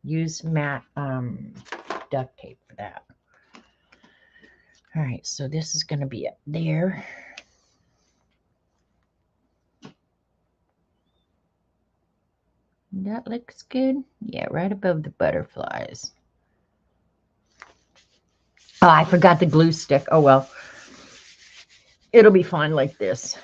Use matte duct tape for that. All right, so this is going to be up there. That looks good. Yeah, right above the butterflies. Oh, I forgot the glue stick. Oh, well. It'll be fine like this.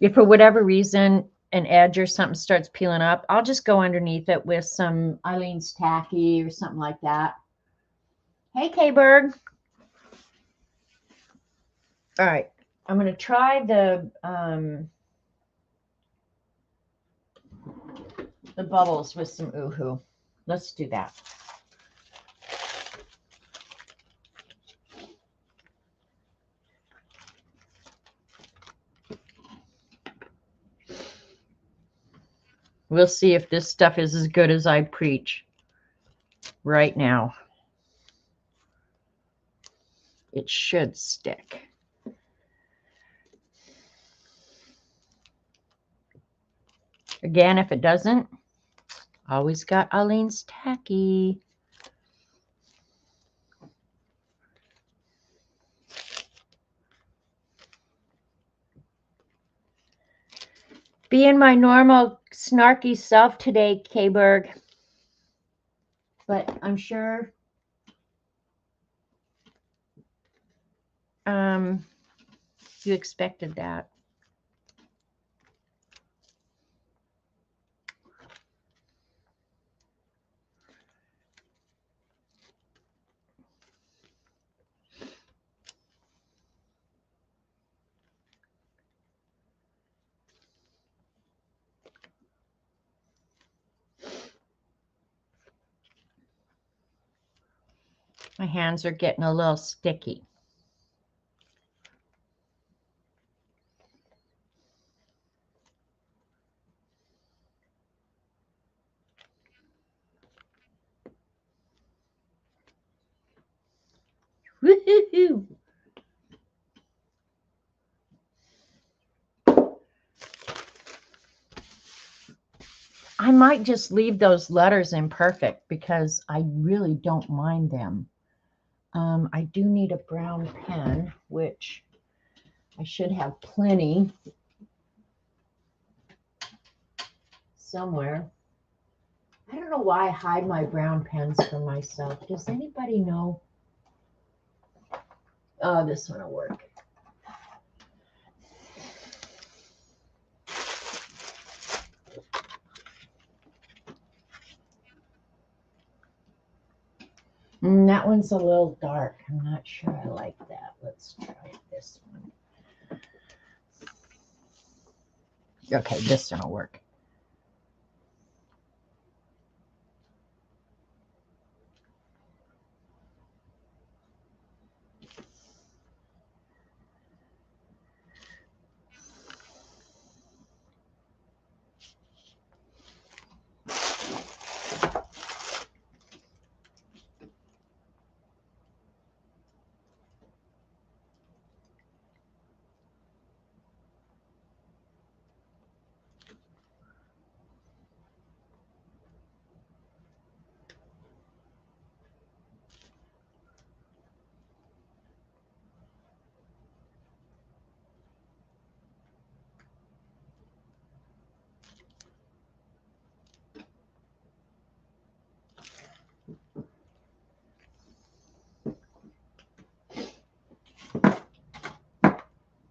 If for whatever reason an edge or something starts peeling up, I'll just go underneath it with some Eileen's Tacky or something like that. Hey, K-Berg. All right. I'm going to try the bubbles with some Uhu. Let's do that. We'll see if this stuff is as good as I preach right now. It should stick. Again, if it doesn't, always got Eileen's Tacky. Being my normal snarky self today, K-Berg. But I'm sure you expected that. My hands are getting a little sticky. Woo-hoo-hoo. I might just leave those letters imperfect because I really don't mind them. I do need a brown pen, which I should have plenty somewhere. I don't know why I hide my brown pens from myself. Does anybody know? Oh, this one will work. That one's a little dark. I'm not sure I like that. Let's try this one. Okay, this one will work.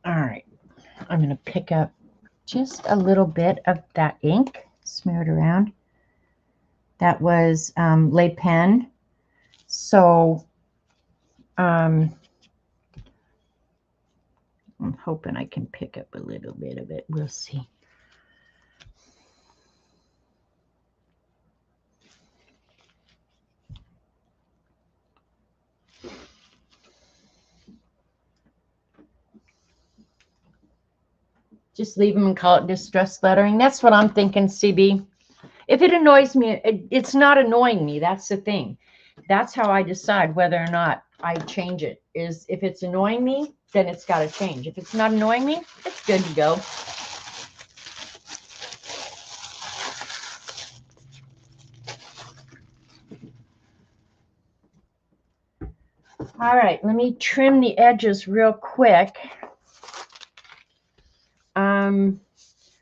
All right, I'm going to pick up just a little bit of that ink, smear it around. That was Le Pen. So I'm hoping I can pick up a little bit of it. We'll see. Just leave them and call it distress lettering. That's what I'm thinking, CB. If it annoys me, it's not annoying me. That's the thing. That's how I decide whether or not I change it. Is if it's annoying me, then it's got to change. If it's not annoying me, it's good to go. All right, let me trim the edges real quick.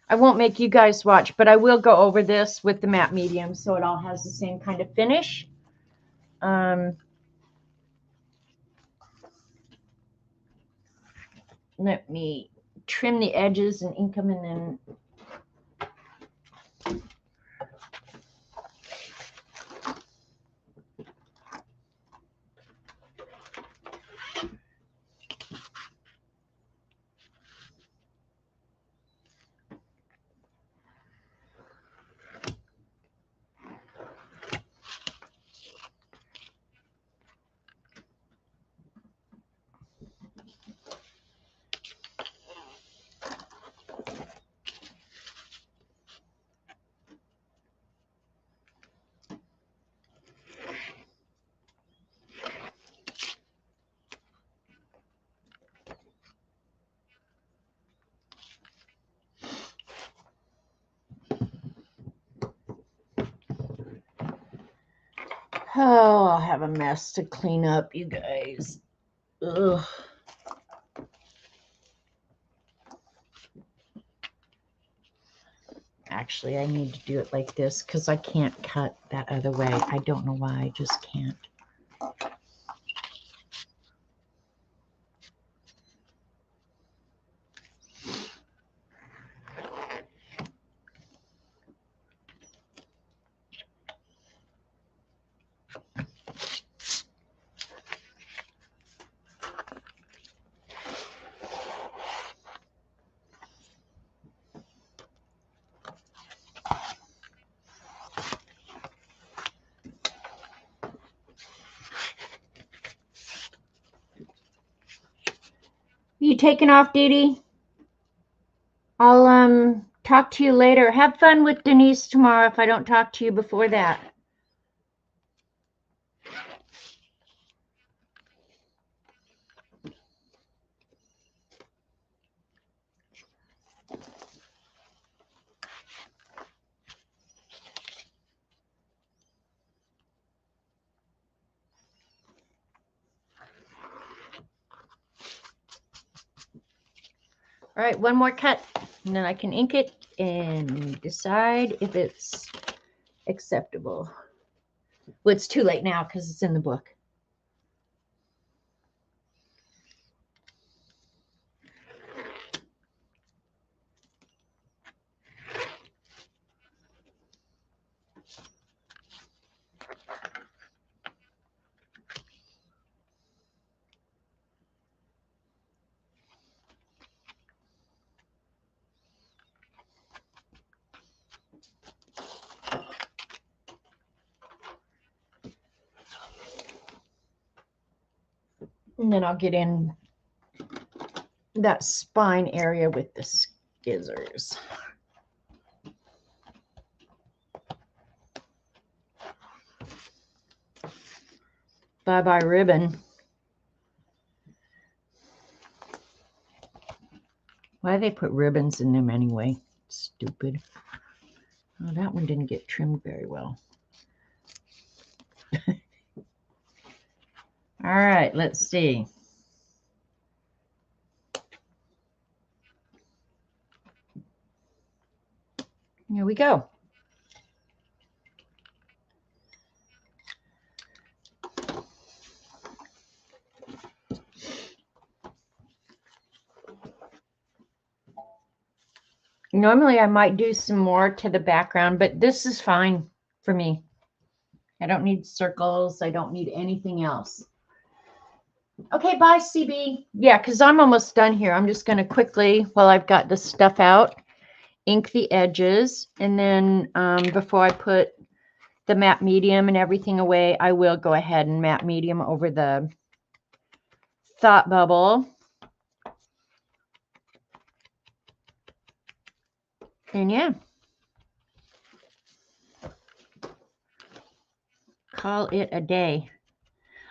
I won't make you guys watch, but I will go over this with the matte medium so it all has the same kind of finish. Let me trim the edges and ink them, and then oh, I'll have a mess to clean up, you guys. Ugh. Actually, I need to do it like this because I can't cut that other way. I don't know why, I just can't. You taking off, Dee Dee? I'll talk to you later. Have fun with Denise tomorrow if I don't talk to you before that. All right, one more cut, and then I can ink it and decide if it's acceptable. Well, it's too late now because it's in the book. And then I'll get in that spine area with the scissors. Bye-bye ribbon. Why do they put ribbons in them anyway? Stupid. Oh, that one didn't get trimmed very well. All right, let's see. Here we go. Normally I might do some more to the background, but this is fine for me. I don't need circles. I don't need anything else. Okay, bye, CB. Yeah, because I'm almost done here. I'm just going to quickly, while I've got this stuff out, ink the edges. And then before I put the matte medium and everything away, I will go ahead and matte medium over the thought bubble. And yeah. Call it a day.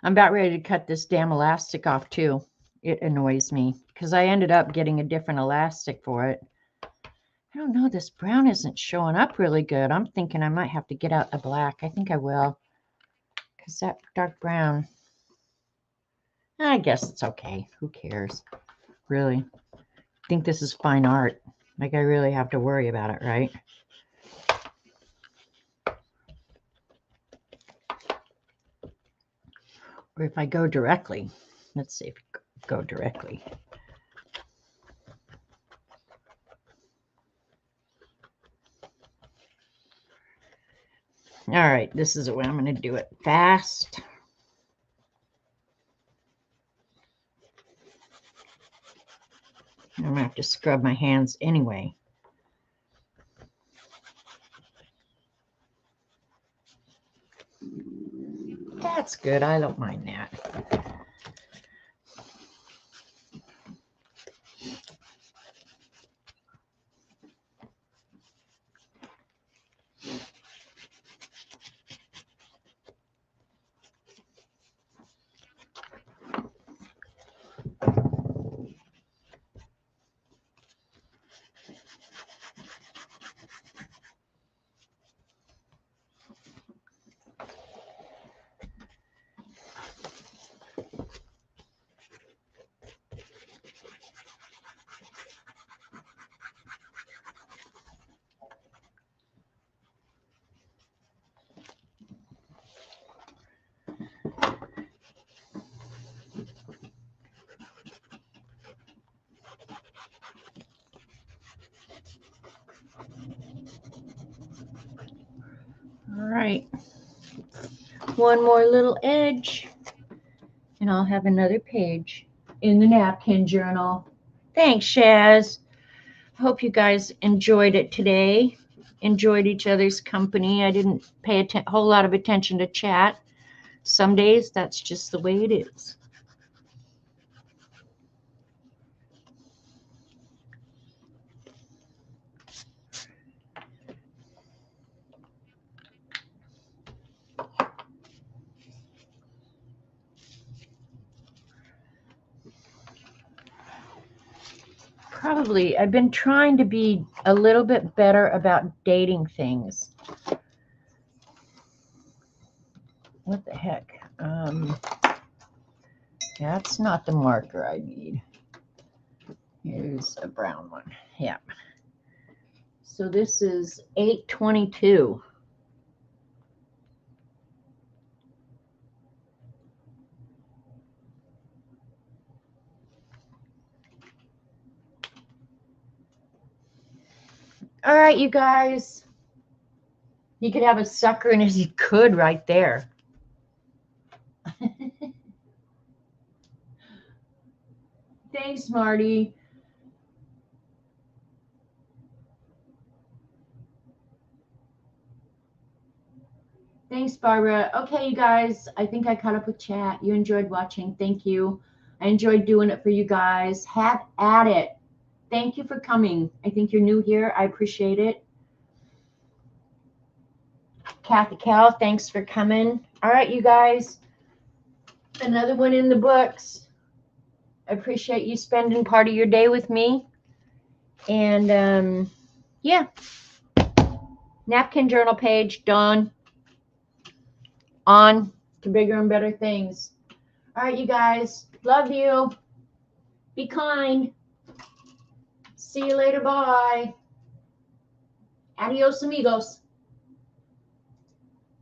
I'm about ready to cut this damn elastic off too. It annoys me because I ended up getting a different elastic for it. I don't know, this brown isn't showing up really good. I'm thinking I might have to get out the black. I think I will, because that dark brown, I guess it's okay. Who cares? Really? I think this is fine art. Like I really have to worry about it, right? Or if I go directly. Let's see if I go directly. All right, this is the way I'm going to do it fast. I'm going to have to scrub my hands anyway. That's good. I don't mind that. All right, one more little edge and I'll have another page in the napkin journal. Thanks, Shaz. I hope you guys enjoyed it today, enjoyed each other's company. I didn't pay a whole lot of attention to chat. Some days that's just the way it is. I've been trying to be a little bit better about dating things. What the heck? That's not the marker I need. Here's a brown one. Yeah. So this is 822. All right, you guys. You could have a sucker in as you could right there. Thanks, Marty. Thanks, Barbara. Okay, you guys, I think I caught up with chat. You enjoyed watching. Thank you. I enjoyed doing it for you guys. Have at it. Thank you for coming. I think you're new here. I appreciate it. Kathy Cal, thanks for coming. All right, you guys. Another one in the books. I appreciate you spending part of your day with me. And yeah. Napkin journal page done. On to bigger and better things. All right, you guys. Love you. Be kind. See you later. Bye. Adios, amigos.